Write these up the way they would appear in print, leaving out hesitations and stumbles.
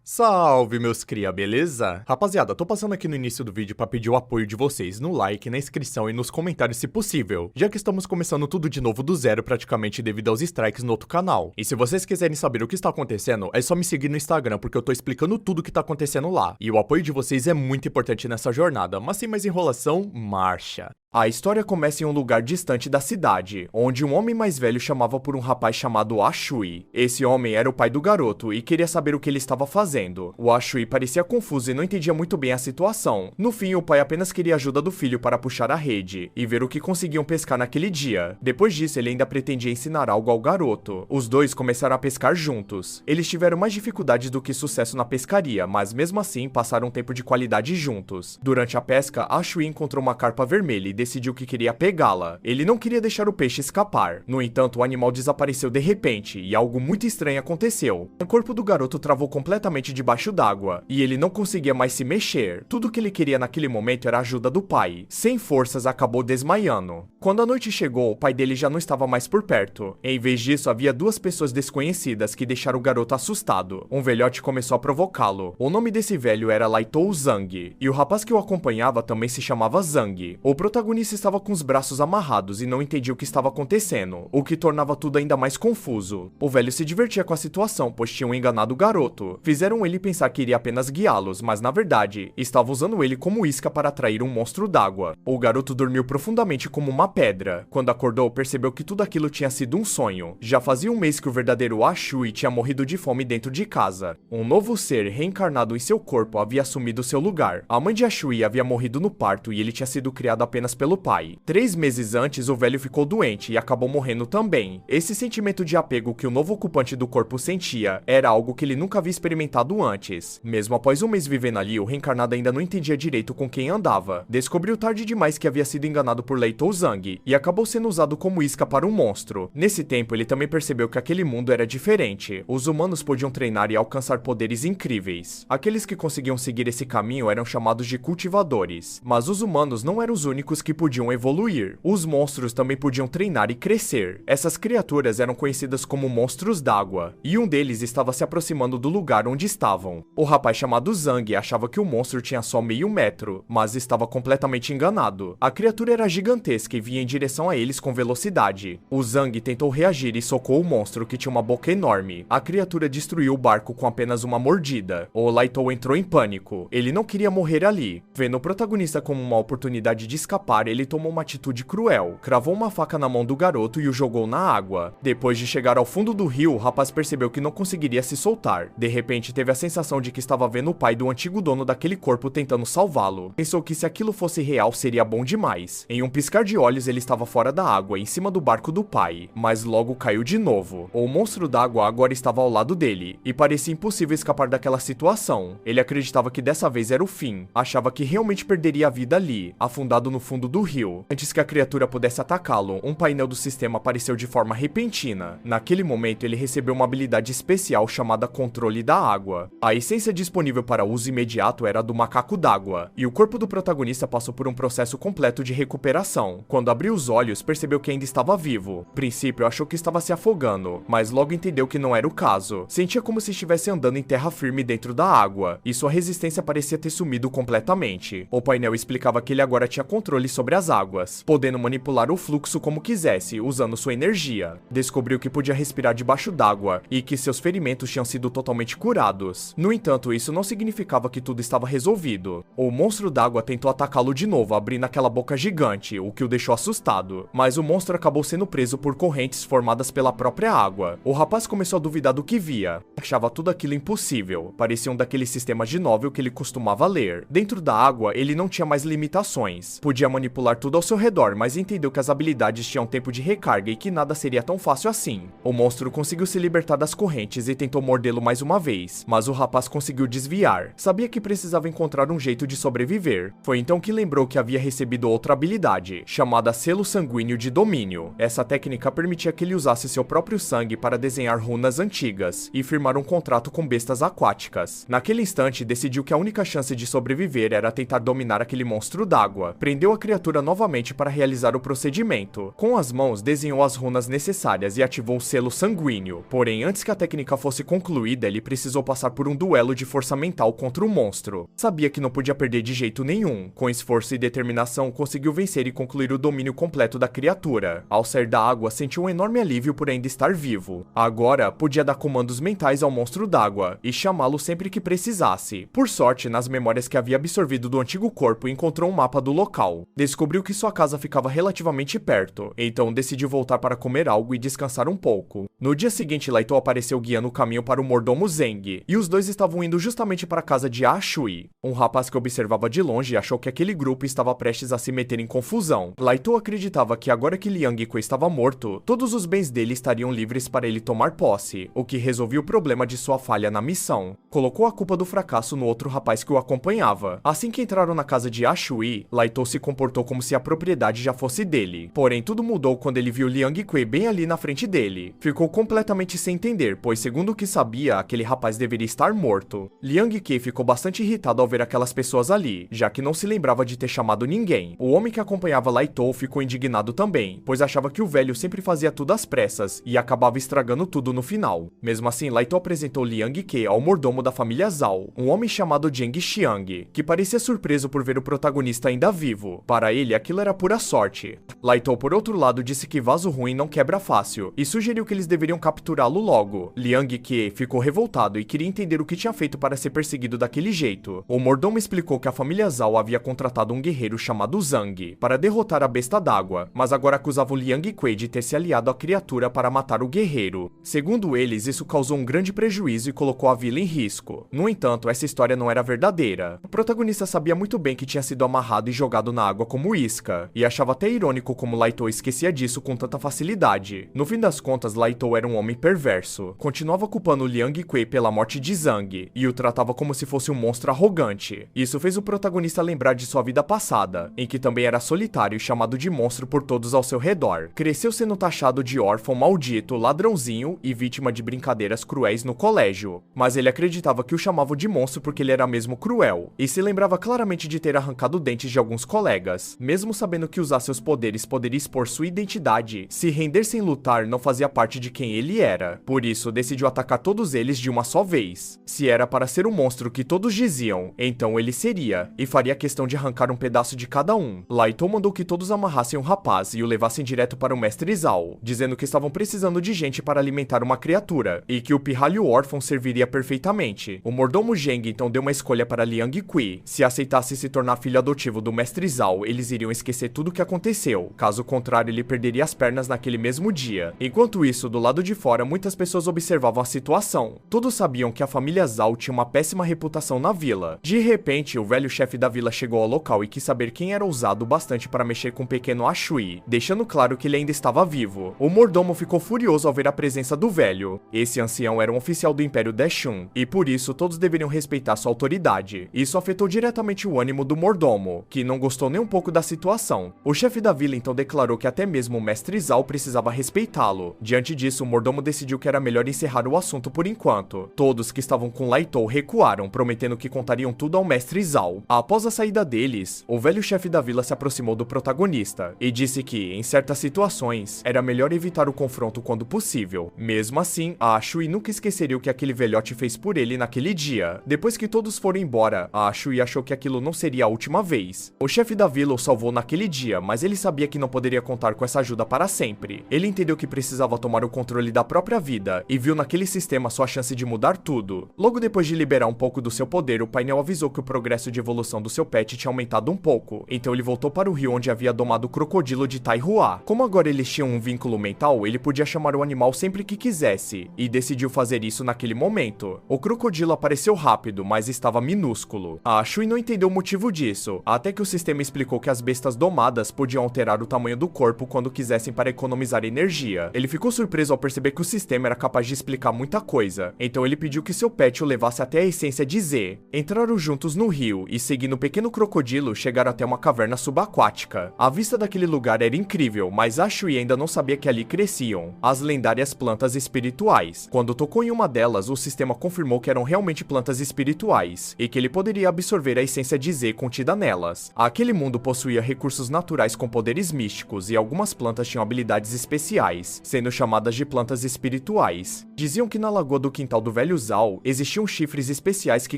Salve, meus cria, beleza? Rapaziada, tô passando aqui no início do vídeo pra pedir o apoio de vocês no like, na inscrição e nos comentários se possível, já que estamos começando tudo de novo do zero praticamente devido aos strikes no outro canal. E se vocês quiserem saber o que está acontecendo, é só me seguir no Instagram porque eu tô explicando tudo o que tá acontecendo lá. E o apoio de vocês é muito importante nessa jornada, mas sem mais enrolação, marcha! A história começa em um lugar distante da cidade, onde um homem mais velho chamava por um rapaz chamado Ashui. Esse homem era o pai do garoto e queria saber o que ele estava fazendo. O Ashui parecia confuso e não entendia muito bem a situação. No fim, o pai apenas queria a ajuda do filho para puxar a rede e ver o que conseguiam pescar naquele dia. Depois disso, ele ainda pretendia ensinar algo ao garoto. Os dois começaram a pescar juntos. Eles tiveram mais dificuldades do que sucesso na pescaria, mas mesmo assim passaram um tempo de qualidade juntos. Durante a pesca, Ashui encontrou uma carpa vermelha e decidiu que queria pegá-la. Ele não queria deixar o peixe escapar. No entanto, o animal desapareceu de repente e algo muito estranho aconteceu. O corpo do garoto travou completamente debaixo d'água e ele não conseguia mais se mexer. Tudo que ele queria naquele momento era a ajuda do pai. Sem forças, acabou desmaiando. Quando a noite chegou, o pai dele já não estava mais por perto. Em vez disso, havia duas pessoas desconhecidas que deixaram o garoto assustado. Um velhote começou a provocá-lo. O nome desse velho era Laitou Zhang e o rapaz que o acompanhava também se chamava Zhang. O protagonista estava com os braços amarrados e não entendia o que estava acontecendo, o que tornava tudo ainda mais confuso. O velho se divertia com a situação, pois tinham enganado o garoto. Fizeram ele pensar que iria apenas guiá-los, mas na verdade, estava usando ele como isca para atrair um monstro d'água. O garoto dormiu profundamente como uma pedra. Quando acordou, percebeu que tudo aquilo tinha sido um sonho. Já fazia um mês que o verdadeiro Ashui tinha morrido de fome dentro de casa. Um novo ser reencarnado em seu corpo havia assumido seu lugar. A mãe de Ashui havia morrido no parto e ele tinha sido criado apenas pelo pai. 3 meses antes, o velho ficou doente e acabou morrendo também. Esse sentimento de apego que o novo ocupante do corpo sentia era algo que ele nunca havia experimentado antes. Mesmo após um mês vivendo ali, o reencarnado ainda não entendia direito com quem andava. Descobriu tarde demais que havia sido enganado por Laitou Zhang e acabou sendo usado como isca para um monstro. Nesse tempo, ele também percebeu que aquele mundo era diferente. Os humanos podiam treinar e alcançar poderes incríveis. Aqueles que conseguiam seguir esse caminho eram chamados de cultivadores. Mas os humanos não eram os únicos que podiam evoluir. Os monstros também podiam treinar e crescer. Essas criaturas eram conhecidas como monstros d'água, e um deles estava se aproximando do lugar onde estavam. O rapaz chamado Zhang achava que o monstro tinha só meio metro, mas estava completamente enganado. A criatura era gigantesca e vinha em direção a eles com velocidade. O Zhang tentou reagir e socou o monstro, que tinha uma boca enorme. A criatura destruiu o barco com apenas uma mordida. O Laitou entrou em pânico. Ele não queria morrer ali. Vendo o protagonista como uma oportunidade de escapar, ele tomou uma atitude cruel, cravou uma faca na mão do garoto e o jogou na água. Depois de chegar ao fundo do rio, o rapaz percebeu que não conseguiria se soltar. De repente, teve a sensação de que estava vendo o pai do antigo dono daquele corpo tentando salvá-lo. Pensou que se aquilo fosse real, seria bom demais. Em um piscar de olhos, ele estava fora da água, em cima do barco do pai, mas logo caiu de novo. O monstro d'água agora estava ao lado dele, e parecia impossível escapar daquela situação. Ele acreditava que dessa vez era o fim, achava que realmente perderia a vida ali, afundado no fundo do rio. Antes que a criatura pudesse atacá-lo, um painel do sistema apareceu de forma repentina. Naquele momento, ele recebeu uma habilidade especial chamada Controle da Água. A essência disponível para uso imediato era a do macaco d'água, e o corpo do protagonista passou por um processo completo de recuperação. Quando abriu os olhos, percebeu que ainda estava vivo. A princípio, achou que estava se afogando, mas logo entendeu que não era o caso. Sentia como se estivesse andando em terra firme dentro da água, e sua resistência parecia ter sumido completamente. O painel explicava que ele agora tinha controle sobre as águas, podendo manipular o fluxo como quisesse, usando sua energia. Descobriu que podia respirar debaixo d'água e que seus ferimentos tinham sido totalmente curados. No entanto, isso não significava que tudo estava resolvido. O monstro d'água tentou atacá-lo de novo, abrindo aquela boca gigante, o que o deixou assustado. Mas o monstro acabou sendo preso por correntes formadas pela própria água. O rapaz começou a duvidar do que via. Achava tudo aquilo impossível. Parecia um daqueles sistemas de novel que ele costumava ler. Dentro da água, ele não tinha mais limitações. Podia manipular tudo ao seu redor, mas entendeu que as habilidades tinham tempo de recarga e que nada seria tão fácil assim. O monstro conseguiu se libertar das correntes e tentou mordê-lo mais uma vez, mas o rapaz conseguiu desviar. Sabia que precisava encontrar um jeito de sobreviver. Foi então que lembrou que havia recebido outra habilidade, chamada Selo Sanguíneo de Domínio. Essa técnica permitia que ele usasse seu próprio sangue para desenhar runas antigas e firmar um contrato com bestas aquáticas. Naquele instante, decidiu que a única chance de sobreviver era tentar dominar aquele monstro d'água. Prendeu a criatura criatura novamente para realizar o procedimento. Com as mãos, desenhou as runas necessárias e ativou o selo sanguíneo. Porém, antes que a técnica fosse concluída, ele precisou passar por um duelo de força mental contra o monstro. Sabia que não podia perder de jeito nenhum. Com esforço e determinação, conseguiu vencer e concluir o domínio completo da criatura. Ao sair da água, sentiu um enorme alívio por ainda estar vivo. Agora, podia dar comandos mentais ao monstro d'água e chamá-lo sempre que precisasse. Por sorte, nas memórias que havia absorvido do antigo corpo, encontrou um mapa do local. Descobriu que sua casa ficava relativamente perto, então decidiu voltar para comer algo e descansar um pouco. No dia seguinte, Laitou apareceu guiando o caminho para o mordomo Zeng, e os dois estavam indo justamente para a casa de Ah Shui. Um rapaz que observava de longe achou que aquele grupo estava prestes a se meter em confusão. Laitou acreditava que agora que Liang Kui estava morto, todos os bens dele estariam livres para ele tomar posse, o que resolvia o problema de sua falha na missão. Colocou a culpa do fracasso no outro rapaz que o acompanhava. Assim que entraram na casa de Ah Shui, Laitou se comportou como se a propriedade já fosse dele. Porém, tudo mudou quando ele viu Liang Kui bem ali na frente dele. Ficou completamente sem entender, pois segundo o que sabia, aquele rapaz deveria estar morto. Liang Kui ficou bastante irritado ao ver aquelas pessoas ali, já que não se lembrava de ter chamado ninguém. O homem que acompanhava Laitou ficou indignado também, pois achava que o velho sempre fazia tudo às pressas e acabava estragando tudo no final. Mesmo assim, Laitou apresentou Liang Kui ao mordomo da família Zhao, um homem chamado Zheng Xiang, que parecia surpreso por ver o protagonista ainda vivo. Para ele, aquilo era pura sorte. Laitou, por outro lado, disse que vaso ruim não quebra fácil e sugeriu que eles deveriam capturá-lo logo. Liang Kui ficou revoltado e queria entender o que tinha feito para ser perseguido daquele jeito. O mordomo explicou que a família Zhao havia contratado um guerreiro chamado Zhang para derrotar a besta d'água, mas agora acusavam Liang Kui de ter se aliado à criatura para matar o guerreiro. Segundo eles, isso causou um grande prejuízo e colocou a vila em risco. No entanto, essa história não era verdadeira. O protagonista sabia muito bem que tinha sido amarrado e jogado na água como isca, e achava até irônico como Laitou esquecia disso com tanta facilidade. No fim das contas, Laitou era um homem perverso. Continuava culpando Liang Kui pela morte de Zhang, e o tratava como se fosse um monstro arrogante. Isso fez o protagonista lembrar de sua vida passada, em que também era solitário e chamado de monstro por todos ao seu redor. Cresceu sendo taxado de órfão maldito, ladrãozinho e vítima de brincadeiras cruéis no colégio. Mas ele acreditava que o chamavam de monstro porque ele era mesmo cruel, e se lembrava claramente de ter arrancado dentes de alguns colegas. Mesmo sabendo que usar seus poderes poderia expor sua identidade, se render sem lutar não fazia parte de quem ele era. Por isso, decidiu atacar todos eles de uma só vez. Se era para ser o monstro que todos diziam, então ele seria, e faria questão de arrancar um pedaço de cada um. Laitou mandou que todos amarrassem o rapaz e o levassem direto para o mestre Zhao, dizendo que estavam precisando de gente para alimentar uma criatura, e que o pirralho órfão serviria perfeitamente. O mordomo Zheng então deu uma escolha para Liang Kui. Se aceitasse se tornar filho adotivo do mestre Zhao, eles iriam esquecer tudo o que aconteceu. Caso contrário, ele perderia as pernas naquele mesmo dia. Enquanto isso, do lado de fora, muitas pessoas observavam a situação. Todos sabiam que a família Zhao tinha uma péssima reputação na vila. De repente, o velho chefe da vila chegou ao local e quis saber quem era ousado bastante para mexer com o pequeno Ah Shui, deixando claro que ele ainda estava vivo. O mordomo ficou furioso ao ver a presença do velho. Esse ancião era um oficial do Império Deshun, e por isso todos deveriam respeitar sua autoridade. Isso afetou diretamente o ânimo do mordomo, que não gostou nem um pouco da situação. O chefe da vila então declarou que até mesmo o mestre Zhao precisava respeitá-lo. Diante disso, o mordomo decidiu que era melhor encerrar o assunto por enquanto. Todos que estavam com Laitou recuaram, prometendo que contariam tudo ao mestre Zhao. Após a saída deles, o velho chefe da vila se aproximou do protagonista e disse que, em certas situações, era melhor evitar o confronto quando possível. Mesmo assim, a Shui nunca esqueceria o que aquele velhote fez por ele naquele dia. Depois que todos foram embora, a Shui achou que aquilo não seria a última vez. O chefe da vila o salvou naquele dia, mas ele sabia que não poderia contar com essa ajuda para sempre. Ele entendeu que precisava tomar o controle da própria vida e viu naquele sistema sua chance de mudar tudo. Logo depois de liberar um pouco do seu poder, o painel avisou que o progresso de evolução do seu pet tinha aumentado um pouco, então ele voltou para o rio onde havia domado o crocodilo de Taihua. Como agora eles tinham um vínculo mental, ele podia chamar o animal sempre que quisesse, e decidiu fazer isso naquele momento. O crocodilo apareceu rápido, mas estava minúsculo. A Shui não entendeu o motivo disso, até que o sistema explicou que as bestas domadas podiam alterar o tamanho do corpo quando quisessem para economizar energia. Ele ficou surpreso ao perceber que o sistema era capaz de explicar muita coisa, então ele pediu que seu pet o levasse até a essência de Z. Entraram juntos no rio e, seguindo o pequeno crocodilo, chegaram até uma caverna subaquática. A vista daquele lugar era incrível, mas a Shui ainda não sabia que ali cresciam as lendárias plantas espirituais. Quando tocou em uma delas, o sistema confirmou que eram realmente plantas espirituais e que ele poderia absorver a essência de Z contida nelas. Aquele mundo possuía recursos naturais com poderes místicos e algumas plantas tinham habilidades especiais, sendo chamadas de plantas espirituais. Diziam que na lagoa do quintal do velho Zal existiam chifres especiais que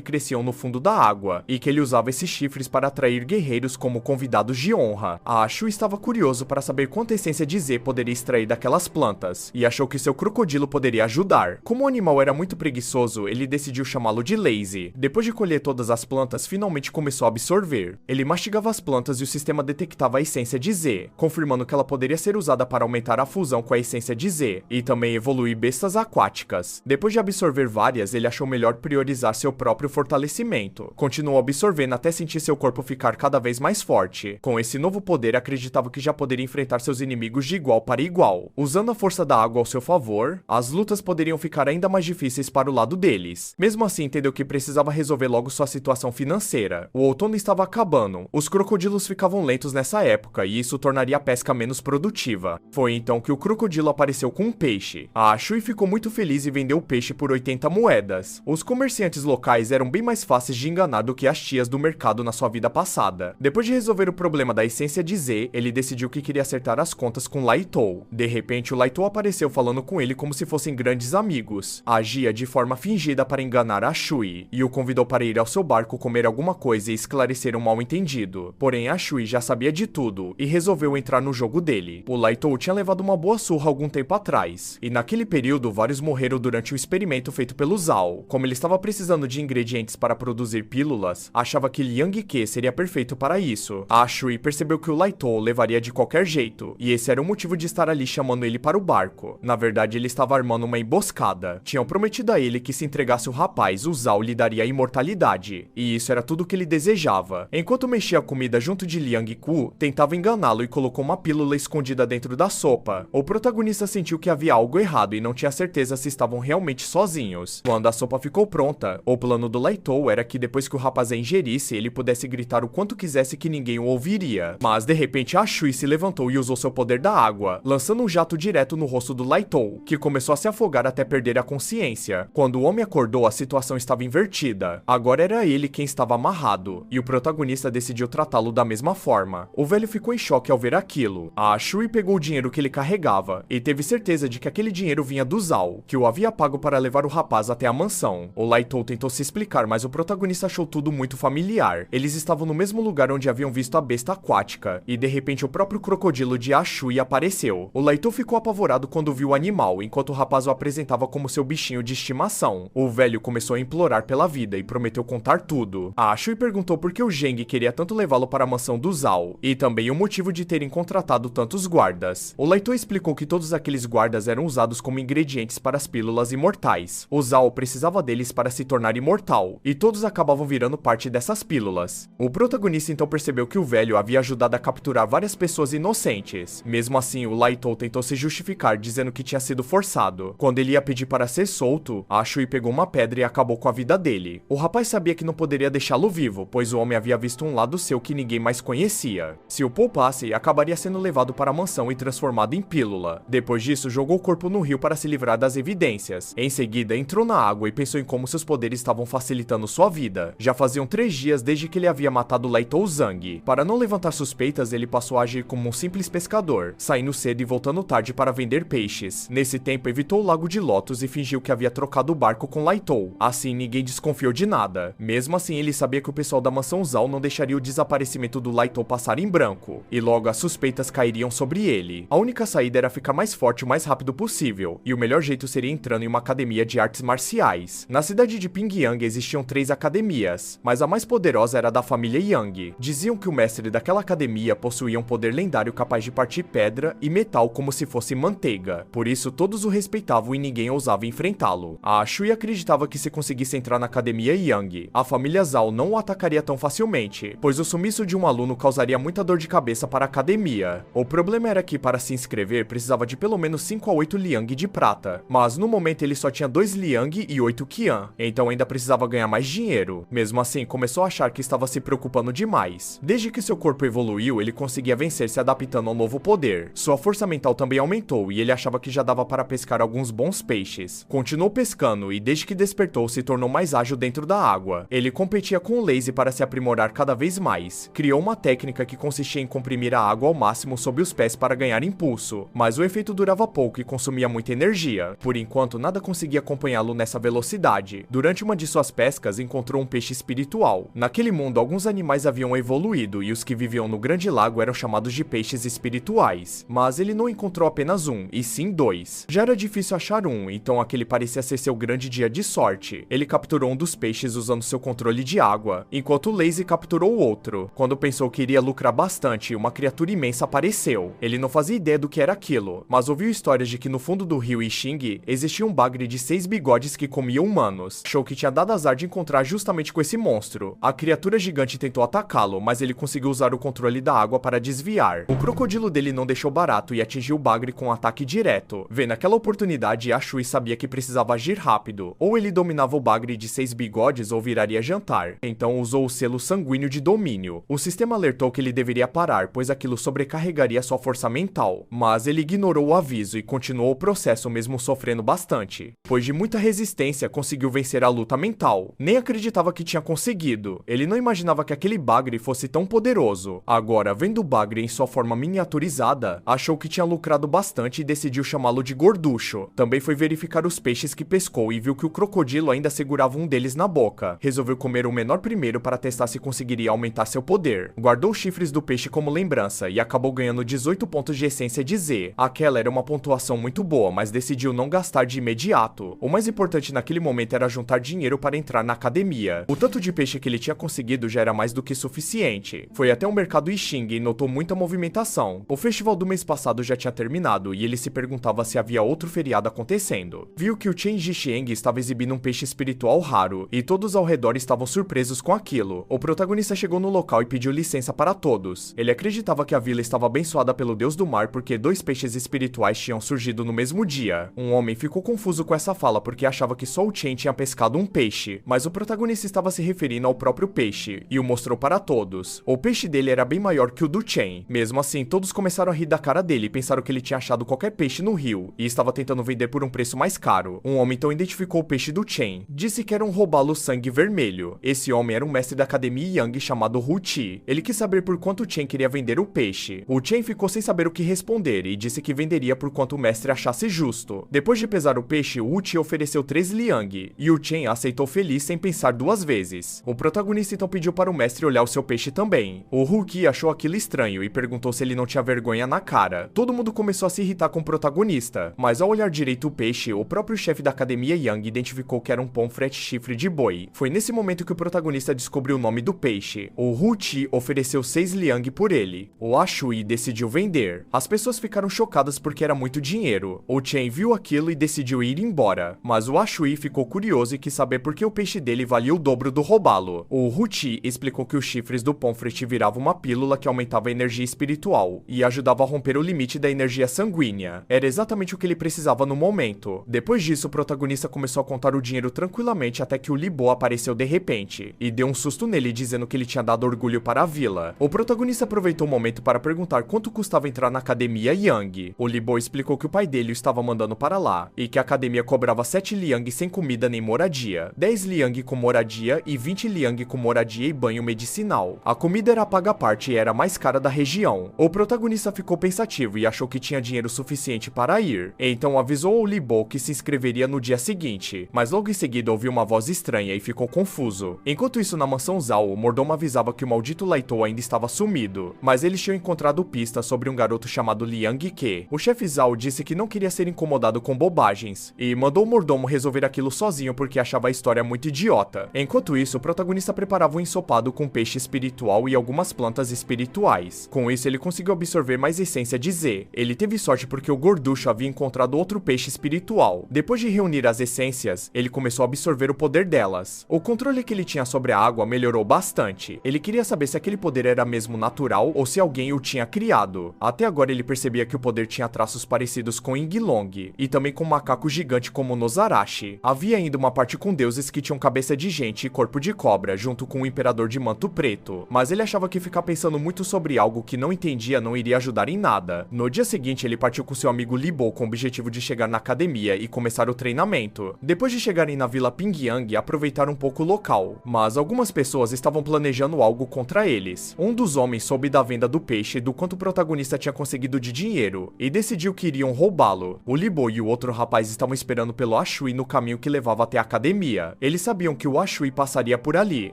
cresciam no fundo da água, e que ele usava esses chifres para atrair guerreiros como convidados de honra. A Shui estava curioso para saber quanta essência de Z poderia extrair daquelas plantas, e achou que seu crocodilo poderia ajudar. Como o animal era muito preguiçoso, ele decidiu chamá-lo de Lazy. Depois de colher todas as plantas, finalmente começou a absorver. Ele mastigava as plantas e o sistema detectava a essência de Z, confirmando que ela poderia ser usada para aumentar a fusão com a essência de Z, e também evoluir bestas aquáticas. Depois de absorver várias, ele achou melhor priorizar seu próprio fortalecimento. Continuou absorvendo até sentir seu corpo ficar cada vez mais forte. Com esse novo poder, acreditava que já poderia enfrentar seus inimigos de igual para igual. Usando a força da água ao seu favor, as lutas poderiam ficar ainda mais difíceis para o lado deles. Mesmo assim, entendeu que precisava resolver logo sua situação financeira. O outono estava acabando. Os crocodilos ficavam lentos nessa época, e isso tornaria a pesca menos produtiva. Foi então que o crocodilo apareceu com um peixe. A Shui ficou muito feliz e vendeu o peixe por 80 moedas. Os comerciantes locais eram bem mais fáceis de enganar do que as tias do mercado na sua vida passada. Depois de resolver o problema da essência de Z, ele decidiu que queria acertar as contas com Laitou. De repente, o Laitou apareceu falando com ele como se fossem grandes amigos. Agia de forma fingida para enganar a Shui, e o convidou para ir ao seu barco comer alguma coisa e esclarecer um mal-entendido. Porém, a Shui já sabia de tudo e resolveu entrar no jogo dele. O Laitou tinha levado uma boa surra algum tempo atrás, e naquele período vários morreram durante o experimento feito pelo Zal. Como ele estava precisando de ingredientes para produzir pílulas, achava que Liang Ke seria perfeito para isso. A Shui percebeu que o Laitou levaria de qualquer jeito, e esse era o motivo de estar ali chamando ele para o barco. Na verdade, ele estava armando uma emboscada. Tinham prometido a ele que se entregasse o rapaz, o Zal lhe daria a imortalidade, e isso era tudo o que ele desejava. Enquanto mexia a comida junto de Liang Ku, tentava enganá-lo e colocou uma pílula escondida dentro da sopa. O protagonista sentiu que havia algo errado e não tinha certeza se estavam realmente sozinhos. Quando a sopa ficou pronta, o plano do Laitou era que depois que o rapaz a ingerisse, ele pudesse gritar o quanto quisesse que ninguém o ouviria. Mas de repente a Shui se levantou e usou seu poder da água, lançando um jato direto no rosto do Laitou, que começou a se afogar até perder a consciência. Quando o homem acordou, a situação estava invertida. Agora era ele quem estava amarrado, e o protagonista decidiu tratá-lo da mesma forma. O velho ficou em choque ao ver aquilo. A Shui pegou o dinheiro que ele carregava, e teve certeza de que aquele dinheiro vinha do Zal, que o havia pago para levar o rapaz até a mansão. O Laitou tentou se explicar, mas o protagonista achou tudo muito familiar. Eles estavam no mesmo lugar onde haviam visto a besta aquática, e de repente o próprio crocodilo de A Shui apareceu. O Laitou ficou apavorado quando viu o animal, enquanto o rapaz o apresentava como seu bichinho de estimação. O velho começou a implorar pela vida e prometeu contar tudo. A Shui perguntou por que o Zheng queria tanto levá-lo para a mansão do Zal, e também o motivo de terem contratado tantos guardas. O Laitou explicou que todos aqueles guardas eram usados como ingredientes para as pílulas imortais. O Zal precisava deles para se tornar imortal, e todos acabavam virando parte dessas pílulas. O protagonista então percebeu que o velho havia ajudado a capturar várias pessoas inocentes. Mesmo assim, o Laitou tentou se justificar dizendo que tinha sido forçado. Quando ele ia pedir para ser solto, a Shui pegou uma pedra e acabou com a vida dele. O rapaz sabia que não poderia deixá-lo vivo, pois o homem havia visto um lado seu que ninguém mais conhecia. Se o poupasse, acabaria sendo levado para a mansão e transformado em pílula. Depois disso, jogou o corpo no rio para se livrar das evidências. Em seguida, entrou na água e pensou em como seus poderes estavam facilitando sua vida. Já faziam 3 dias desde que ele havia matado Laitou Zhang. Para não levantar suspeitas, ele passou a agir como um simples pescador, saindo cedo e voltando tarde para vender peixes. Nesse tempo, evitou o Lago de Lotus e fingiu que havia trocado o barco com Laitou. Assim, ninguém desconfiou de nada. Mesmo assim, ele sabia que o pessoal da mansão Zal não deixaria o desaparecimento do Laitou passar em branco, e logo as suspeitas cairiam sobre ele. A única saída era ficar mais forte o mais rápido possível, e o melhor jeito seria entrando em uma academia de artes marciais. Na cidade de Pingyang existiam 3 academias, mas a mais poderosa era a da família Yang. Diziam que o mestre daquela academia possuía um poder lendário capaz de partir pedra e metal como se fosse manteiga. Por isso todos o respeitavam e ninguém ousava enfrentá-lo. A Shui acreditava que se conseguisse entrar na academia Yang, a família Zal não o atacaria tão facilmente, pois o sumiço de um aluno causaria muita dor de cabeça para a academia. O problema era que para se inscrever precisava de pelo menos 5 a 8 Liang de prata, mas no momento ele só tinha 2 Liang e 8 Qian, então ainda precisava ganhar mais dinheiro. Mesmo assim, começou a achar que estava se preocupando demais. Desde que seu corpo evoluiu, ele conseguia vencer se adaptando ao novo poder. Sua força mental também aumentou e ele achava que já dava para pescar alguns bons peixes. Continuou pescando e desde que despertou se tornou mais ágil dentro da água. Ele competia com o Lazy para se aprimorar cada vez mais. Criou criou uma técnica que consistia em comprimir a água ao máximo sob os pés para ganhar impulso, mas o efeito durava pouco e consumia muita energia. Por enquanto, nada conseguia acompanhá-lo nessa velocidade. Durante uma de suas pescas, encontrou um peixe espiritual. Naquele mundo, alguns animais haviam evoluído e os que viviam no Grande Lago eram chamados de peixes espirituais, mas ele não encontrou apenas um, e sim dois. Já era difícil achar um, então aquele parecia ser seu grande dia de sorte. Ele capturou um dos peixes usando seu controle de água, enquanto Lazy capturou o outro. Quando pensou que iria lucrar bastante, uma criatura imensa apareceu. Ele não fazia ideia do que era aquilo, mas ouviu histórias de que no fundo do rio Ixing existia um bagre de 6 bigodes que comia humanos. Achou que tinha dado azar de encontrar justamente com esse monstro. A criatura gigante tentou atacá-lo, mas ele conseguiu usar o controle da água para desviar. O crocodilo dele não deixou barato e atingiu o bagre com um ataque direto. Vendo aquela oportunidade, a Shui sabia que precisava agir rápido. Ou ele dominava o bagre de 6 bigodes ou viraria jantar. Então usou o selo sanguíneo de domínio. O sistema alertou que ele deveria parar, pois aquilo sobrecarregaria sua força mental. Mas ele ignorou o aviso e continuou o processo mesmo sofrendo bastante. Depois de muita resistência, conseguiu vencer a luta mental. Nem acreditava que tinha conseguido. Ele não imaginava que aquele bagre fosse tão poderoso. Agora, vendo o bagre em sua forma miniaturizada, achou que tinha lucrado bastante e decidiu chamá-lo de gorducho. Também foi verificar os peixes que pescou e viu que o crocodilo ainda segurava um deles na boca. Resolveu comer o menor primeiro para testar se conseguiria aumentar seu poder. Guardou os chifres do peixe como lembrança e acabou ganhando 18 pontos de essência de Z. Aquela era uma pontuação muito boa, mas decidiu não gastar de imediato. O mais importante naquele momento era juntar dinheiro para entrar na academia. O tanto de peixe que ele tinha conseguido já era mais do que suficiente. Foi até o mercado Ixing e notou muita movimentação. O festival do mês passado já tinha terminado e ele se perguntava se havia outro feriado acontecendo. Viu que o Chen Jixiang estava exibindo um peixe espiritual raro e todos ao redor estavam surpresos com aquilo. O protagonista chegou no local e pediu licença para todos. Ele acreditava que a vila estava abençoada pelo deus do mar porque 2 peixes espirituais tinham surgido no mesmo dia. Um homem ficou confuso com essa fala porque achava que só o Chen tinha pescado um peixe, mas o protagonista estava se referindo ao próprio peixe e o mostrou para todos. O peixe dele era bem maior que o do Chen. Mesmo assim, todos começaram a rir da cara dele e pensaram que ele tinha achado qualquer peixe no rio e estava tentando vender por um preço mais caro. Um homem então identificou o peixe do Chen. Disse que era um robalo sangue vermelho. Esse homem era um mestre da academia Yang chamado Hu Chi. Ele quis saber por quanto o Chen queria vender o peixe. O Chen ficou sem saber o que responder e disse que venderia por quanto o mestre achasse justo. Depois de pesar o peixe, Hu Chi ofereceu 3 liang e o Chen aceitou feliz sem pensar 2 vezes. O protagonista então pediu para o mestre olhar o seu peixe também. O Hu Chi achou aquilo estranho e perguntou se ele não tinha vergonha na cara. Todo mundo começou a se irritar com o protagonista, mas ao olhar direito o peixe, o próprio chefe da academia Yang identificou que era um pomfret chifre de boi. Foi nesse momento que o protagonista descobriu o nome do peixe. O Hu Chi ofereceu 6 liang por ele. O Ashui decidiu vender. As pessoas ficaram chocadas porque era muito dinheiro. O Chen viu aquilo e decidiu ir embora, mas o Ashui ficou curioso e quis saber por que o peixe dele valia o dobro do robalo. O Hu Chi explicou que os chifres do pomfret viravam uma pílula que aumentava a energia espiritual e ajudava a romper o limite da energia sanguínea. Era exatamente o que ele precisava no momento. Depois disso, o protagonista começou a contar o dinheiro tranquilamente até que o Li Bo apareceu de repente e deu um susto nele dizendo que ele tinha dado orgulho para a vila. O protagonista aproveitou o momento para perguntar quanto custava entrar na academia Yang. O Li Bo explicou que o pai dele o estava mandando para lá e que a academia cobrava 7 liang sem comida nem moradia, 10 liang com moradia e 20 liang com moradia e banho medicinal. A comida era paga à parte e era a mais cara da região. O protagonista ficou pensativo e achou que tinha dinheiro suficiente para ir, então avisou ao Li Bo que se inscreveria no dia seguinte, mas logo em seguida ouviu uma voz estranha e ficou confuso. Enquanto isso, na mansão Zhao, o mordomo avisava que o maldito Laitou ainda estava sumido, mas eles tinham encontrado pistas sobre um garoto chamado Liang Ke. O chefe Zhao disse que não queria ser incomodado com bobagens e mandou o mordomo resolver aquilo sozinho porque achava a história muito idiota. Enquanto isso, o protagonista preparava um ensopado com peixe espiritual e algumas plantas espirituais. Com isso, ele conseguiu absorver mais essência de Z. Ele teve sorte porque o gorducho havia encontrado outro peixe espiritual. Depois de reunir as essências, ele começou a absorver o poder delas. O controle que ele tinha sobre a água melhorou bastante. Ele queria saber se aquele poder era mesmo natural ou se alguém o tinha criado. Até agora ele percebia que o poder tinha traços parecidos com Yinglong e também com um macaco gigante como Nozarashi. Havia ainda uma parte com deuses que tinham cabeça de gente e corpo de cobra, junto com o imperador de manto preto, mas ele achava que ficar pensando muito sobre algo que não entendia não iria ajudar em nada. No dia seguinte, ele partiu com seu amigo Li Bo com o objetivo de chegar na academia e começar o treinamento. Depois de chegarem na vila Pingyang, aproveitaram um pouco o local, mas algumas pessoas estavam planejando algo contra contra eles. Um dos homens soube da venda do peixe e do quanto o protagonista tinha conseguido de dinheiro, e decidiu que iriam roubá-lo. O Lee-Bo e o outro rapaz estavam esperando pelo Ashui no caminho que levava até a academia. Eles sabiam que o Ashui passaria por ali.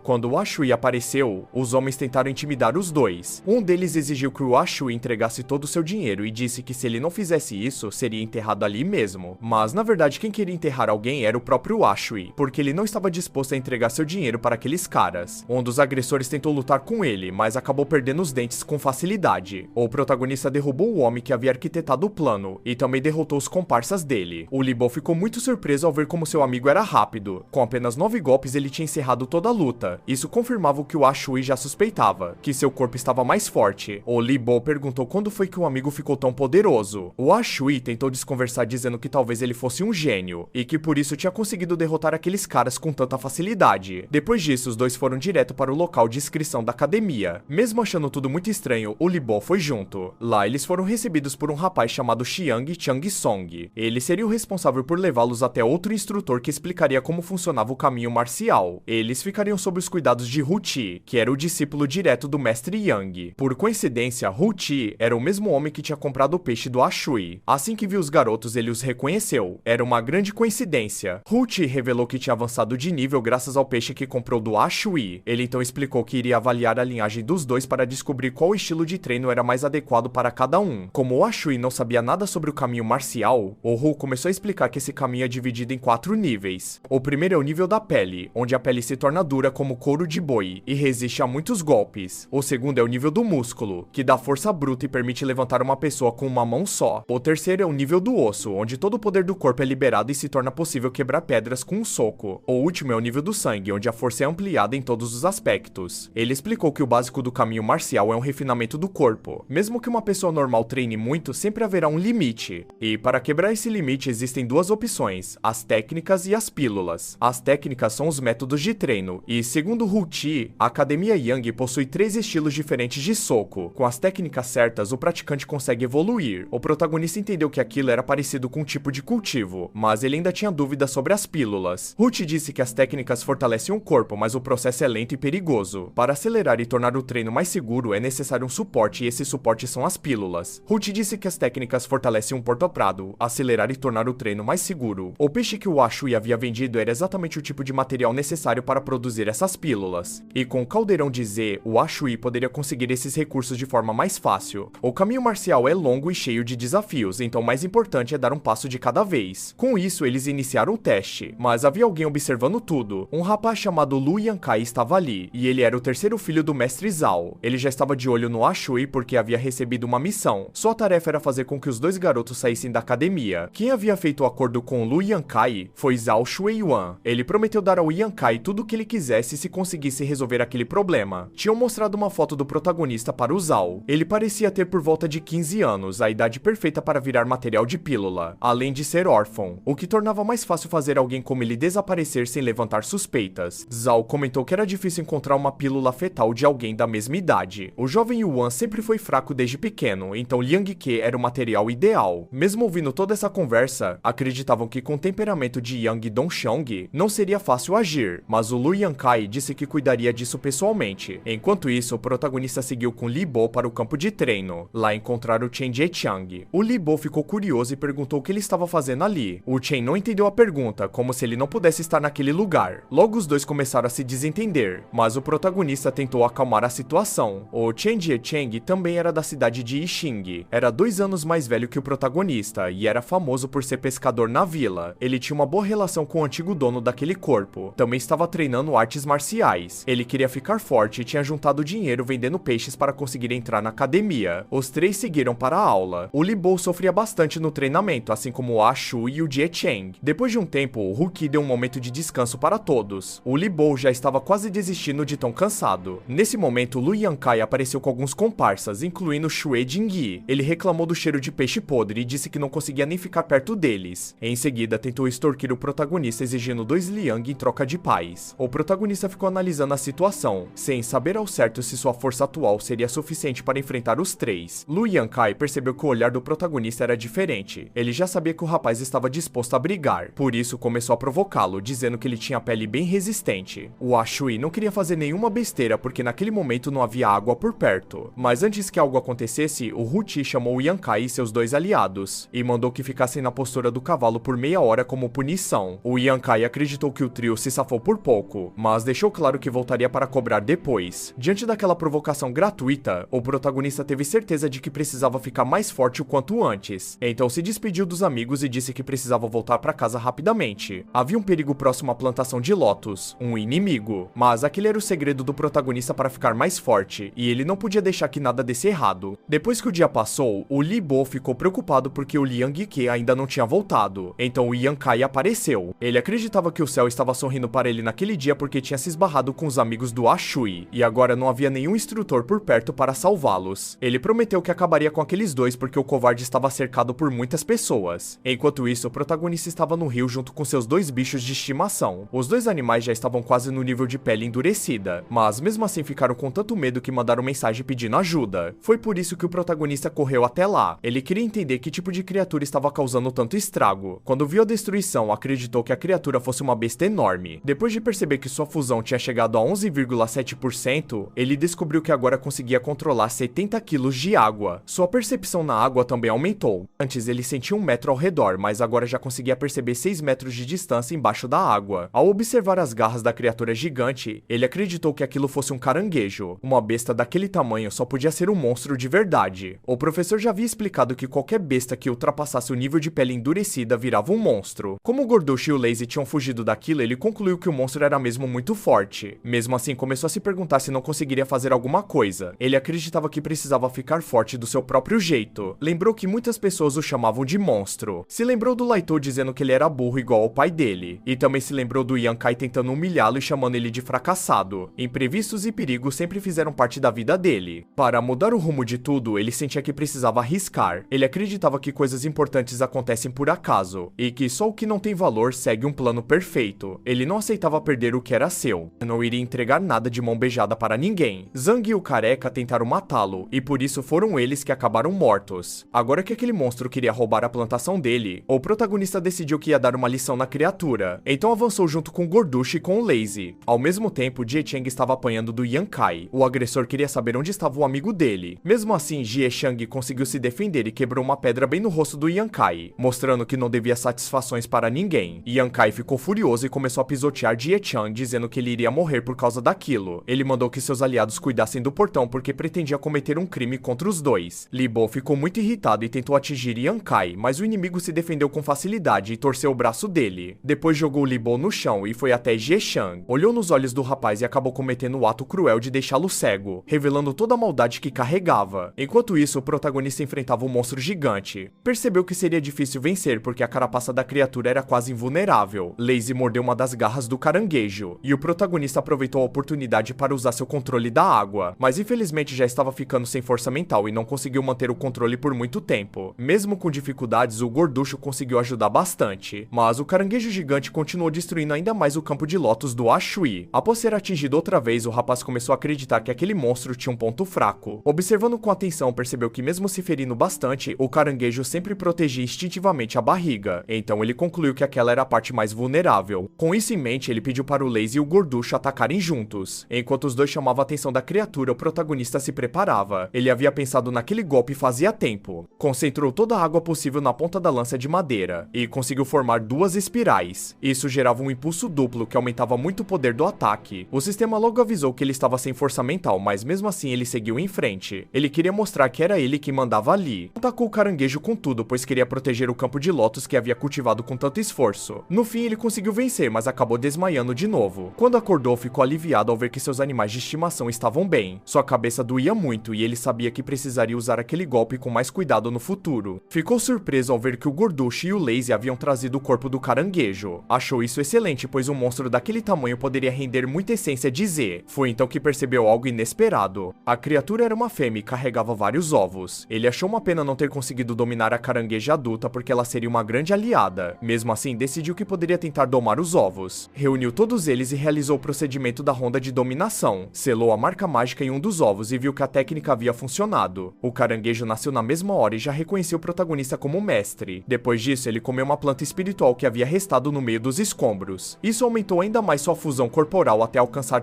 Quando o Ashui apareceu, os homens tentaram intimidar os dois. Um deles exigiu que o Ashui entregasse todo o seu dinheiro e disse que se ele não fizesse isso, seria enterrado ali mesmo. Mas na verdade quem queria enterrar alguém era o próprio Ashui, porque ele não estava disposto a entregar seu dinheiro para aqueles caras. Um dos agressores tentou lutar com ele, mas acabou perdendo os dentes com facilidade. O protagonista derrubou o homem que havia arquitetado o plano e também derrotou os comparsas dele. O Lee-Bo ficou muito surpreso ao ver como seu amigo era rápido. Com apenas 9 golpes ele tinha encerrado toda a luta. Isso confirmava o que o Ashui já suspeitava, que seu corpo estava mais forte. O Lee-Bo perguntou quando foi que o amigo ficou tão poderoso. O Ashui tentou desconversar dizendo que talvez ele fosse um gênio, e que por isso tinha conseguido derrotar aqueles caras com tanta facilidade. Depois disso, os dois foram direto para o local de inscrição da academia. Mesmo achando tudo muito estranho, o Lee-Bo foi junto. Lá, eles foram recebidos por um rapaz chamado Xiang Chang-song. Ele seria o responsável por levá-los até outro instrutor que explicaria como funcionava o caminho marcial. Eles ficariam sob os cuidados de Hu Chi, que era o discípulo direto do mestre Yang. Por coincidência, Hu Chi era o mesmo homem que tinha comprado o peixe do Ashui. Assim que viu os garotos, ele os reconheceu. Era uma grande coincidência. Hu Chi revelou que tinha avançado de nível graças ao peixe que comprou do Ashui. Ele então explicou que iria avaliar a linhagem dos dois para descobrir qual estilo de treino era mais adequado para cada um. Como o Ashui não sabia nada sobre o caminho marcial, o Hu começou a explicar que esse caminho é dividido em 4 níveis. O primeiro é o nível da pele, onde a pele se torna dura como couro de boi e resiste a muitos golpes. O segundo é o nível do músculo, que dá força bruta e permite levantar uma pessoa com uma mão só. O terceiro é o nível do osso, onde todo o poder do corpo é liberado e se torna possível quebrar pedras com um soco. O último é o nível do sangue, onde a força é ampliada em todos os aspectos. Ele explicou que o básico do caminho marcial é um refinamento do corpo. Mesmo que uma pessoa normal treine muito, sempre haverá um limite. E para quebrar esse limite existem 2 opções, as técnicas e as pílulas. As técnicas são os métodos de treino, e segundo Hu Chi, a Academia Yang possui 3 estilos diferentes de soco. Com as técnicas certas, o praticante consegue evoluir. O protagonista entendeu que aquilo era parecido com um tipo de cultivo, mas ele ainda tinha dúvidas sobre as pílulas. Hu Chi disse que as técnicas fortalecem o corpo, mas o processo é lento e perigoso. Para acelerar e tornar o treino mais seguro, é necessário um suporte, e esse suporte são as pílulas. Hu Chi disse que as técnicas fortalecem um portoprado, acelerar e tornar o treino mais seguro. O peixe que o Ashui havia vendido era exatamente o tipo de material necessário para produzir essas pílulas. E com o caldeirão de Z, o Ashui poderia conseguir esses recursos de forma mais fácil. O caminho marcial é longo e cheio de desafios, então o mais importante é dar um passo de cada vez. Com isso, eles iniciaram o teste, mas havia alguém observando tudo. Um rapaz chamado Lu Yankai estava ali, e ele era o terceiro filho do mestre Zhao. Ele já estava de olho no Ashui porque havia recebido uma missão. Sua tarefa era fazer com que os 2 garotos saíssem da academia. Quem havia feito o acordo com Lu Yankai foi Zhao Shuiyuan. Ele prometeu dar ao Yankai tudo o que ele quisesse se conseguisse resolver aquele problema. Tinham mostrado uma foto do protagonista para o Zhao. Ele parecia ter por volta de 15 anos, a idade perfeita para virar material de pílula, além de ser órfão, o que tornava mais fácil fazer alguém como ele desaparecer sem levantar suspeitas. Zhao comentou que era difícil encontrar uma pílula fetal de alguém da mesma idade. O jovem Yuan sempre foi fraco desde pequeno, então Liang Ke era o material ideal. Mesmo ouvindo toda essa conversa, acreditavam que com o temperamento de Yang Dongxiang não seria fácil agir, mas o Lu Yankai disse que cuidaria disso pessoalmente. Enquanto isso, o protagonista seguiu com Lee-Bo para o campo de treino. Lá encontraram o Chen Jieqiang. O Lee-Bo ficou curioso e perguntou o que ele estava fazendo ali. O Chen não entendeu a pergunta, como se ele não pudesse estar naquele lugar. Logo os dois começaram a se desentender, mas o protagonista tentou acalmar a situação. O Chen Jieqiang também era da cidade de Yixing. Era 2 anos mais velho que o protagonista e era famoso por ser pescador na vila. Ele tinha uma boa relação com o antigo dono daquele corpo. Também estava treinando artes marciais. Ele queria ficar forte e tinha juntado dinheiro vendendo peixes para conseguir entrar na academia. Os 3 seguiram para a aula. O Lee-Bo sofria bastante no treinamento, assim como o Ashui e o Jieqiang. Depois de um tempo, o Hu Qi deu um momento de descanso para todos. O Lee-Bo já estava quase desistindo de tão cansado. Nesse momento, Lu Yankai apareceu com alguns comparsas, incluindo Xue Jingyi. Ele reclamou do cheiro de peixe podre e disse que não conseguia nem ficar perto deles. Em seguida, tentou extorquir o protagonista exigindo 2 liang em troca de paz. O protagonista ficou analisando a situação, sem saber ao certo se sua força atual seria suficiente para enfrentar os 3. Lu Yankai percebeu que o olhar do protagonista era diferente. Ele já sabia que o rapaz estava disposto a brigar, por isso começou a provocá-lo, dizendo que ele tinha a pele bem resistente. O Ashui não queria fazer nenhuma besteira porque porque naquele momento não havia água por perto. Mas antes que algo acontecesse, o Hu-Ti chamou o Yankai e seus dois aliados, e mandou que ficassem na postura do cavalo por meia hora como punição. O Yankai acreditou que o trio se safou por pouco, mas deixou claro que voltaria para cobrar depois. Diante daquela provocação gratuita, o protagonista teve certeza de que precisava ficar mais forte o quanto antes, então se despediu dos amigos e disse que precisava voltar para casa rapidamente. Havia um perigo próximo à plantação de lotos, um inimigo, mas aquele era o segredo do protagonista para ficar mais forte, e ele não podia deixar que nada desse errado. Depois que o dia passou, o Li Bo ficou preocupado porque o Liang Ke ainda não tinha voltado, então o Yankai apareceu. Ele acreditava que o céu estava sorrindo para ele naquele dia porque tinha se esbarrado com os amigos do Ashui, e agora não havia nenhum instrutor por perto para salvá-los. Ele prometeu que acabaria com aqueles dois porque o covarde estava cercado por muitas pessoas. Enquanto isso, o protagonista estava no rio junto com seus dois bichos de estimação. Os dois animais já estavam quase no nível de pele endurecida, mas mesmo assim ficaram com tanto medo que mandaram mensagem pedindo ajuda. Foi por isso que o protagonista correu até lá. Ele queria entender que tipo de criatura estava causando tanto estrago. Quando viu a destruição, acreditou que a criatura fosse uma besta enorme. Depois de perceber que sua fusão tinha chegado a 11,7%, ele descobriu que agora conseguia controlar 70 quilos de água. Sua percepção na água também aumentou. Antes ele sentia 1 metro ao redor, mas agora já conseguia perceber 6 metros de distância embaixo da água. Ao observar as garras da criatura gigante, ele acreditou que aquilo fosse um caranguejo. Uma besta daquele tamanho só podia ser um monstro de verdade. O professor já havia explicado que qualquer besta que ultrapassasse o nível de pele endurecida virava um monstro. Como o Gorducho e o Lazy tinham fugido daquilo, ele concluiu que o monstro era mesmo muito forte. Mesmo assim, começou a se perguntar se não conseguiria fazer alguma coisa. Ele acreditava que precisava ficar forte do seu próprio jeito. Lembrou que muitas pessoas o chamavam de monstro. Se lembrou do Laitou dizendo que ele era burro igual ao pai dele. E também se lembrou do Yankai tentando humilhá-lo e chamando ele de fracassado. Imprevistos e perigos sempre fizeram parte da vida dele. Para mudar o rumo de tudo, ele sentia que precisava arriscar. Ele acreditava que coisas importantes acontecem por acaso, e que só o que não tem valor segue um plano perfeito. Ele não aceitava perder o que era seu. Não iria entregar nada de mão beijada para ninguém. Zhang e o Careca tentaram matá-lo, e por isso foram eles que acabaram mortos. Agora que aquele monstro queria roubar a plantação dele, o protagonista decidiu que ia dar uma lição na criatura, então avançou junto com o Gorducho e com o Lazy. Ao mesmo tempo, Jie Chang estava apanhando do Yankai. O agressor queria saber onde estava o amigo dele. Mesmo assim, Jie Chang conseguiu se defender e quebrou uma pedra bem no rosto do Yankai, mostrando que não devia satisfações para ninguém. Yankai ficou furioso e começou a pisotear Jie Chang, dizendo que ele iria morrer por causa daquilo. Ele mandou que seus aliados cuidassem do portão porque pretendia cometer um crime contra os dois. Li Bo ficou muito irritado e tentou atingir Yankai, mas o inimigo se defendeu com facilidade e torceu o braço dele. Depois jogou Li Bo no chão e foi até Jie Chang. Olhou nos olhos do rapaz e acabou cometendo o ato cruel de deixá-lo cego, revelando toda a maldade que carregava. Enquanto isso, o protagonista enfrentava um monstro gigante. Percebeu que seria difícil vencer porque a carapaça da criatura era quase invulnerável. Lazy mordeu uma das garras do caranguejo, e o protagonista aproveitou a oportunidade para usar seu controle da água, mas infelizmente já estava ficando sem força mental e não conseguiu manter o controle por muito tempo. Mesmo com dificuldades, o Gorducho conseguiu ajudar bastante, mas o caranguejo gigante continuou destruindo ainda mais o campo de lotos do Ashui. Após ser atingido outra vez, o rapaz começou a acreditar que aquele monstro tinha um ponto fraco. Observando com atenção, percebeu que mesmo se ferindo bastante, o caranguejo sempre protegia instintivamente a barriga, então ele concluiu que aquela era a parte mais vulnerável. Com isso em mente, ele pediu para o Lazy e o Gorducho atacarem juntos. Enquanto os dois chamavam a atenção da criatura, o protagonista se preparava. Ele havia pensado naquele golpe fazia tempo. Concentrou toda a água possível na ponta da lança de madeira e conseguiu formar duas espirais. Isso gerava um impulso duplo que aumentava muito o poder do ataque. O sistema logo avisou que ele estava sem força mental, mas mesmo assim ele seguiu em frente. Ele queria mostrar que era ele que mandava ali. Atacou o caranguejo com tudo, pois queria proteger o campo de lotos que havia cultivado com tanto esforço. No fim, ele conseguiu vencer, mas acabou desmaiando de novo. Quando acordou, ficou aliviado ao ver que seus animais de estimação estavam bem. Sua cabeça doía muito e ele sabia que precisaria usar aquele golpe com mais cuidado no futuro. Ficou surpreso ao ver que o Gorducho e o Lazy haviam trazido o corpo do caranguejo. Achou isso excelente, pois um monstro daquele tamanho poderia render muita essência de Z. Foi então que percebeu algo inesperado. A criatura era uma fêmea e carregava vários ovos. Ele achou uma pena não ter conseguido dominar a carangueja adulta porque ela seria uma grande aliada. Mesmo assim, decidiu que poderia tentar domar os ovos. Reuniu todos eles e realizou o procedimento da ronda de dominação. Selou a marca mágica em um dos ovos e viu que a técnica havia funcionado. O caranguejo nasceu na mesma hora e já reconheceu o protagonista como mestre. Depois disso, ele comeu uma planta espiritual que havia restado no meio dos escombros. Isso aumentou ainda mais sua fusão corporal até alcançar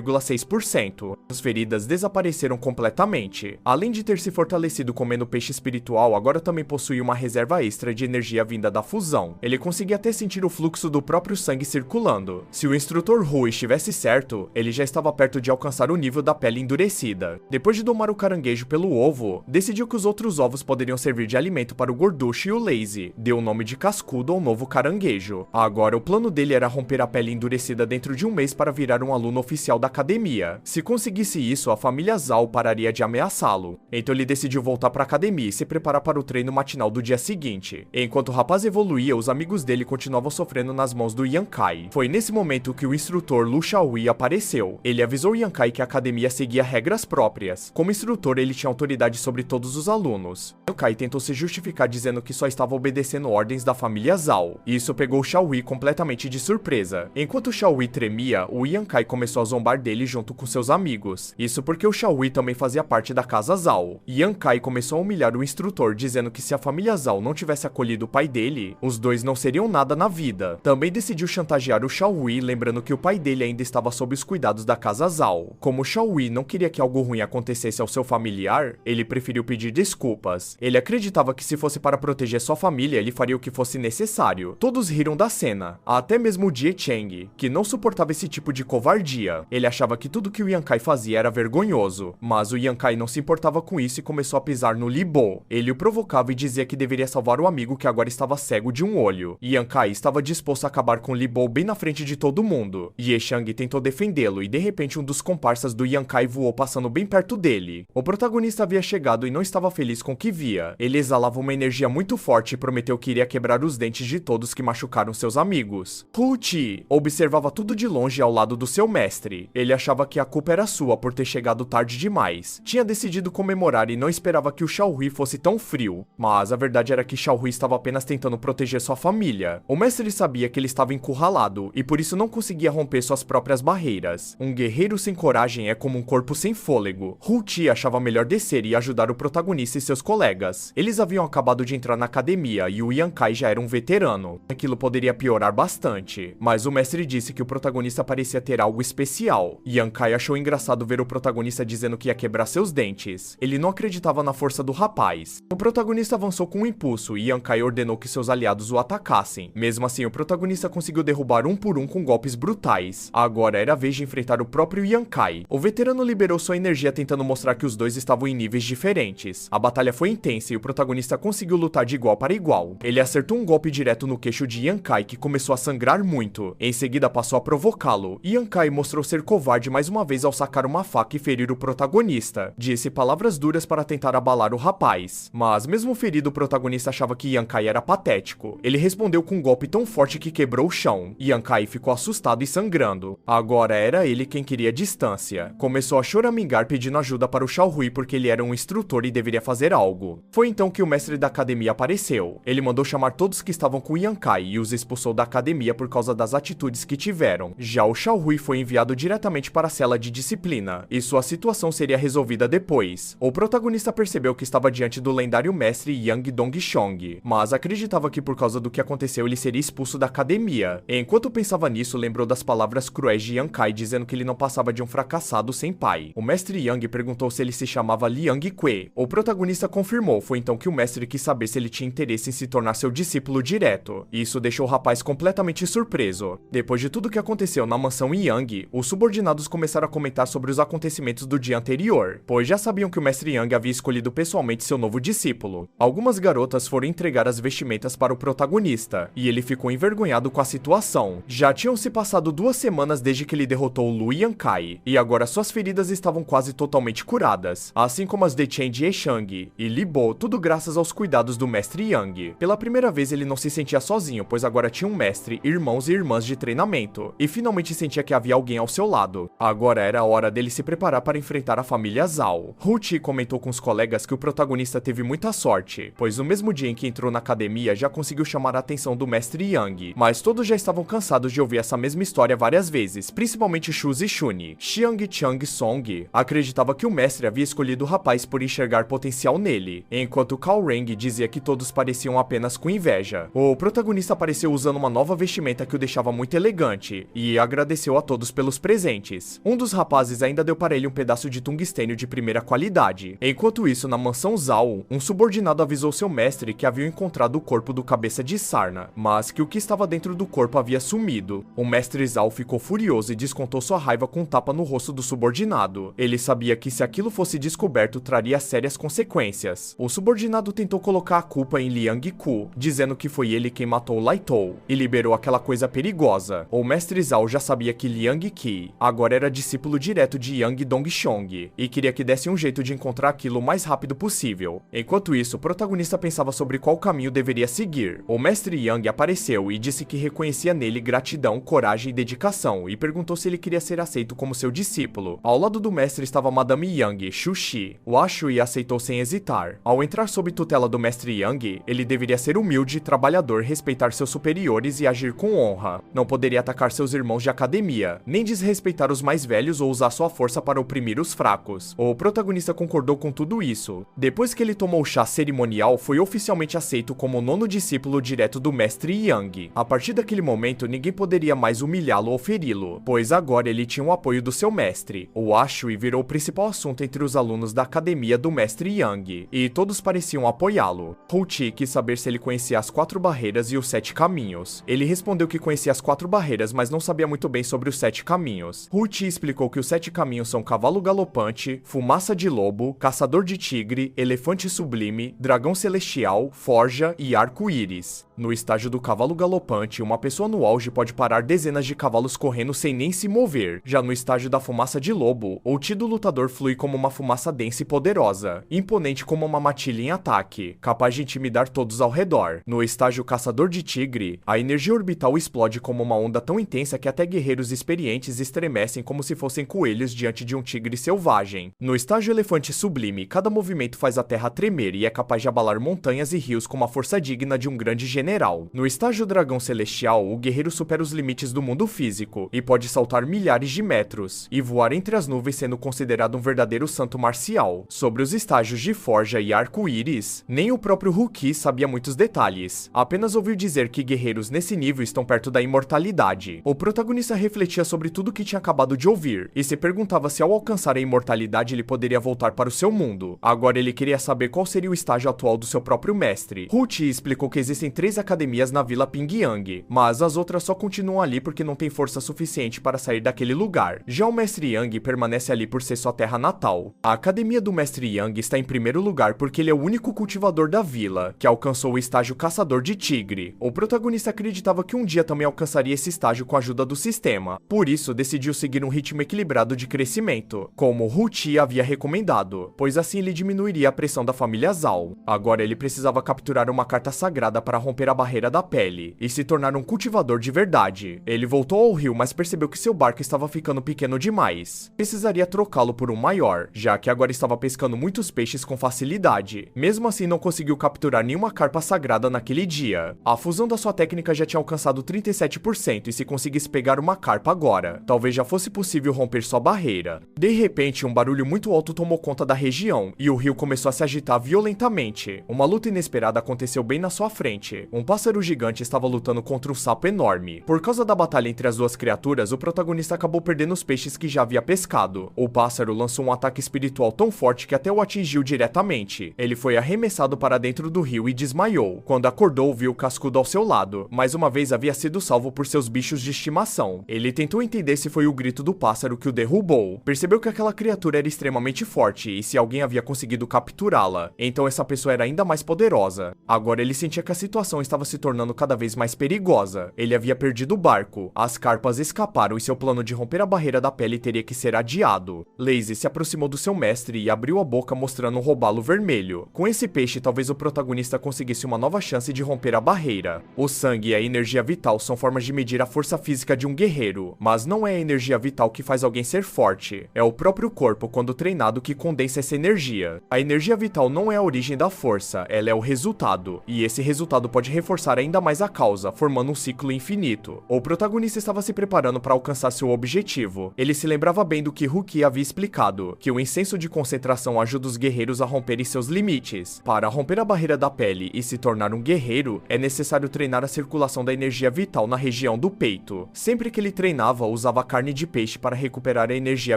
0,6%. As feridas desapareceram completamente. Além de ter se fortalecido comendo peixe espiritual, agora também possuía uma reserva extra de energia vinda da fusão. Ele conseguia até sentir o fluxo do próprio sangue circulando. Se o instrutor Hu estivesse certo, ele já estava perto de alcançar o nível da pele endurecida. Depois de domar o caranguejo pelo ovo, decidiu que os outros ovos poderiam servir de alimento para o gorducho e o lazy. Deu o nome de cascudo ao novo caranguejo. Agora, o plano dele era romper a pele endurecida dentro de um mês para virar um aluno oficial da academia. Se conseguisse isso, a família Zhao pararia de ameaçá-lo. Então ele decidiu voltar para a academia e se preparar para o treino matinal do dia seguinte. Enquanto o rapaz evoluía, os amigos dele continuavam sofrendo nas mãos do Yankai. Foi nesse momento que o instrutor Lu Xiaoyi apareceu. Ele avisou Yankai que a academia seguia regras próprias. Como instrutor, ele tinha autoridade sobre todos os alunos. Yankai tentou se justificar dizendo que só estava obedecendo ordens da família Zhao. Isso pegou Xiaoyi completamente de surpresa. Enquanto Xiaoyi tremia, o Yankai começou a zombar dele junto com seus amigos. Isso porque o Xiaoyi também fazia parte da casa Zhao. Yankai começou a humilhar o instrutor, dizendo que se a família Zhao não tivesse acolhido o pai dele, os dois não seriam nada na vida. Também decidiu chantagear o Xiaoyi, lembrando que o pai dele ainda estava sob os cuidados da casa Zhao. Como o Xiaoyi não queria que algo ruim acontecesse ao seu familiar, ele preferiu pedir desculpas. Ele acreditava que se fosse para proteger sua família, ele faria o que fosse necessário. Todos riram da cena, até mesmo o Jie Cheng, que não suportava esse tipo de covardia. Ele achava que tudo que o Yankai fazia era vergonhoso, mas o Yankai não se importava com isso e começou a pisar no Li Bo. Ele o provocava e dizia que deveria salvar o amigo que agora estava cego de um olho. Yankai estava disposto a acabar com Li Bo bem na frente de todo mundo. Ye Shang tentou defendê-lo e de repente um dos comparsas do Yankai voou passando bem perto dele. O protagonista havia chegado e não estava feliz com o que via. Ele exalava uma energia muito forte e prometeu que iria quebrar os dentes de todos que machucaram seus amigos. Hu Chi observava tudo de longe ao lado do seu mestre. Ele achava que a culpa era sua por ter chegado tarde demais. Tinha decidido comemorar e não esperava que o Xiaohui fosse tão frio. Mas a verdade era que Xiaohui estava apenas tentando proteger sua família. O mestre sabia que ele estava encurralado e por isso não conseguia romper suas próprias barreiras. Um guerreiro sem coragem é como um corpo sem fôlego. Hu Chi achava melhor descer e ajudar o protagonista e seus colegas. Eles haviam acabado de entrar na academia e o Yankai já era um veterano. Aquilo poderia piorar bastante, mas o mestre disse que o protagonista parecia ter algo especial. Yankai achou engraçado ver o protagonista dizendo que ia quebrar seus dentes. Ele não acreditava na força do rapaz. O protagonista avançou com um impulso e Yankai ordenou que seus aliados o atacassem. Mesmo assim, o protagonista conseguiu derrubar um por um com golpes brutais. Agora era a vez de enfrentar o próprio Yankai. O veterano liberou sua energia tentando mostrar que os dois estavam em níveis diferentes. A batalha foi intensa e o protagonista conseguiu lutar de igual para igual. Ele acertou um golpe direto no queixo de Yankai, que começou a sangrar muito. Em seguida passou a provocá-lo. Yankai mostrou ser covarde mais uma vez ao sacar uma faca e ferir o protagonista. Disse palavras duras para tentar abalar o rapaz. Mas mesmo ferido, o protagonista achava que Yankai era patético. Ele respondeu com um golpe tão forte que quebrou o chão. Yankai ficou assustado e sangrando. Agora era ele quem queria distância. Começou a choramingar pedindo ajuda para o Xiaohui porque ele era um instrutor e deveria fazer algo. Foi então que o mestre da academia apareceu. Ele mandou chamar todos que estavam com Yankai e os expulsou da academia por causa das atitudes que tiveram. Já o Xiaohui foi enviado diretamente para a cela de disciplina, e sua situação seria resolvida depois. O protagonista percebeu que estava diante do lendário mestre Yang Dongxiong, mas acreditava que por causa do que aconteceu ele seria expulso da academia. Enquanto pensava nisso, lembrou das palavras cruéis de Yankai dizendo que ele não passava de um fracassado sem pai. O mestre Yang perguntou se ele se chamava Liang Kui. O protagonista confirmou. Foi então que o mestre quis saber se ele tinha interesse em se tornar seu discípulo direto. Isso deixou o rapaz completamente surpreso. Depois de tudo que aconteceu na mansão Yang, os subordinados começaram a comentar sobre os acontecimentos do dia anterior, pois já sabiam que o mestre Yang havia escolhido pessoalmente seu novo discípulo. Algumas garotas foram entregar as vestimentas para o protagonista, e ele ficou envergonhado com a situação. Já tinham se passado 2 semanas desde que ele derrotou Lu Yankai, e agora suas feridas estavam quase totalmente curadas, assim como as de Chen Jieshang e Li Bo, tudo graças aos cuidados do mestre Yang. Pela primeira vez ele não se sentia sozinho, pois agora tinha um mestre, irmãos e irmãs de treinamento, e finalmente sentia que havia alguém ao seu lado. Agora era a hora dele se preparar para enfrentar a família Zhao. Hu Chi comentou com os colegas que o protagonista teve muita sorte, pois no mesmo dia em que entrou na academia já conseguiu chamar a atenção do mestre Yang, mas todos já estavam cansados de ouvir essa mesma história várias vezes, principalmente Shu Zishuni. Xiang Chang Song acreditava que o mestre havia escolhido o rapaz por enxergar potencial nele, enquanto Cao Reng dizia que todos pareciam apenas com inveja. O protagonista apareceu usando uma nova vestimenta que o deixava muito elegante, e agradeceu a todos pelos presentes. presentes. Um dos rapazes ainda deu para ele um pedaço de tungstênio de primeira qualidade. Enquanto isso, na mansão Zal, um subordinado avisou seu mestre que haviam encontrado o corpo do cabeça de sarna, mas que o que estava dentro do corpo havia sumido. O mestre Zal ficou furioso e descontou sua raiva com um tapa no rosto do subordinado. Ele sabia que se aquilo fosse descoberto, traria sérias consequências. O subordinado tentou colocar a culpa em Liang Ku, dizendo que foi ele quem matou Lai Tou e liberou aquela coisa perigosa. O mestre Zal já sabia que Liang Qi agora era discípulo direto de Yang Dongxiong e queria que desse um jeito de encontrar aquilo o mais rápido possível. Enquanto isso, o protagonista pensava sobre qual caminho deveria seguir. O mestre Yang apareceu e disse que reconhecia nele gratidão, coragem e dedicação e perguntou se ele queria ser aceito como seu discípulo. Ao lado do mestre estava Madame Yang, Xu Shi. O Ashui aceitou sem hesitar. Ao entrar sob tutela do mestre Yang, ele deveria ser humilde, trabalhador, respeitar seus superiores e agir com honra. Não poderia atacar seus irmãos de academia, nem desrespeitar os mais velhos ou usar sua força para oprimir os fracos. O protagonista concordou com tudo isso. Depois que ele tomou o chá cerimonial, foi oficialmente aceito como o nono discípulo direto do mestre Yang. A partir daquele momento, ninguém poderia mais humilhá-lo ou feri-lo, pois agora ele tinha o apoio do seu mestre. O Ashui virou o principal assunto entre os alunos da academia do mestre Yang, e todos pareciam apoiá-lo. Hu-Chi quis saber se ele conhecia as 4 barreiras e os 7 caminhos. Ele respondeu que conhecia as 4 barreiras, mas não sabia muito bem sobre os 7 caminhos. Hu-Chi explicou que os 7 caminhos são cavalo galopante, fumaça de lobo, caçador de tigre, elefante sublime, dragão celestial, forja e arco-íris. No estágio do cavalo galopante, uma pessoa no auge pode parar dezenas de cavalos correndo sem nem se mover. Já no estágio da fumaça de lobo, o Chi do lutador flui como uma fumaça densa e poderosa, imponente como uma matilha em ataque, capaz de intimidar todos ao redor. No estágio caçador de tigre, a energia orbital explode como uma onda tão intensa que até guerreiros experientes estremecem como se fossem coelhos diante de um tigre selvagem. No estágio elefante sublime, cada movimento faz a terra tremer e é capaz de abalar montanhas e rios com uma força digna de um grande general. No estágio dragão celestial, o guerreiro supera os limites do mundo físico e pode saltar milhares de metros e voar entre as nuvens, sendo considerado um verdadeiro santo marcial. Sobre os estágios de forja e arco-íris, nem o próprio Hu-Chi sabia muitos detalhes. Apenas ouviu dizer que guerreiros nesse nível estão perto da imortalidade. O protagonista refletia sobre tudo que tinha acabado de ouvir e se perguntava se ao alcançar a imortalidade ele poderia voltar para o seu mundo. Agora ele queria saber qual seria o estágio atual do seu próprio mestre. Hu-Chi explicou que existem 3 academias na Vila Pingyang, mas as outras só continuam ali porque não tem força suficiente para sair daquele lugar. Já o mestre Yang permanece ali por ser sua terra natal. A academia do mestre Yang está em primeiro lugar porque ele é o único cultivador da vila que alcançou o estágio caçador de tigre. O protagonista acreditava que um dia também alcançaria esse estágio com a ajuda do sistema, por isso decidiu seguir um ritmo equilibrado de crescimento, como Hu-Chi havia recomendado, pois assim ele diminuiria a pressão da família Zal. Agora ele precisava capturar uma carta sagrada para romper a barreira da pele e se tornar um cultivador de verdade. Ele voltou ao rio, mas percebeu que seu barco estava ficando pequeno demais. Precisaria trocá-lo por um maior, já que agora estava pescando muitos peixes com facilidade. Mesmo assim, não conseguiu capturar nenhuma carpa sagrada naquele dia. A fusão da sua técnica já tinha alcançado 37% e se conseguisse pegar uma carpa agora, talvez já fosse possível romper sua barreira. De repente, um barulho muito alto tomou conta da região e o rio começou a se agitar violentamente. Uma luta inesperada aconteceu bem na sua frente. Um pássaro gigante estava lutando contra um sapo enorme. Por causa da batalha entre as duas criaturas, o protagonista acabou perdendo os peixes que já havia pescado. O pássaro lançou um ataque espiritual tão forte que até o atingiu diretamente. Ele foi arremessado para dentro do rio e desmaiou. Quando acordou, viu o cascudo ao seu lado. Mais uma vez havia sido salvo por seus bichos de estimação. Ele tentou entender se foi o grito do pássaro que o derrubou. Percebeu que aquela criatura era extremamente forte e se alguém havia conseguido capturá-la, então essa pessoa era ainda mais poderosa. Agora ele sentia que a situação estava se tornando cada vez mais perigosa. Ele havia perdido o barco, as carpas escaparam e seu plano de romper a barreira da pele teria que ser adiado. Lazy se aproximou do seu mestre e abriu a boca mostrando um robalo vermelho. Com esse peixe, talvez o protagonista conseguisse uma nova chance de romper a barreira. O sangue e a energia vital são formas de medir a força física de um guerreiro, mas não é a energia vital que faz alguém ser forte. É o próprio corpo, quando treinado, que condensa essa energia. A energia vital não é a origem da força, ela é o resultado, e esse resultado pode reforçar ainda mais a causa, formando um ciclo infinito. O protagonista estava se preparando para alcançar seu objetivo. Ele se lembrava bem do que Hu-Chi havia explicado, que o incenso de concentração ajuda os guerreiros a romperem seus limites. Para romper a barreira da pele e se tornar um guerreiro, é necessário treinar a circulação da energia vital na região do peito. Sempre que ele treinava, usava a carta carne de peixe para recuperar a energia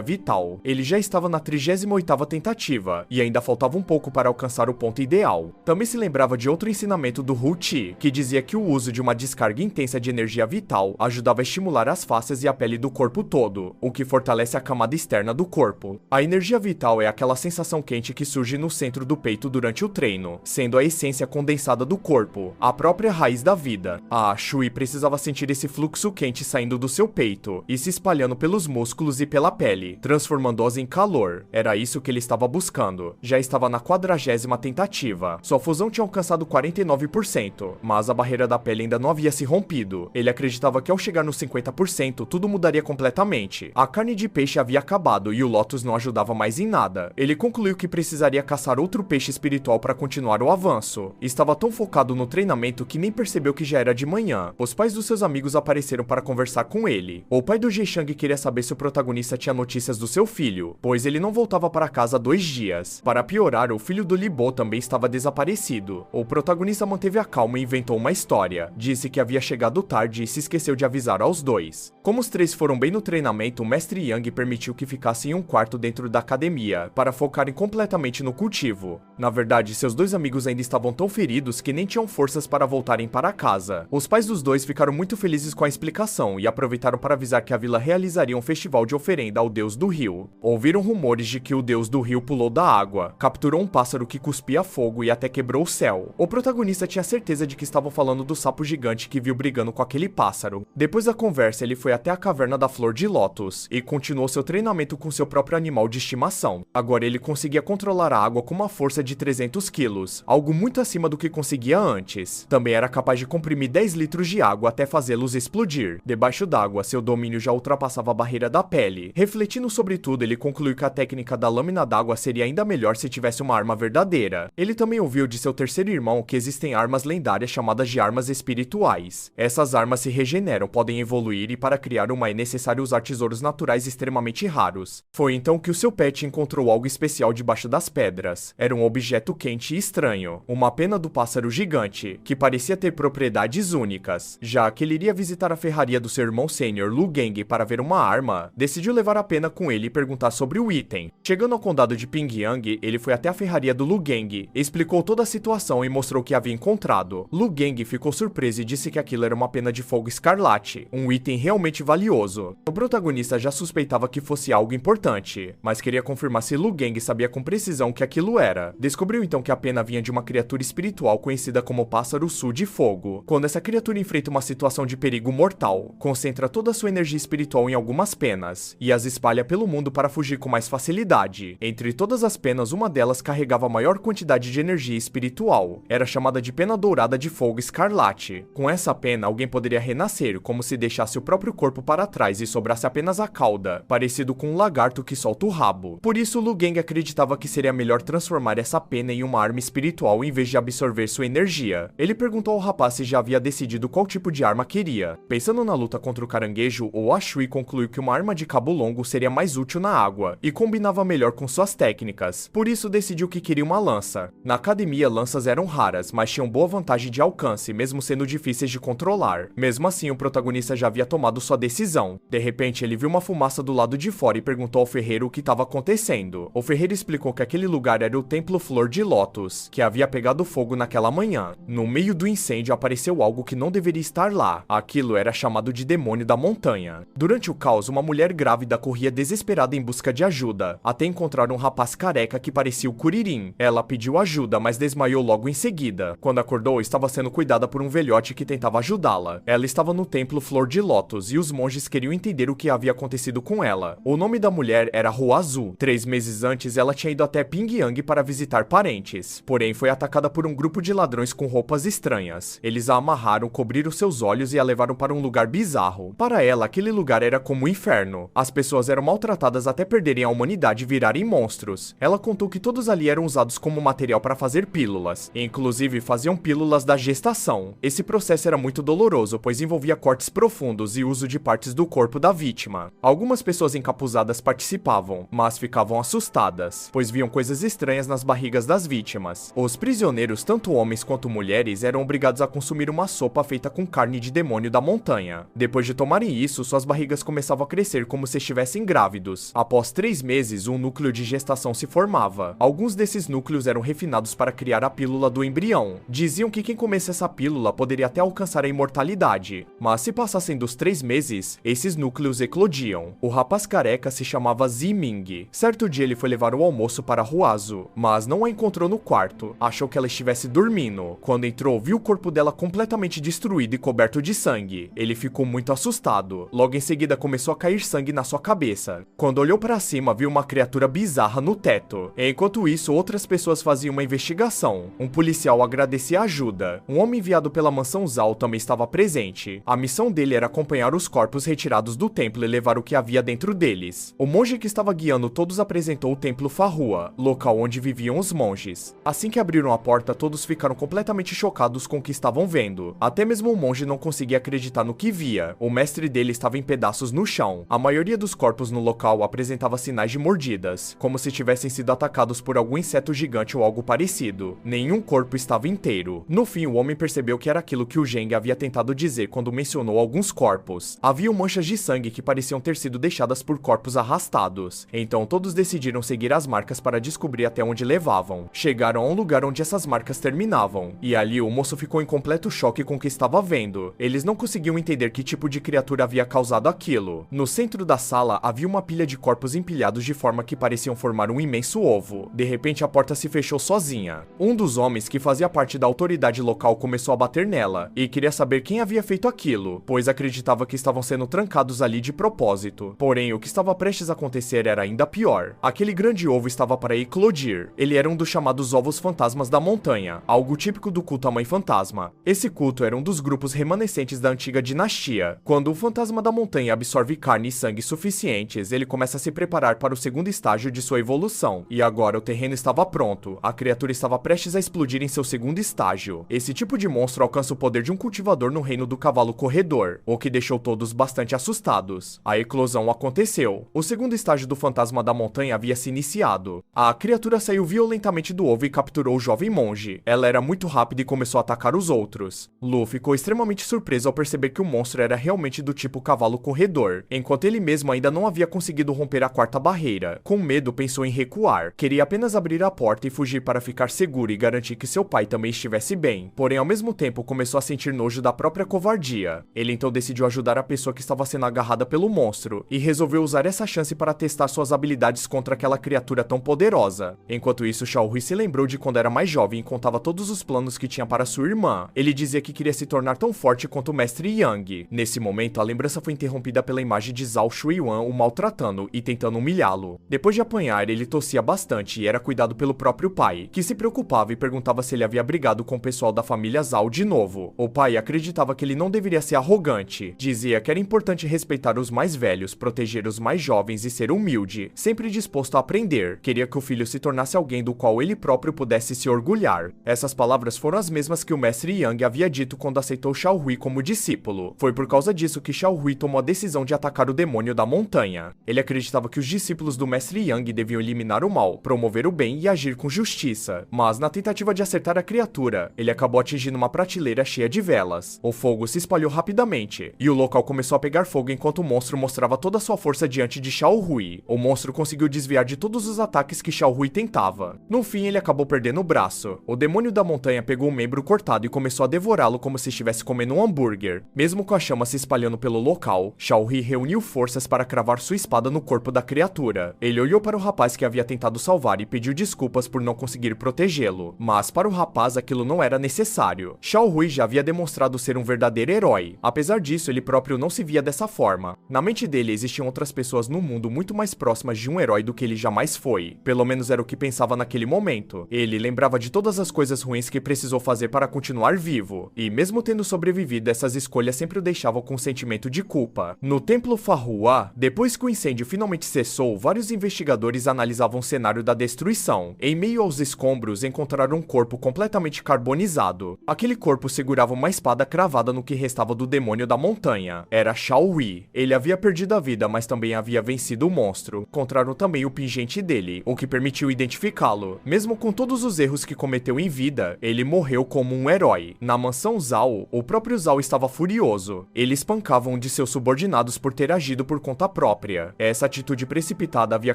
vital. Ele já estava na 38ª tentativa, e ainda faltava um pouco para alcançar o ponto ideal. Também se lembrava de outro ensinamento do Hu Chi, que dizia que o uso de uma descarga intensa de energia vital ajudava a estimular as faces e a pele do corpo todo, o que fortalece a camada externa do corpo. A energia vital é aquela sensação quente que surge no centro do peito durante o treino, sendo a essência condensada do corpo, a própria raiz da vida. A Shui precisava sentir esse fluxo quente saindo do seu peito e se espalhando pelos músculos e pela pele, transformando-os em calor. Era isso que ele estava buscando. Já estava na 40ª tentativa. Sua fusão tinha alcançado 49%, mas a barreira da pele ainda não havia se rompido. Ele acreditava que ao chegar nos 50%, tudo mudaria completamente. A carne de peixe havia acabado e o Lotus não ajudava mais em nada. Ele concluiu que precisaria caçar outro peixe espiritual para continuar o avanço. Estava tão focado no treinamento que nem percebeu que já era de manhã. Os pais dos seus amigos apareceram para conversar com ele. O pai do Jeshang queria saber se o protagonista tinha notícias do seu filho, pois ele não voltava para casa há 2 dias. Para piorar, o filho do Li Bo também estava desaparecido. O protagonista manteve a calma e inventou uma história. Disse que havia chegado tarde e se esqueceu de avisar aos dois. Como os 3 foram bem no treinamento, o mestre Yang permitiu que ficassem em um quarto dentro da academia, para focarem completamente no cultivo. Na verdade, seus 2 amigos ainda estavam tão feridos que nem tinham forças para voltarem para casa. Os pais dos 2 ficaram muito felizes com a explicação e aproveitaram para avisar que a vila realizaria um festival de oferenda ao deus do rio. Ouviram rumores de que o deus do rio pulou da água, capturou um pássaro que cuspia fogo e até quebrou o céu. O protagonista tinha certeza de que estavam falando do sapo gigante que viu brigando com aquele pássaro. Depois da conversa, ele foi até a caverna da Flor de Lótus e continuou seu treinamento com seu próprio animal de estimação. Agora ele conseguia controlar a água com uma força de 300 quilos, algo muito acima do que conseguia antes. Também era capaz de comprimir 10 litros de água até fazê-los explodir. Debaixo d'água, seu domínio já ultrapassava a barreira da pele. Refletindo sobre tudo, ele concluiu que a técnica da lâmina d'água seria ainda melhor se tivesse uma arma verdadeira. Ele também ouviu de seu terceiro irmão que existem armas lendárias chamadas de armas espirituais. Essas armas se regeneram, podem evoluir e para criar uma é necessário usar tesouros naturais extremamente raros. Foi então que o seu pet encontrou algo especial debaixo das pedras. Era um objeto quente e estranho, uma pena do pássaro gigante, que parecia ter propriedades únicas. Já que ele iria visitar a ferraria do seu irmão sênior, Lu Geng, para ver uma arma, decidiu levar a pena com ele e perguntar sobre o item. Chegando ao condado de Pingyang, ele foi até a ferraria do Lu Geng, explicou toda a situação e mostrou o que havia encontrado. Lu Geng ficou surpreso e disse que aquilo era uma pena de fogo escarlate, um item realmente valioso. O protagonista já suspeitava que fosse algo importante, mas queria confirmar se Lu Geng sabia com precisão o que aquilo era. Descobriu então que a pena vinha de uma criatura espiritual conhecida como Pássaro Sul de Fogo. Quando essa criatura enfrenta uma situação de perigo mortal, concentra toda a sua energia espiritual em algumas penas, e as espalha pelo mundo para fugir com mais facilidade. Entre todas as penas, uma delas carregava a maior quantidade de energia espiritual. Era chamada de Pena Dourada de Fogo Escarlate. Com essa pena, alguém poderia renascer, como se deixasse o próprio corpo para trás e sobrasse apenas a cauda, parecido com um lagarto que solta o rabo. Por isso, Lu Geng acreditava que seria melhor transformar essa pena em uma arma espiritual em vez de absorver sua energia. Ele perguntou ao rapaz se já havia decidido qual tipo de arma queria. Pensando na luta contra o caranguejo, o Ashui concluiu que uma arma de cabo longo seria mais útil na água e combinava melhor com suas técnicas. Por isso, decidiu que queria uma lança. Na academia, lanças eram raras, mas tinham boa vantagem de alcance, mesmo sendo difíceis de controlar. Mesmo assim, o protagonista já havia tomado sua decisão. De repente, ele viu uma fumaça do lado de fora e perguntou ao ferreiro o que estava acontecendo. O ferreiro explicou que aquele lugar era o Templo Flor de Lótus, que havia pegado fogo naquela manhã. No meio do incêndio apareceu algo que não deveria estar lá. Aquilo era chamado de Demônio da Montanha. Durante o caos, uma mulher grávida corria desesperada em busca de ajuda, até encontrar um rapaz careca que parecia o Kuririn. Ela pediu ajuda, mas desmaiou logo em seguida. Quando acordou, estava sendo cuidada por um velhote que tentava ajudá-la. Ela estava no Templo Flor de Lótus e os monges queriam entender o que havia acontecido com ela. O nome da mulher era Huazu. 3 meses antes, ela tinha ido até Pingyang para visitar parentes. Porém, foi atacada por um grupo de ladrões com roupas estranhas. Eles a amarraram, cobriram seus olhos e a levaram para um lugar bizarro. Para ela, aquele lugar era como um inferno. As pessoas eram maltratadas até perderem a humanidade e virarem monstros. Ela contou que todos ali eram usados como material para fazer pílulas. E, inclusive, faziam pílulas da gestação. Esse processo era muito doloroso, pois envolvia cortes profundos e uso de partes do corpo da vítima. Algumas pessoas encapuzadas participavam, mas ficavam assustadas, pois viam coisas estranhas nas barrigas das vítimas. Os prisioneiros, tanto homens quanto mulheres, eram obrigados a consumir uma sopa feita com carne de demônio da montanha. Depois de tomarem isso, suas barrigas barrigas começavam a crescer como se estivessem grávidos. Após 3 meses, um núcleo de gestação se formava. Alguns desses núcleos eram refinados para criar a pílula do embrião. Diziam que quem comesse essa pílula poderia até alcançar a imortalidade. Mas se passassem dos 3 meses, esses núcleos eclodiam. O rapaz careca se chamava Ziming. Certo dia ele foi levar o almoço para Ruazo, mas não a encontrou no quarto. Achou que ela estivesse dormindo. Quando entrou, viu o corpo dela completamente destruído e coberto de sangue. Ele ficou muito assustado. Logo em seguida começou a cair sangue na sua cabeça. Quando olhou para cima, viu uma criatura bizarra no teto. Enquanto isso, outras pessoas faziam uma investigação. Um policial agradecia a ajuda. Um homem enviado pela mansão Zhao também estava presente. A missão dele era acompanhar os corpos retirados do templo e levar o que havia dentro deles. O monge que estava guiando todos apresentou o templo Farrua, local onde viviam os monges. Assim que abriram a porta, todos ficaram completamente chocados com o que estavam vendo. Até mesmo o monge não conseguia acreditar no que via. O mestre dele estava em pedaços no chão. A maioria dos corpos no local apresentava sinais de mordidas, como se tivessem sido atacados por algum inseto gigante ou algo parecido. Nenhum corpo estava inteiro. No fim, o homem percebeu que era aquilo que o Zheng havia tentado dizer quando mencionou alguns corpos. Havia manchas de sangue que pareciam ter sido deixadas por corpos arrastados. Então todos decidiram seguir as marcas para descobrir até onde levavam. Chegaram a um lugar onde essas marcas terminavam, e ali o moço ficou em completo choque com o que estava vendo. Eles não conseguiam entender que tipo de criatura havia causado aquilo. No centro da sala havia uma pilha de corpos empilhados de forma que pareciam formar um imenso ovo. De repente a porta se fechou sozinha. Um dos homens que fazia parte da autoridade local começou a bater nela, e queria saber quem havia feito aquilo, pois acreditava que estavam sendo trancados ali de propósito. Porém, o que estava prestes a acontecer era ainda pior. Aquele grande ovo estava para eclodir. Ele era um dos chamados ovos fantasmas da montanha, algo típico do culto à mãe fantasma. Esse culto era um dos grupos remanescentes da antiga dinastia. Quando o fantasma da montanha absorve carne e sangue suficientes, ele começa a se preparar para o segundo estágio de sua evolução. E agora o terreno estava pronto. A criatura estava prestes a explodir em seu segundo estágio. Esse tipo de monstro alcança o poder de um cultivador no reino do cavalo corredor, o que deixou todos bastante assustados. A eclosão aconteceu. O segundo estágio do fantasma da montanha havia se iniciado. A criatura saiu violentamente do ovo e capturou o jovem monge. Ela era muito rápida e começou a atacar os outros. Lu ficou extremamente surpreso ao perceber que o monstro era realmente do tipo cavalo corredor, enquanto ele mesmo ainda não havia conseguido romper a quarta barreira. Com medo, pensou em recuar. Queria apenas abrir a porta e fugir para ficar seguro e garantir que seu pai também estivesse bem. Porém, ao mesmo tempo, começou a sentir nojo da própria covardia. Ele então decidiu ajudar a pessoa que estava sendo agarrada pelo monstro e resolveu usar essa chance para testar suas habilidades contra aquela criatura tão poderosa. Enquanto isso, Xiaohui se lembrou de quando era mais jovem e contava todos os planos que tinha para sua irmã. Ele dizia que queria se tornar tão forte quanto o mestre Yang. Nesse momento, a lembrança foi interrompida pela imagem de Zhao Shuiyuan o maltratando e tentando humilhá-lo. Depois de apanhar, ele tossia bastante e era cuidado pelo próprio pai, que se preocupava e perguntava se ele havia brigado com o pessoal da família Zhao de novo. O pai acreditava que ele não deveria ser arrogante. Dizia que era importante respeitar os mais velhos, proteger os mais jovens e ser humilde, sempre disposto a aprender. Queria que o filho se tornasse alguém do qual ele próprio pudesse se orgulhar. Essas palavras foram as mesmas que o mestre Yang havia dito quando aceitou Xiaohui como discípulo. Foi por causa disso que Xiaohui tomou a decisão de atacar o demônio da montanha. Ele acreditava que os discípulos do mestre Yang deviam eliminar o mal, promover o bem e agir com justiça. Mas na tentativa de acertar a criatura, ele acabou atingindo uma prateleira cheia de velas. O fogo se espalhou rapidamente, e o local começou a pegar fogo enquanto o monstro mostrava toda a sua força diante de Xiaohui. O monstro conseguiu desviar de todos os ataques que Xiaohui tentava. No fim, ele acabou perdendo o braço. O demônio da montanha pegou um membro cortado e começou a devorá-lo como se estivesse comendo um hambúrguer. Mesmo com a chama se espalhando pelo local, Xiaohui reuniu forças para cravar sua espada no corpo da criatura. Ele olhou para o rapaz que havia tentado salvar e pediu desculpas por não conseguir protegê-lo. Mas para o rapaz aquilo não era necessário. Xiaohui já havia demonstrado ser um verdadeiro herói. Apesar disso, ele próprio não se via dessa forma. Na mente dele existiam outras pessoas no mundo muito mais próximas de um herói do que ele jamais foi. Pelo menos era o que pensava naquele momento. Ele lembrava de todas as coisas ruins que precisou fazer para continuar vivo. E mesmo tendo sobrevivido, essas escolhas sempre o deixavam com um sentimento de culpa. No templo Farrua, depois que o incêndio finalmente cessou, vários investigadores analisavam o cenário da destruição. Em meio aos escombros, encontraram um corpo completamente carbonizado. Aquele corpo segurava uma espada cravada no que restava do demônio da montanha. Era Xiaohui. Ele havia perdido a vida, mas também havia vencido o monstro. Encontraram também o pingente dele, o que permitiu identificá-lo. Mesmo com todos os erros que cometeu em vida, ele morreu como um herói. Na mansão Zhao, o próprio Zhao estava furioso. Ele espancava um de seus subordinados subordinados por ter agido por conta própria. Essa atitude precipitada havia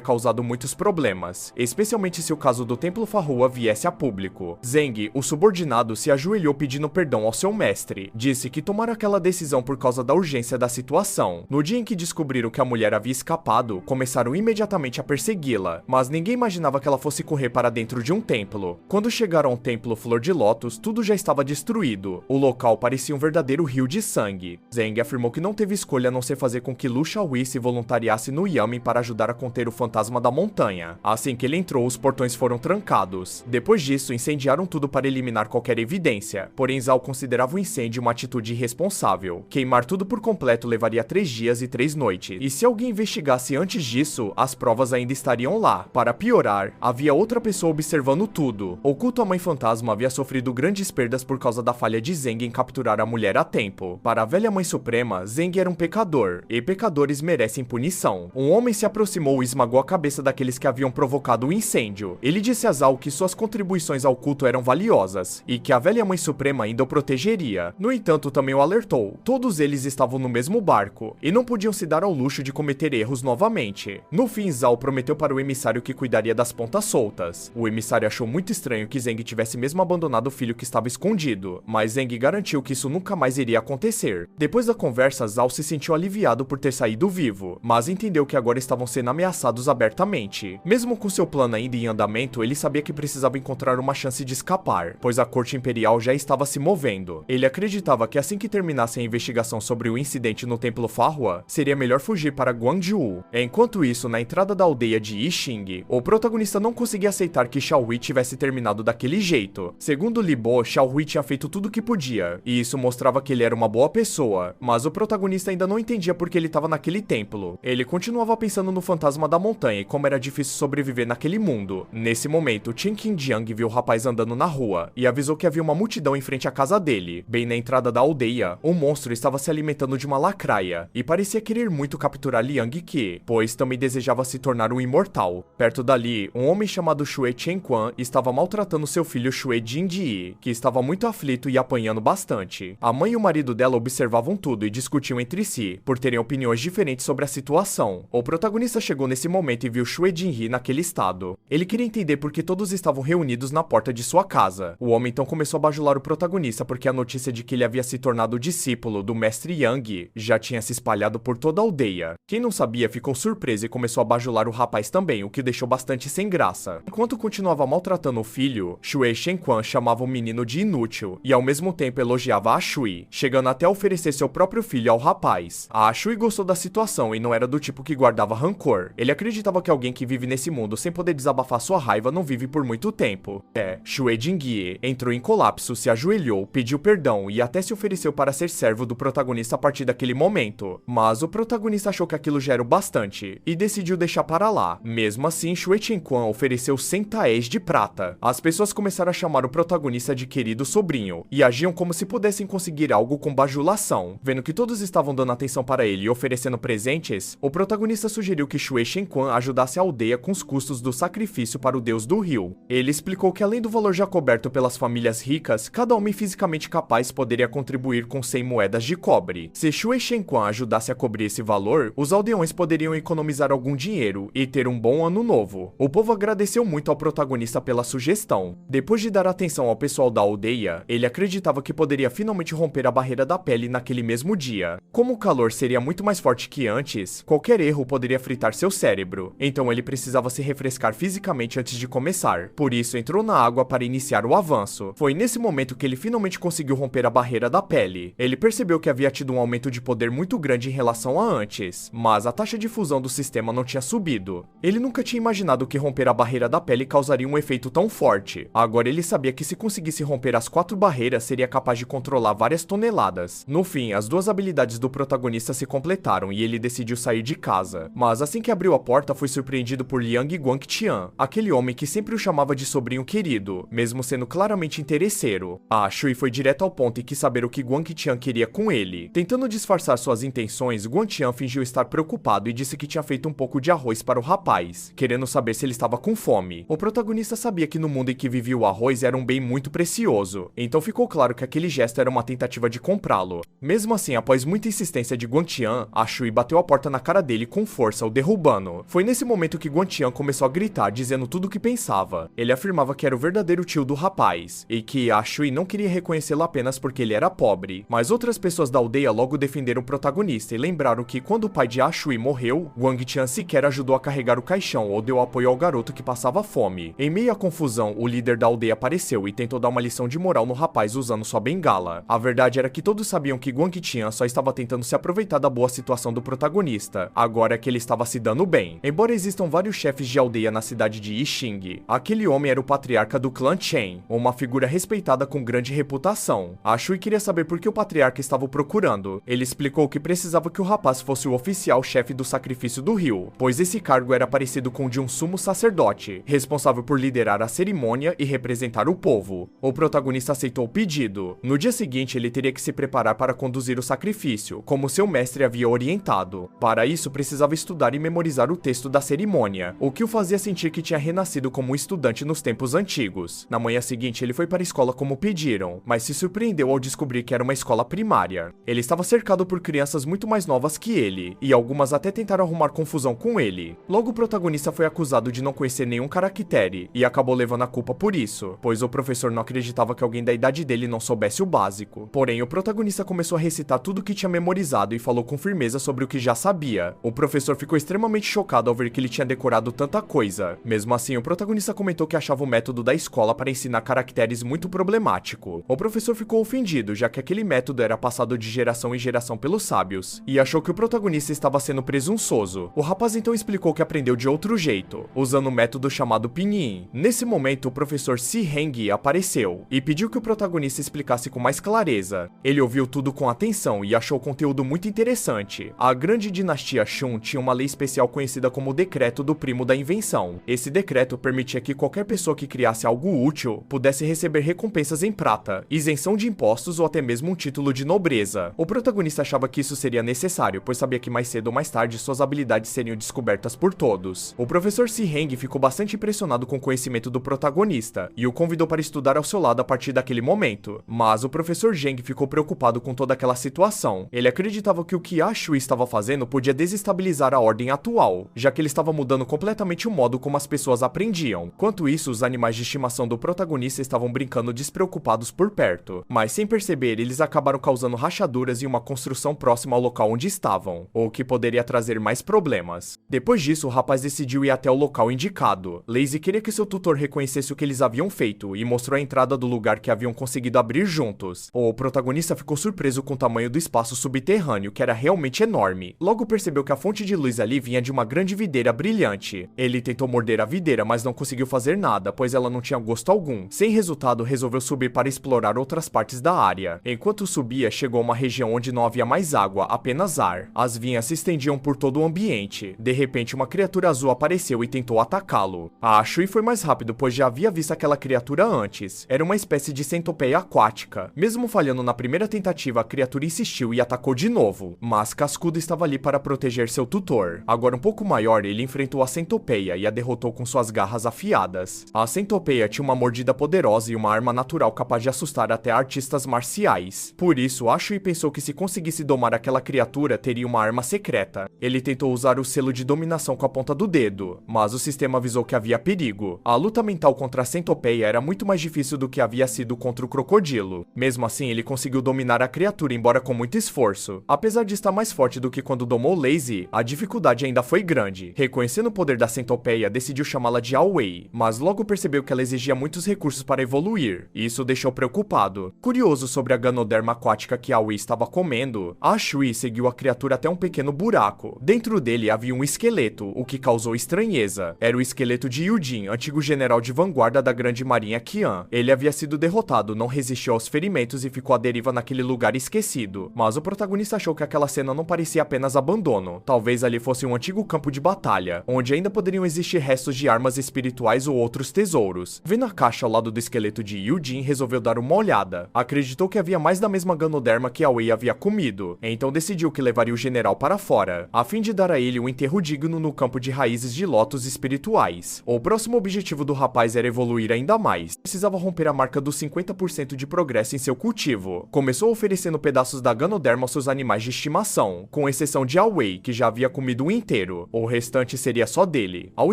causado muitos problemas, especialmente se o caso do Templo Farrua viesse a público. Zeng, o subordinado, se ajoelhou pedindo perdão ao seu mestre. Disse que tomaram aquela decisão por causa da urgência da situação. No dia em que descobriram que a mulher havia escapado, começaram imediatamente a persegui-la, mas ninguém imaginava que ela fosse correr para dentro de um templo. Quando chegaram ao templo Flor de Lótus, tudo já estava destruído. O local parecia um verdadeiro rio de sangue. Zeng afirmou que não teve escolha a não ser fazer com que Lu Xiaohui se voluntariasse no Yamen para ajudar a conter o fantasma da montanha. Assim que ele entrou, os portões foram trancados. Depois disso, incendiaram tudo para eliminar qualquer evidência. Porém, Zhao considerava o incêndio uma atitude irresponsável. Queimar tudo por completo levaria 3 dias e 3 noites. E se alguém investigasse antes disso, as provas ainda estariam lá. Para piorar, havia outra pessoa observando tudo. O culto à mãe fantasma havia sofrido grandes perdas por causa da falha de Zeng em capturar a mulher a tempo. Para a velha mãe suprema, Zeng era um pecador, e pecadores merecem punição. Um homem se aproximou e esmagou a cabeça daqueles que haviam provocado o incêndio. Ele disse a Zhao que suas contribuições ao culto eram valiosas, e que a velha mãe suprema ainda o protegeria. No entanto, também o alertou. Todos eles estavam no mesmo barco, e não podiam se dar ao luxo de cometer erros novamente. No fim, Zhao prometeu para o emissário que cuidaria das pontas soltas. O emissário achou muito estranho que Zeng tivesse mesmo abandonado o filho que estava escondido, mas Zeng garantiu que isso nunca mais iria acontecer. Depois da conversa, Zhao se sentiu aliviado por ter saído vivo, mas entendeu que agora estavam sendo ameaçados abertamente. Mesmo com seu plano ainda em andamento, ele sabia que precisava encontrar uma chance de escapar, pois a corte imperial já estava se movendo. Ele acreditava que assim que terminasse a investigação sobre o incidente no Templo Farrua, seria melhor fugir para Guangzhou. Enquanto isso, na entrada da aldeia de Yixing, o protagonista não conseguia aceitar que Xiaohui tivesse terminado daquele jeito. Segundo Li Bo, Xiaohui tinha feito tudo o que podia, e isso mostrava que ele era uma boa pessoa, mas o protagonista ainda não entendia por que ele estava naquele templo. Ele continuava pensando no fantasma da montanha e como era difícil sobreviver naquele mundo. Nesse momento, Chen Qingjiang viu o rapaz andando na rua e avisou que havia uma multidão em frente à casa dele. Bem na entrada da aldeia, um monstro estava se alimentando de uma lacraia e parecia querer muito capturar Liang Qi, pois também desejava se tornar um imortal. Perto dali, um homem chamado Xue Chenquan estava maltratando seu filho Xue Jingyi, que estava muito aflito e apanhando bastante. A mãe e o marido dela observavam tudo e discutiam entre si, por terem opiniões diferentes sobre a situação. O protagonista chegou nesse momento e viu Xue Jingyi naquele estado. Ele queria entender por que todos estavam reunidos na porta de sua casa. O homem então começou a bajular o protagonista porque a notícia de que ele havia se tornado discípulo do mestre Yang já tinha se espalhado por toda a aldeia. Quem não sabia ficou surpreso e começou a bajular o rapaz também, o que deixou bastante sem graça. Enquanto continuava maltratando o filho, Xue Shenquan chamava o menino de inútil e ao mesmo tempo elogiava a Shui, chegando até a oferecer seu próprio filho ao rapaz. A Shui gostou da situação e não era do tipo que guardava rancor. Ele acreditava que alguém que vive nesse mundo sem poder desabafar sua raiva não vive por muito tempo. Xue Jingyi entrou em colapso, se ajoelhou, pediu perdão e até se ofereceu para ser servo do protagonista a partir daquele momento. Mas o protagonista achou que aquilo já era o bastante e decidiu deixar para lá. Mesmo assim, Xue Chenquan ofereceu 100 taéis de prata. As pessoas começaram a chamar o protagonista de querido sobrinho e agiam como se pudessem conseguir algo com bajulação. Vendo que todos estavam dando atenção para ele e oferecendo presentes, o protagonista sugeriu que Xue Shenquan ajudasse a aldeia com os custos do sacrifício para o deus do rio. Ele explicou que além do valor já coberto pelas famílias ricas, cada homem fisicamente capaz poderia contribuir com 100 moedas de cobre. Se Xue Shenquan ajudasse a cobrir esse valor, os aldeões poderiam economizar algum dinheiro e ter um bom ano novo. O povo agradeceu muito ao protagonista pela sugestão. Depois de dar atenção ao pessoal da aldeia, ele acreditava que poderia finalmente romper a barreira da pele naquele mesmo dia. Como o calor seria muito mais forte que antes, qualquer erro poderia fritar seu cérebro, então ele precisava se refrescar fisicamente antes de começar. Por isso, entrou na água para iniciar o avanço. Foi nesse momento que ele finalmente conseguiu romper a barreira da pele. Ele percebeu que havia tido um aumento de poder muito grande em relação a antes, mas a taxa de fusão do sistema não tinha subido. Ele nunca tinha imaginado que romper a barreira da pele causaria um efeito tão forte. Agora ele sabia que se conseguisse romper as 4 barreiras, seria capaz de controlar várias toneladas. No fim, as duas habilidades do protagonista se completaram e ele decidiu sair de casa. Mas assim que abriu a porta, foi surpreendido por Liang Guangtian, aquele homem que sempre o chamava de sobrinho querido, mesmo sendo claramente interesseiro. A Shui foi direto ao ponto e quis saber o que Guangtian queria com ele. Tentando disfarçar suas intenções, Guangtian fingiu estar preocupado e disse que tinha feito um pouco de arroz para o rapaz, querendo saber se ele estava com fome. O protagonista sabia que no mundo em que vivia o arroz era um bem muito precioso, então ficou claro que aquele gesto era uma tentativa de comprá-lo. Mesmo assim, após muita insistência insistência de Guantian, a Shui bateu a porta na cara dele com força, o derrubando. Foi nesse momento que Guantian começou a gritar, dizendo tudo o que pensava. Ele afirmava que era o verdadeiro tio do rapaz, e que a Shui não queria reconhecê-lo apenas porque ele era pobre. Mas outras pessoas da aldeia logo defenderam o protagonista e lembraram que quando o pai de A Shui morreu, Guangtian sequer ajudou a carregar o caixão ou deu apoio ao garoto que passava fome. Em meio à confusão, o líder da aldeia apareceu e tentou dar uma lição de moral no rapaz usando sua bengala. A verdade era que todos sabiam que Guangtian só estava tentando se aproveitar da boa situação do protagonista, agora que ele estava se dando bem. Embora existam vários chefes de aldeia na cidade de Yixing, aquele homem era o patriarca do clã Chen, uma figura respeitada com grande reputação. A Shui queria saber por que o patriarca estava o procurando. Ele explicou que precisava que o rapaz fosse o oficial chefe do sacrifício do rio, pois esse cargo era parecido com o de um sumo sacerdote, responsável por liderar a cerimônia e representar o povo. O protagonista aceitou o pedido. No dia seguinte, ele teria que se preparar para conduzir o sacrifício, como seu mestre havia orientado. Para isso, precisava estudar e memorizar o texto da cerimônia, o que o fazia sentir que tinha renascido como um estudante nos tempos antigos. Na manhã seguinte, ele foi para a escola como pediram, mas se surpreendeu ao descobrir que era uma escola primária. Ele estava cercado por crianças muito mais novas que ele, e algumas até tentaram arrumar confusão com ele. Logo, o protagonista foi acusado de não conhecer nenhum caractere, e acabou levando a culpa por isso, pois o professor não acreditava que alguém da idade dele não soubesse o básico. Porém, o protagonista começou a recitar tudo o que tinha memorizado e falou com firmeza sobre o que já sabia. O professor ficou extremamente chocado ao ver que ele tinha decorado tanta coisa. Mesmo assim, o protagonista comentou que achava o método da escola para ensinar caracteres muito problemático. O professor ficou ofendido, já que aquele método era passado de geração em geração pelos sábios, e achou que o protagonista estava sendo presunçoso. O rapaz então explicou que aprendeu de outro jeito, usando um método chamado Pinyin. Nesse momento, o professor Si Heng apareceu e pediu que o protagonista explicasse com mais clareza. Ele ouviu tudo com atenção e achou o conteúdo muito interessante. A grande dinastia Shun tinha uma lei especial conhecida como o Decreto do Primo da Invenção. Esse decreto permitia que qualquer pessoa que criasse algo útil pudesse receber recompensas em prata, isenção de impostos ou até mesmo um título de nobreza. O protagonista achava que isso seria necessário, pois sabia que mais cedo ou mais tarde suas habilidades seriam descobertas por todos. O professor Si Heng ficou bastante impressionado com o conhecimento do protagonista e o convidou para estudar ao seu lado a partir daquele momento. Mas o professor Zheng ficou preocupado com toda aquela situação. Ele acreditava que o que A Shui estava fazendo podia desestabilizar a ordem atual, já que ele estava mudando completamente o modo como as pessoas aprendiam. Quanto isso, os animais de estimação do protagonista estavam brincando despreocupados por perto, mas sem perceber, eles acabaram causando rachaduras em uma construção próxima ao local onde estavam, o que poderia trazer mais problemas. Depois disso, o rapaz decidiu ir até o local indicado. Lazy queria que seu tutor reconhecesse o que eles haviam feito e mostrou a entrada do lugar que haviam conseguido abrir juntos. O protagonista ficou surpreso com o tamanho do espaço subterrâneo, que era realmente enorme. Logo percebeu que a fonte de luz ali vinha de uma grande videira brilhante. Ele tentou morder a videira, mas não conseguiu fazer nada, pois ela não tinha gosto algum. Sem resultado, resolveu subir para explorar outras partes da área. Enquanto subia, chegou a uma região onde não havia mais água, apenas ar. As vinhas se estendiam por todo o ambiente. De repente, uma criatura azul apareceu e tentou atacá-lo. A Shui foi mais rápido, pois já havia visto aquela criatura antes. Era uma espécie de centopeia aquática. Mesmo falhando na primeira tentativa, a criatura insistiu e atacou de novo. Mas Cascudo estava ali para proteger seu tutor. Agora um pouco maior, ele enfrentou a centopeia e a derrotou com suas garras afiadas. A centopeia tinha uma mordida poderosa e uma arma natural capaz de assustar até artistas marciais. Por isso, A Shui pensou que se conseguisse domar aquela criatura, teria uma arma secreta. Ele tentou usar o selo de dominação com a ponta do dedo, mas o sistema avisou que havia perigo. A luta mental contra a centopeia era muito mais difícil do que havia sido contra o crocodilo. Mesmo assim, ele conseguiu dominar a criatura, embora com muito esforço. Apesar de estar mais forte do que quando domou Lazy, a dificuldade ainda foi grande. Reconhecendo o poder da centopeia, decidiu chamá-la de Awei, mas logo percebeu que ela exigia muitos recursos para evoluir, e isso o deixou preocupado. Curioso sobre a ganoderma aquática que Awei estava comendo, A Shui seguiu a criatura até um pequeno buraco. Dentro dele havia um esqueleto, o que causou estranheza. Era o esqueleto de Yujin, antigo general de vanguarda da Grande Marinha Qian. Ele havia sido derrotado, não resistiu aos ferimentos e ficou à deriva naquele lugar esquecido. Mas o protagonista achou que aquela cena não parecia apenas abandono. Talvez ali fosse um antigo campo de batalha, onde ainda poderiam existir restos de armas espirituais ou outros tesouros. Vendo a caixa ao lado do esqueleto de Yujin, resolveu dar uma olhada. Acreditou que havia mais da mesma ganoderma que Awei havia comido, então decidiu que levaria o general para fora, a fim de dar a ele um enterro digno no campo de raízes de lótus espirituais. O próximo objetivo do rapaz era evoluir ainda mais. Precisava romper a marca dos 50% de progresso em seu cultivo. Começou oferecendo pedaços da ganoderma aos seus animais animais de estimação, com exceção de Awei, que já havia comido um inteiro. O restante seria só dele. Ao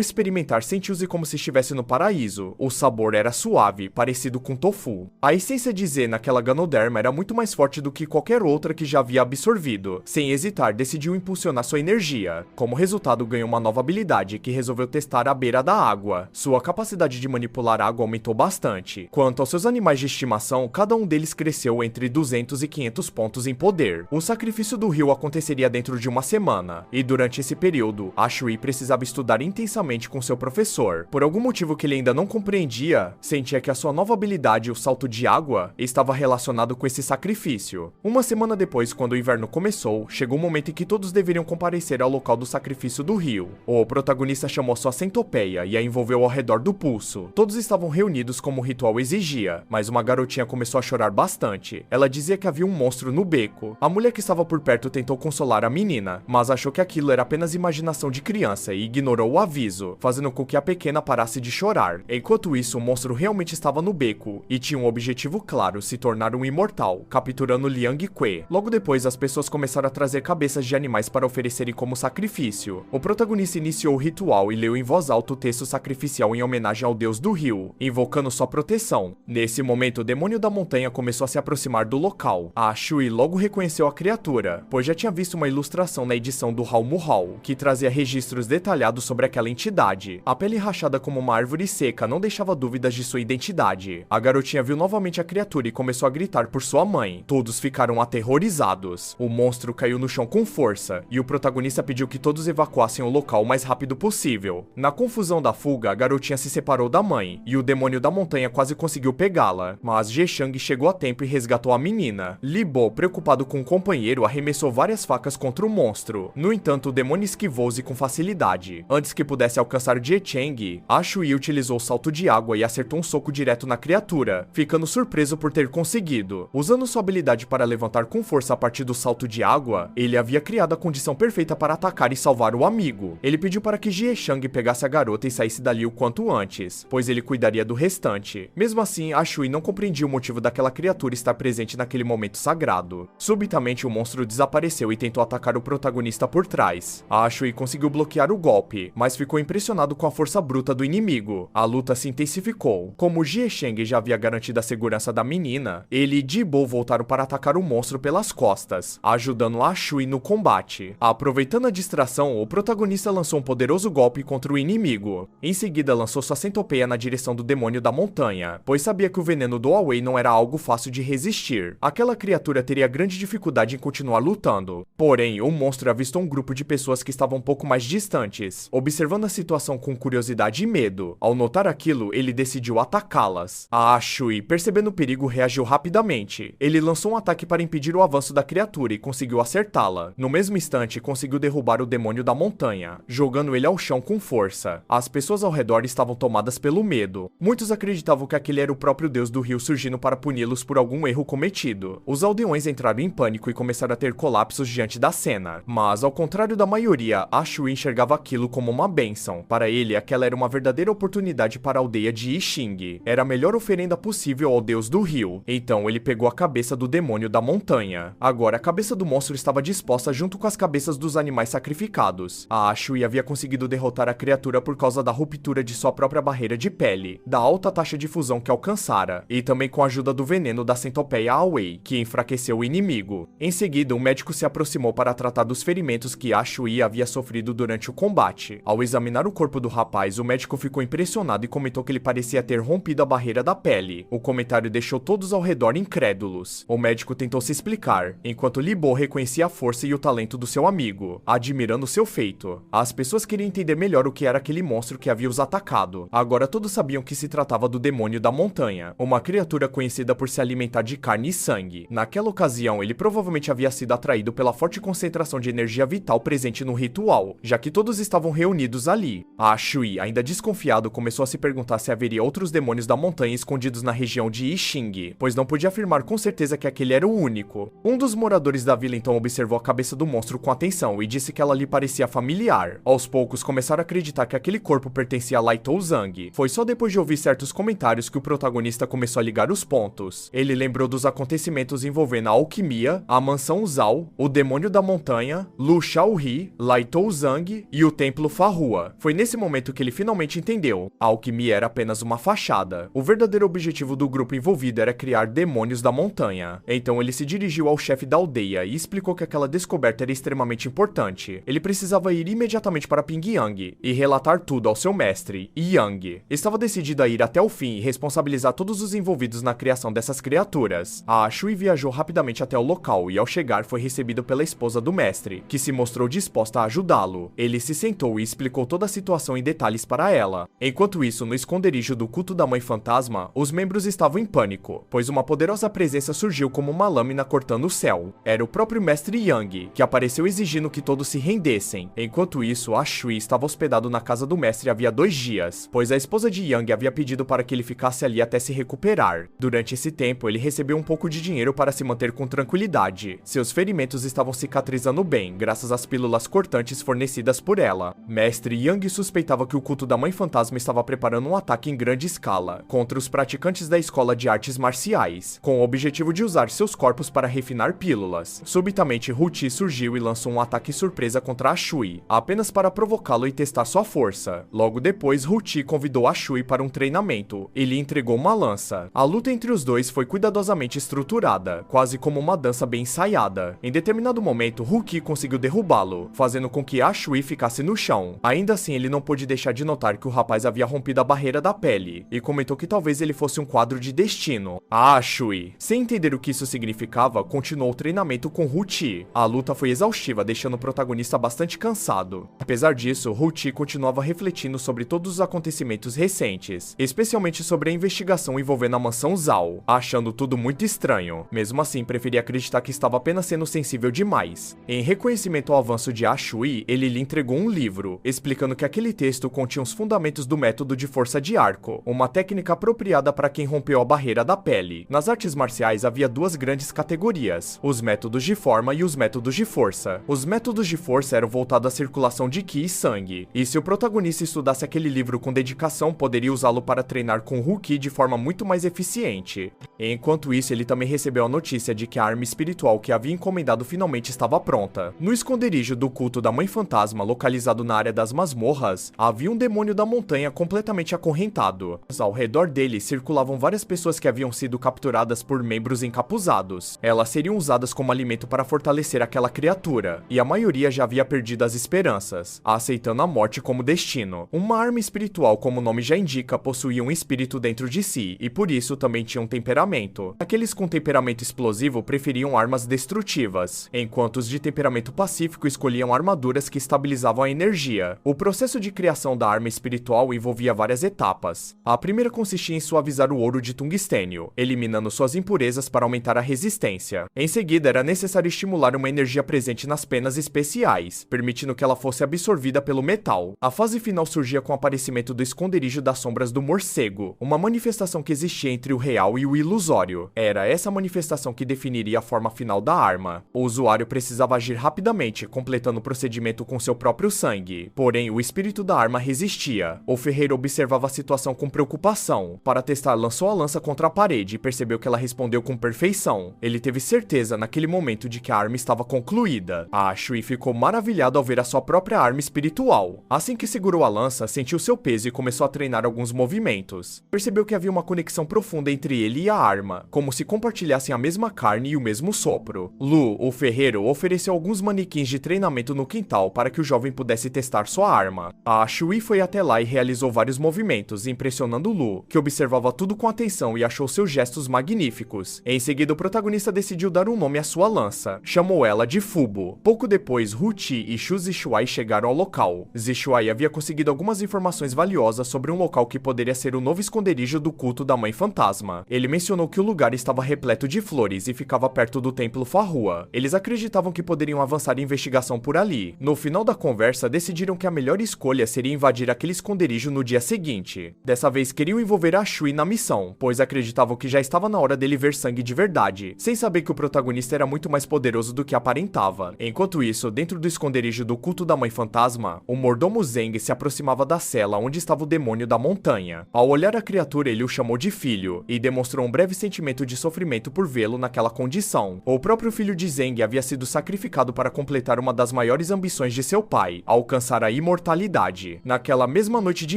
experimentar, sentiu-se como se estivesse no paraíso. O sabor era suave, parecido com tofu. A essência de Z naquela Ganoderma era muito mais forte do que qualquer outra que já havia absorvido. Sem hesitar, decidiu impulsionar sua energia. Como resultado, ganhou uma nova habilidade que resolveu testar à beira da água. Sua capacidade de manipular água aumentou bastante. Quanto aos seus animais de estimação, cada um deles cresceu entre 200 e 500 pontos em poder. O sacrifício do rio aconteceria dentro de uma semana, e durante esse período, a Shui precisava estudar intensamente com seu professor. Por algum motivo que ele ainda não compreendia, sentia que a sua nova habilidade, o salto de água, estava relacionado com esse sacrifício. Uma semana depois, quando o inverno começou, chegou o momento em que todos deveriam comparecer ao local do sacrifício do rio. O protagonista chamou sua centopeia e a envolveu ao redor do pulso. Todos estavam reunidos como o ritual exigia, mas uma garotinha começou a chorar bastante. Ela dizia que havia um monstro no beco. A mulher que estava por perto tentou consolar a menina, mas achou que aquilo era apenas imaginação de criança e ignorou o aviso, fazendo com que a pequena parasse de chorar. Enquanto isso, o monstro realmente estava no beco e tinha um objetivo claro: se tornar um imortal, capturando Liang Kui. Logo depois, as pessoas começaram a trazer cabeças de animais para oferecerem como sacrifício. O protagonista iniciou o ritual e leu em voz alta o texto sacrificial em homenagem ao deus do rio, invocando sua proteção. Nesse momento, o demônio da montanha começou a se aproximar do local. A Shui logo reconheceu a criatura, pois já tinha visto uma ilustração na edição do Hall, que trazia registros detalhados sobre aquela entidade. A pele rachada como uma árvore seca não deixava dúvidas de sua identidade. A garotinha viu novamente a criatura e começou a gritar por sua mãe. Todos ficaram aterrorizados. O monstro caiu no chão com força, e o protagonista pediu que todos evacuassem o local o mais rápido possível. Na confusão da fuga, a garotinha se separou da mãe, e o demônio da montanha quase conseguiu pegá-la, mas Zheshang chegou a tempo e resgatou a menina. Li Bo, preocupado com o companheiro, arremessou várias facas contra o monstro. No entanto, o demônio esquivou-se com facilidade. Antes que pudesse alcançar Zheshang, a Shui utilizou o salto de água e acertou um soco direto na criatura, ficando surpreso por ter conseguido. Usando sua habilidade para levantar com força a partir do salto de água, ele havia criado a condição perfeita para atacar e salvar o amigo. Ele pediu para que Zheshang pegasse a garota e saísse dali o quanto antes, pois ele cuidaria do restante. Mesmo assim, a Shui não compreendia o motivo daquela criatura estar presente naquele momento sagrado. Subitamente, o monstro desapareceu e tentou atacar o protagonista por trás. A Shui conseguiu bloquear o golpe, mas ficou impressionado com a força bruta do inimigo. A luta se intensificou. Como Zheshang já havia garantido a segurança da menina, ele e Jibo voltaram para atacar o monstro pelas costas, ajudando a Shui no combate. Aproveitando a distração, o protagonista lançou um poderoso golpe contra o inimigo. Em seguida, lançou sua centopeia na direção do demônio da montanha, pois sabia que o veneno do Awei não era algo fácil de resistir. Aquela criatura teria grande dificuldade em continuar lutando. Porém, o monstro avistou um grupo de pessoas que estavam um pouco mais distantes, observando a situação com curiosidade e medo. Ao notar aquilo, ele decidiu atacá-las. A Shui, percebendo o perigo, reagiu rapidamente. Ele lançou um ataque para impedir o avanço da criatura e conseguiu acertá-la. No mesmo instante, conseguiu derrubar o demônio da montanha, jogando ele ao chão com força. As pessoas ao redor estavam tomadas pelo medo. Muitos acreditavam que aquele era o próprio deus do rio surgindo para puni-los por algum erro cometido. Os aldeões entraram em pânico e começaram a ter colapsos diante da cena. Mas, ao contrário da maioria, a Shui enxergava aquilo como uma bênção. Para ele, aquela era uma verdadeira oportunidade para a aldeia de Yixing. Era a melhor oferenda possível ao deus do rio. Então, ele pegou a cabeça do demônio da montanha. Agora, a cabeça do monstro estava disposta junto com as cabeças dos animais sacrificados. A Shui havia conseguido derrotar a criatura por causa da ruptura de sua própria barreira de pele, da alta taxa de fusão que alcançara, e também com a ajuda do veneno da centopeia Awei, que enfraqueceu o inimigo. Em seguida, o médico se aproximou para tratar dos ferimentos que a Shui havia sofrido durante o combate. Ao examinar o corpo do rapaz, o médico ficou impressionado e comentou que ele parecia ter rompido a barreira da pele. O comentário deixou todos ao redor incrédulos. O médico tentou se explicar, enquanto Li Bo reconhecia a força e o talento do seu amigo, admirando seu feito. As pessoas queriam entender melhor o que era aquele monstro que havia os atacado. Agora todos sabiam que se tratava do demônio da montanha, uma criatura conhecida por se alimentar de carne e sangue. Naquela ocasião, ele provavelmente havia sido atraído pela forte concentração de energia vital presente no ritual, já que todos estavam reunidos ali. A Shui, ainda desconfiado, começou a se perguntar se haveria outros demônios da montanha escondidos na região de Yixing, pois não podia afirmar com certeza que aquele era o único. Um dos moradores da vila então observou a cabeça do monstro com atenção e disse que ela lhe parecia familiar. Aos poucos, começaram a acreditar que aquele corpo pertencia a Laitou Zhang. Foi só depois de ouvir certos comentários que o protagonista começou a ligar os pontos. Ele lembrou dos acontecimentos envolvendo a alquimia, a mansão Mansão Zhao, o Demônio da Montanha, Lu Shaohui, Lai Touzang e o Templo Farhua. Foi nesse momento que ele finalmente entendeu. A alquimia era apenas uma fachada. O verdadeiro objetivo do grupo envolvido era criar demônios da montanha. Então ele se dirigiu ao chefe da aldeia e explicou que aquela descoberta era extremamente importante. Ele precisava ir imediatamente para Pingyang e relatar tudo ao seu mestre, Yang. Estava decidido a ir até o fim e responsabilizar todos os envolvidos na criação dessas criaturas. A Shui viajou rapidamente até o local e ao chegar foi recebido pela esposa do mestre, que se mostrou disposta a ajudá-lo. Ele se sentou e explicou toda a situação em detalhes para ela. Enquanto isso, no esconderijo do culto da Mãe Fantasma, os membros estavam em pânico, pois uma poderosa presença surgiu como uma lâmina cortando o céu. Era o próprio mestre Yang, que apareceu exigindo que todos se rendessem. Enquanto isso, a Shui estava hospedado na casa do mestre havia 2 dias, pois a esposa de Yang havia pedido para que ele ficasse ali até se recuperar. Durante esse tempo, ele recebeu um pouco de dinheiro para se manter com tranquilidade. Seus ferimentos estavam cicatrizando bem, graças às pílulas cortantes fornecidas por ela. Mestre Yang suspeitava que o culto da Mãe Fantasma estava preparando um ataque em grande escala contra os praticantes da escola de artes marciais, com o objetivo de usar seus corpos para refinar pílulas. Subitamente, Hu Ti surgiu e lançou um ataque surpresa contra a Shui, apenas para provocá-lo e testar sua força. Logo depois, Hu Ti convidou a Shui para um treinamento e lhe entregou uma lança. A luta entre os dois foi cuidadosamente estruturada, quase como uma dança bem ensaiada. Em determinado momento, Hu Ti conseguiu derrubá-lo, fazendo com que a Shui ficasse no chão. Ainda assim, ele não pôde deixar de notar que o rapaz havia rompido a barreira da pele, e comentou que talvez ele fosse um quadro de destino. A Shui, sem entender o que isso significava, continuou o treinamento com Hu Ti. A luta foi exaustiva, deixando o protagonista bastante cansado. Apesar disso, Hu Ti continuava refletindo sobre todos os acontecimentos recentes, especialmente sobre a investigação envolvendo a Mansão Zhao, achando tudo muito estranho. Mesmo assim, preferia acreditar que estava apenas sendo sensível demais. Em reconhecimento ao avanço de A Shui, ele lhe entregou um livro, explicando que aquele texto continha os fundamentos do método de força de arco, uma técnica apropriada para quem rompeu a barreira da pele. Nas artes marciais havia 2 grandes categorias, os métodos de forma e os métodos de força. Os métodos de força eram voltados à circulação de Qi e sangue, e se o protagonista estudasse aquele livro com dedicação, poderia usá-lo para treinar com Hu Qi de forma muito mais eficiente. Enquanto isso, ele também recebeu a notícia de que a arma espiritual que havia encomendado finalmente estava pronta. No esconderijo do culto da Mãe Fantasma, localizado na área das masmorras, havia um demônio da montanha completamente acorrentado. Ao redor dele circulavam várias pessoas que haviam sido capturadas por membros encapuzados. Elas seriam usadas como alimento para fortalecer aquela criatura, e a maioria já havia perdido as esperanças, aceitando a morte como destino. Uma arma espiritual, como o nome já indica, possuía um espírito dentro de si, e por isso também tinha um temperamento. Aqueles com temperamento explosivo preferiam armas destrutivas, enquanto os de temperamento pacífico escolhiam armaduras que estabilizavam a energia. O processo de criação da arma espiritual envolvia várias etapas. A primeira consistia em suavizar o ouro de tungstênio, eliminando suas impurezas para aumentar a resistência. Em seguida, era necessário estimular uma energia presente nas penas especiais, permitindo que ela fosse absorvida pelo metal. A fase final surgia com o aparecimento do esconderijo das sombras do morcego, uma manifestação que existia entre o real e o ilusório. Era essa manifestação que definiria a forma final da arma. O usuário precisava agir rapidamente, completando o procedimento com seu próprio sangue. Porém, o espírito da arma resistia. O ferreiro observava a situação com preocupação. Para testar, lançou a lança contra a parede e percebeu que ela respondeu com perfeição. Ele teve certeza naquele momento de que a arma estava concluída. A Shui ficou maravilhado ao ver a sua própria arma espiritual. Assim que segurou a lança, sentiu seu peso e começou a treinar alguns movimentos. Percebeu que havia uma conexão profunda entre ele e a arma, como se compartilhassem a mesma carne e o mesmo sopro. Lu, o ferreiro, ofereceu alguns manequins de treinamento no quintal para que o jovem pudesse testar sua arma. A Shui foi até lá e realizou vários movimentos, impressionando Lu, que observava tudo com atenção e achou seus gestos magníficos. Em seguida, o protagonista decidiu dar um nome à sua lança. Chamou ela de Fubo. Pouco depois, Hu Ti e Shu Zishuai chegaram ao local. Zishuai havia conseguido algumas informações valiosas sobre um local que poderia ser o novo esconderijo do culto da Mãe Fantasma. Ele mencionou que o lugar estava repleto de flores e ficava perto do Templo Farhua. Eles acreditavam que poderiam avançar a investigação por ali. No final da conversa, decidiram que a melhor escolha seria invadir aquele esconderijo no dia seguinte. Dessa vez, queriam envolver a Shui na missão, pois acreditavam que já estava na hora dele ver sangue de verdade, sem saber que o protagonista era muito mais poderoso do que aparentava. Enquanto isso, dentro do esconderijo do culto da Mãe Fantasma, o mordomo Zeng se aproximava da cela onde estava o demônio da montanha. Ao olhar a criatura, ele o chamou de filho, e demonstrou um breve leve sentimento de sofrimento por vê-lo naquela condição. O próprio filho de Zeng havia sido sacrificado para completar uma das maiores ambições de seu pai, alcançar a imortalidade. Naquela mesma noite de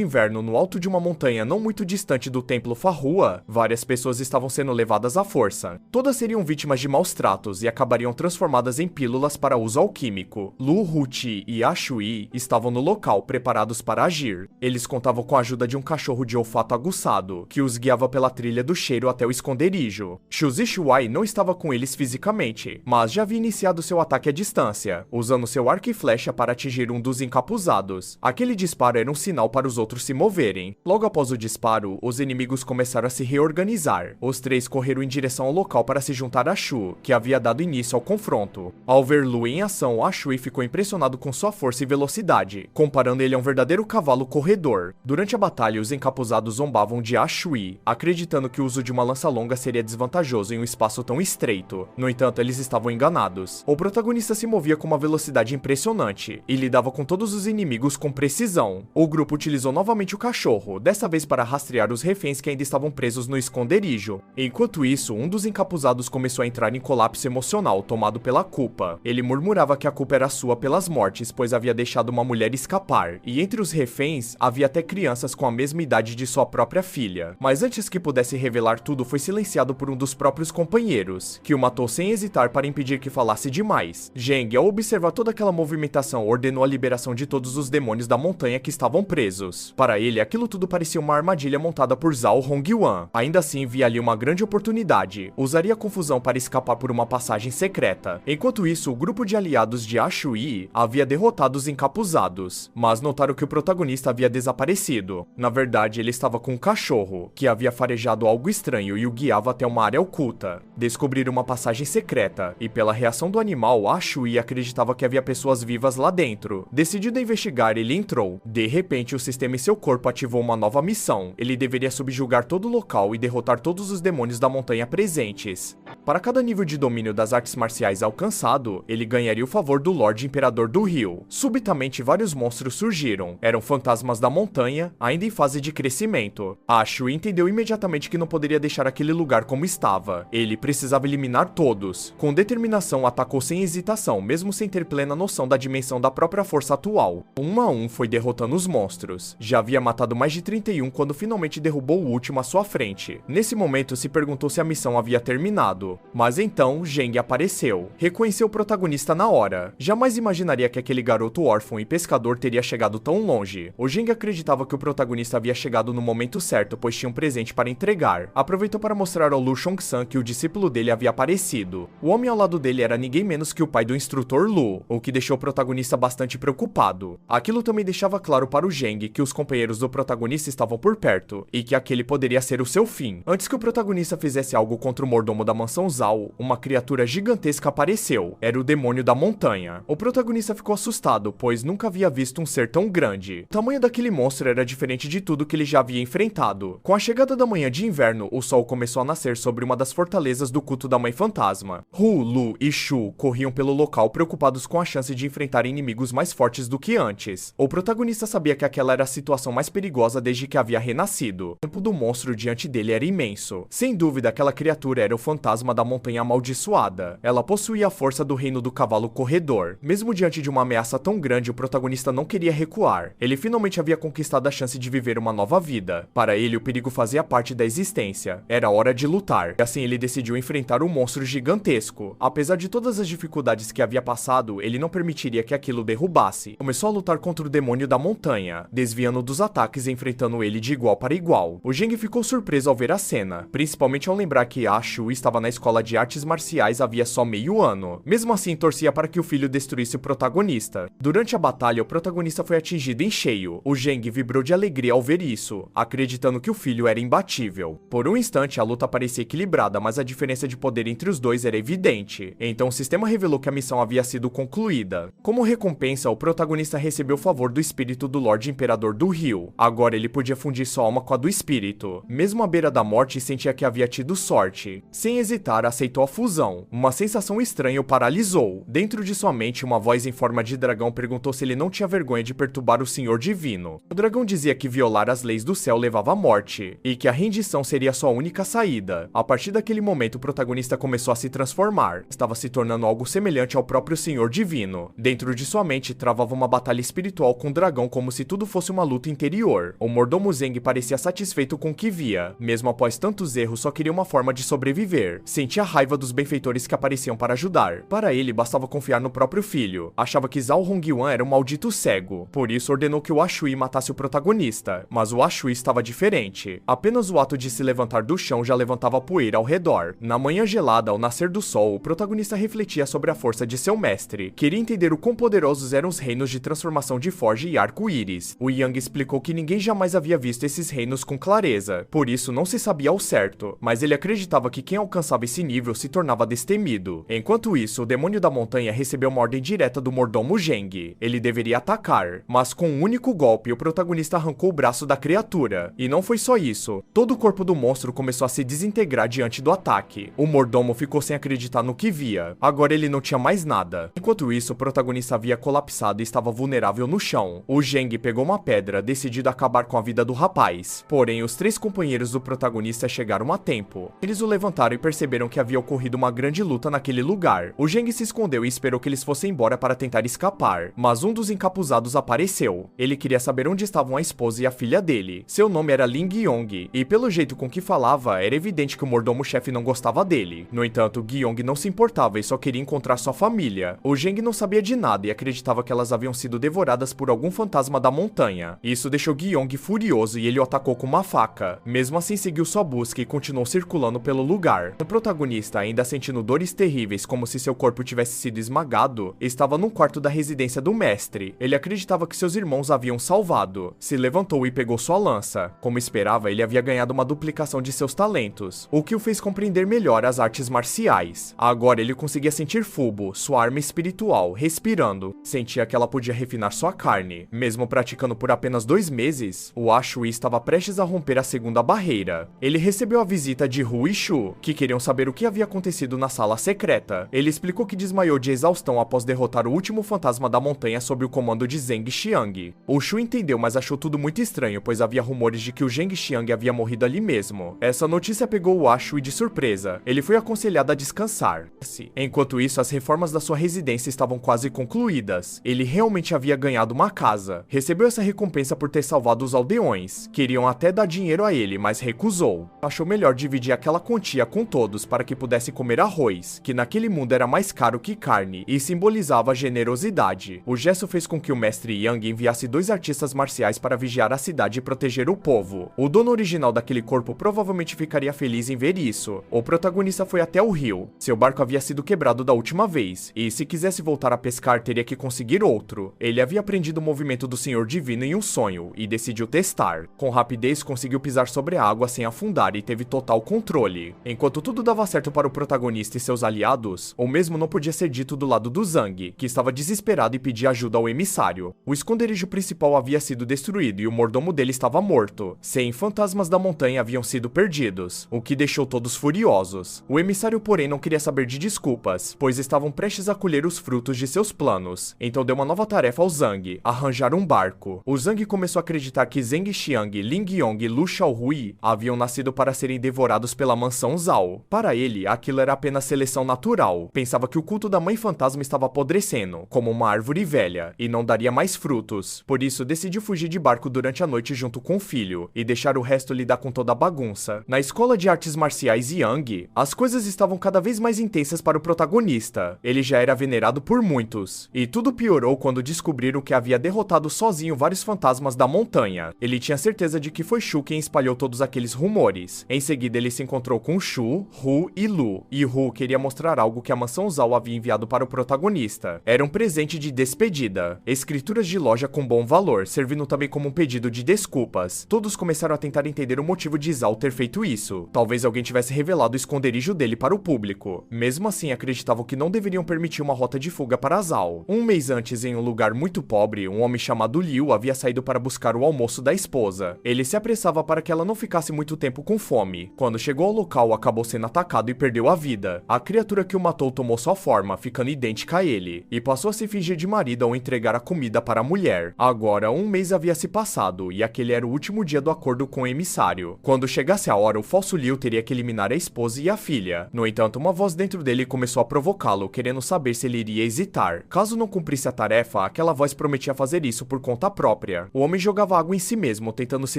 inverno, no alto de uma montanha não muito distante do templo Farrua, várias pessoas estavam sendo levadas à força. Todas seriam vítimas de maus tratos e acabariam transformadas em pílulas para uso alquímico. Lu Huti e Ashui estavam no local, preparados para agir. Eles contavam com a ajuda de um cachorro de olfato aguçado, que os guiava pela trilha do cheiro até o esconderijo. Shu Zishuai não estava com eles fisicamente, mas já havia iniciado seu ataque à distância, usando seu arco e flecha para atingir um dos encapuzados. Aquele disparo era um sinal para os outros se moverem. Logo após o disparo, os inimigos começaram a se reorganizar. Os três correram em direção ao local para se juntar a Shu, que havia dado início ao confronto. Ao ver Lu em ação, Ashui ficou impressionado com sua força e velocidade, comparando ele a um verdadeiro cavalo corredor. Durante a batalha, os encapuzados zombavam de Ashui, acreditando que o uso de uma lança longa seria desvantajoso em um espaço tão estreito. No entanto, eles estavam enganados. O protagonista se movia com uma velocidade impressionante e lidava com todos os inimigos com precisão. O grupo utilizou novamente o cachorro, dessa vez para rastrear os reféns que ainda estavam presos no esconderijo. Enquanto isso, um dos encapuzados começou a entrar em colapso emocional, tomado pela culpa. Ele murmurava que a culpa era sua pelas mortes, pois havia deixado uma mulher escapar, e entre os reféns havia até crianças com a mesma idade de sua própria filha. Mas antes que pudesse revelar tudo, foi silenciado por um dos próprios companheiros, que o matou sem hesitar para impedir que falasse demais. Zeng, ao observar toda aquela movimentação, ordenou a liberação de todos os demônios da montanha que estavam presos. Para ele, aquilo tudo parecia uma armadilha montada por Zhao Hongyuan. Ainda assim, via ali uma grande oportunidade. Usaria a confusão para escapar por uma passagem secreta. Enquanto isso, o grupo de aliados de Ashui havia derrotado os encapuzados, mas notaram que o protagonista havia desaparecido. Na verdade, ele estava com um cachorro, que havia farejado algo estranho e o guiava até uma área oculta. Descobriram uma passagem secreta, e pela reação do animal, Ashui acreditava que havia pessoas vivas lá dentro. Decidido a investigar, ele entrou. De repente, o sistema em seu corpo ativou uma nova missão. Ele deveria subjugar todo o local e derrotar todos os demônios da montanha presentes. Para cada nível de domínio das artes marciais alcançado, ele ganharia o favor do Lorde Imperador do Rio. Subitamente, vários monstros surgiram. Eram fantasmas da montanha, ainda em fase de crescimento. Ashui entendeu imediatamente que não poderia deixar aquele lugar como estava. Ele precisava eliminar todos. Com determinação, atacou sem hesitação, mesmo sem ter plena noção da dimensão da própria força atual. Um a um, foi derrotando os monstros. Já havia matado mais de 31 quando finalmente derrubou o último à sua frente. Nesse momento, se perguntou se a missão havia terminado. Mas então, Zeng apareceu. Reconheceu o protagonista na hora. Jamais imaginaria que aquele garoto órfão e pescador teria chegado tão longe. O Zeng acreditava que o protagonista havia chegado no momento certo, pois tinha um presente para entregar. Aproveitou para mostrar ao Lu Shongsan que o discípulo dele havia aparecido. O homem ao lado dele era ninguém menos que o pai do instrutor Lu, o que deixou o protagonista bastante preocupado. Aquilo também deixava claro para o Zeng que os companheiros do protagonista estavam por perto, e que aquele poderia ser o seu fim. Antes que o protagonista fizesse algo contra o mordomo da mansão Zhao, uma criatura gigantesca apareceu. Era o demônio da montanha. O protagonista ficou assustado, pois nunca havia visto um ser tão grande. O tamanho daquele monstro era diferente de tudo que ele já havia enfrentado. Com a chegada da manhã de inverno, o sol começou a nascer sobre uma das fortalezas do culto da Mãe Fantasma. Hu, Lu e Shu corriam pelo local preocupados com a chance de enfrentar inimigos mais fortes do que antes. O protagonista sabia que aquela era a situação mais perigosa desde que havia renascido. O tempo do monstro diante dele era imenso. Sem dúvida, aquela criatura era o fantasma da montanha amaldiçoada. Ela possuía a força do reino do cavalo corredor. Mesmo diante de uma ameaça tão grande, o protagonista não queria recuar. Ele finalmente havia conquistado a chance de viver uma nova vida. Para ele, o perigo fazia parte da existência. Era hora de lutar. E assim ele decidiu enfrentar um monstro gigantesco. Apesar de todas as dificuldades que havia passado, ele não permitiria que aquilo derrubasse. Começou a lutar contra o demônio da montanha, desviando dos ataques e enfrentando ele de igual para igual. O Zeng ficou surpreso ao ver a cena, principalmente ao lembrar que Ashui estava na escola de artes marciais havia só meio ano. Mesmo assim, torcia para que o filho destruísse o protagonista. Durante a batalha, o protagonista foi atingido em cheio. O Zeng vibrou de alegria ao ver isso, acreditando que o filho era imbatível. Por um instante, a luta parecia equilibrada, mas a diferença de poder entre os dois era evidente. Então o sistema revelou que a missão havia sido concluída. Como recompensa, o protagonista recebeu o favor do espírito do Lorde Imperador do Rio. Agora ele podia fundir sua alma com a do espírito. Mesmo à beira da morte, sentia que havia tido sorte. Sem hesitar, militar aceitou a fusão. Uma sensação estranha o paralisou. Dentro de sua mente, uma voz em forma de dragão perguntou se ele não tinha vergonha de perturbar o Senhor Divino. O dragão dizia que violar as leis do céu levava à morte, e que a rendição seria sua única saída. A partir daquele momento, o protagonista começou a se transformar. Estava se tornando algo semelhante ao próprio Senhor Divino. Dentro de sua mente, travava uma batalha espiritual com o dragão como se tudo fosse uma luta interior. O mordomo Zeng parecia satisfeito com o que via. Mesmo após tantos erros, só queria uma forma de sobreviver. Sentia raiva dos benfeitores que apareciam para ajudar. Para ele, bastava confiar no próprio filho. Achava que Zhao Hongyuan era um maldito cego. Por isso, ordenou que o Ashui matasse o protagonista. Mas o Ashui estava diferente. Apenas o ato de se levantar do chão já levantava poeira ao redor. Na manhã gelada, ao nascer do sol, o protagonista refletia sobre a força de seu mestre. Queria entender o quão poderosos eram os reinos de transformação de Forge e Arco-Íris. O Yang explicou que ninguém jamais havia visto esses reinos com clareza. Por isso, não se sabia ao certo. Mas ele acreditava que quem alcançava esse nível se tornava destemido. Enquanto isso, o demônio da montanha recebeu uma ordem direta do mordomo Zeng. Ele deveria atacar. Mas com um único golpe, o protagonista arrancou o braço da criatura. E não foi só isso. Todo o corpo do monstro começou a se desintegrar diante do ataque. O mordomo ficou sem acreditar no que via. Agora ele não tinha mais nada. Enquanto isso, o protagonista havia colapsado e estava vulnerável no chão. O Zeng pegou uma pedra, decidido a acabar com a vida do rapaz. Porém, os 3 companheiros do protagonista chegaram a tempo. Eles o levantaram e perceberam que havia ocorrido uma grande luta naquele lugar. O Zeng se escondeu e esperou que eles fossem embora para tentar escapar. Mas um dos encapuzados apareceu. Ele queria saber onde estavam a esposa e a filha dele. Seu nome era Ling Yong, e pelo jeito com que falava, era evidente que o mordomo-chefe não gostava dele. No entanto, Gyong não se importava e só queria encontrar sua família. O Zeng não sabia de nada e acreditava que elas haviam sido devoradas por algum fantasma da montanha. Isso deixou Gyong furioso e ele o atacou com uma faca. Mesmo assim, seguiu sua busca e continuou circulando pelo lugar. O protagonista, ainda sentindo dores terríveis como se seu corpo tivesse sido esmagado, estava num quarto da residência do mestre. Ele acreditava que seus irmãos haviam salvado. Se levantou e pegou sua lança. Como esperava, ele havia ganhado uma duplicação de seus talentos, o que o fez compreender melhor as artes marciais. Agora ele conseguia sentir Fubo, sua arma espiritual, respirando. Sentia que ela podia refinar sua carne. Mesmo praticando por apenas 2 meses, o Ashui estava prestes a romper a segunda barreira. Ele recebeu a visita de Hu e Shu, que queriam saber o que havia acontecido na sala secreta. Ele explicou que desmaiou de exaustão após derrotar o último fantasma da montanha sob o comando de Zeng Xiang. O Shu entendeu, mas achou tudo muito estranho, pois havia rumores de que o Zeng Xiang havia morrido ali mesmo. Essa notícia pegou o Ashui de surpresa. Ele foi aconselhado a descansar. Enquanto isso, as reformas da sua residência estavam quase concluídas. Ele realmente havia ganhado uma casa. Recebeu essa recompensa por ter salvado os aldeões. Queriam até dar dinheiro a ele, mas recusou. Achou melhor dividir aquela quantia com todos para que pudesse comer arroz, que naquele mundo era mais caro que carne e simbolizava generosidade. O gesto fez com que o mestre Yang enviasse 2 artistas marciais para vigiar a cidade e proteger o povo. O dono original daquele corpo provavelmente ficaria feliz em ver isso. O protagonista foi até o rio. Seu barco havia sido quebrado da última vez, e se quisesse voltar a pescar teria que conseguir outro. Ele havia aprendido o movimento do Senhor Divino em um sonho, e decidiu testar. Com rapidez conseguiu pisar sobre a água sem afundar e teve total controle. Enquanto tudo dava certo para o protagonista e seus aliados, o mesmo não podia ser dito do lado do Zhang, que estava desesperado e pedia ajuda ao emissário. O esconderijo principal havia sido destruído e o mordomo dele estava morto. 100 fantasmas da montanha haviam sido perdidos, o que deixou todos furiosos. O emissário, porém, não queria saber de desculpas, pois estavam prestes a colher os frutos de seus planos. Então deu uma nova tarefa ao Zhang, arranjar um barco. O Zhang começou a acreditar que Zeng Xiang, Ling Yong e Lu Xiaohui haviam nascido para serem devorados pela mansão Zhao. Para ele, aquilo era apenas seleção natural. Pensava que o culto da mãe fantasma estava apodrecendo, como uma árvore velha, e não daria mais frutos. Por isso, decidiu fugir de barco durante a noite junto com o filho, e deixar o resto lidar com toda a bagunça. Na escola de artes marciais Yang, as coisas estavam cada vez mais intensas para o protagonista. Ele já era venerado por muitos, e tudo piorou quando descobriram que havia derrotado sozinho vários fantasmas da montanha. Ele tinha certeza de que foi Shu quem espalhou todos aqueles rumores. Em seguida, ele se encontrou com Shu, Hu e Lu, e Hu queria mostrar algo que a mansão Zhao havia enviado para o protagonista. Era um presente de despedida. Escrituras de loja com bom valor, servindo também como um pedido de desculpas. Todos começaram a tentar entender o motivo de Zhao ter feito isso. Talvez alguém tivesse revelado o esconderijo dele para o público. Mesmo assim, acreditavam que não deveriam permitir uma rota de fuga para Zhao. Um mês antes, em um lugar muito pobre, um homem chamado Liu havia saído para buscar o almoço da esposa. Ele se apressava para que ela não ficasse muito tempo com fome. Quando chegou ao local, acabou sendo atacado atacado e perdeu a vida. A criatura que o matou tomou sua forma, ficando idêntica a ele, e passou a se fingir de marido ao entregar a comida para a mulher. Agora, um mês havia se passado, e aquele era o último dia do acordo com o emissário. Quando chegasse a hora, o falso Liu teria que eliminar a esposa e a filha. No entanto, uma voz dentro dele começou a provocá-lo, querendo saber se ele iria hesitar. Caso não cumprisse a tarefa, aquela voz prometia fazer isso por conta própria. O homem jogava água em si mesmo, tentando se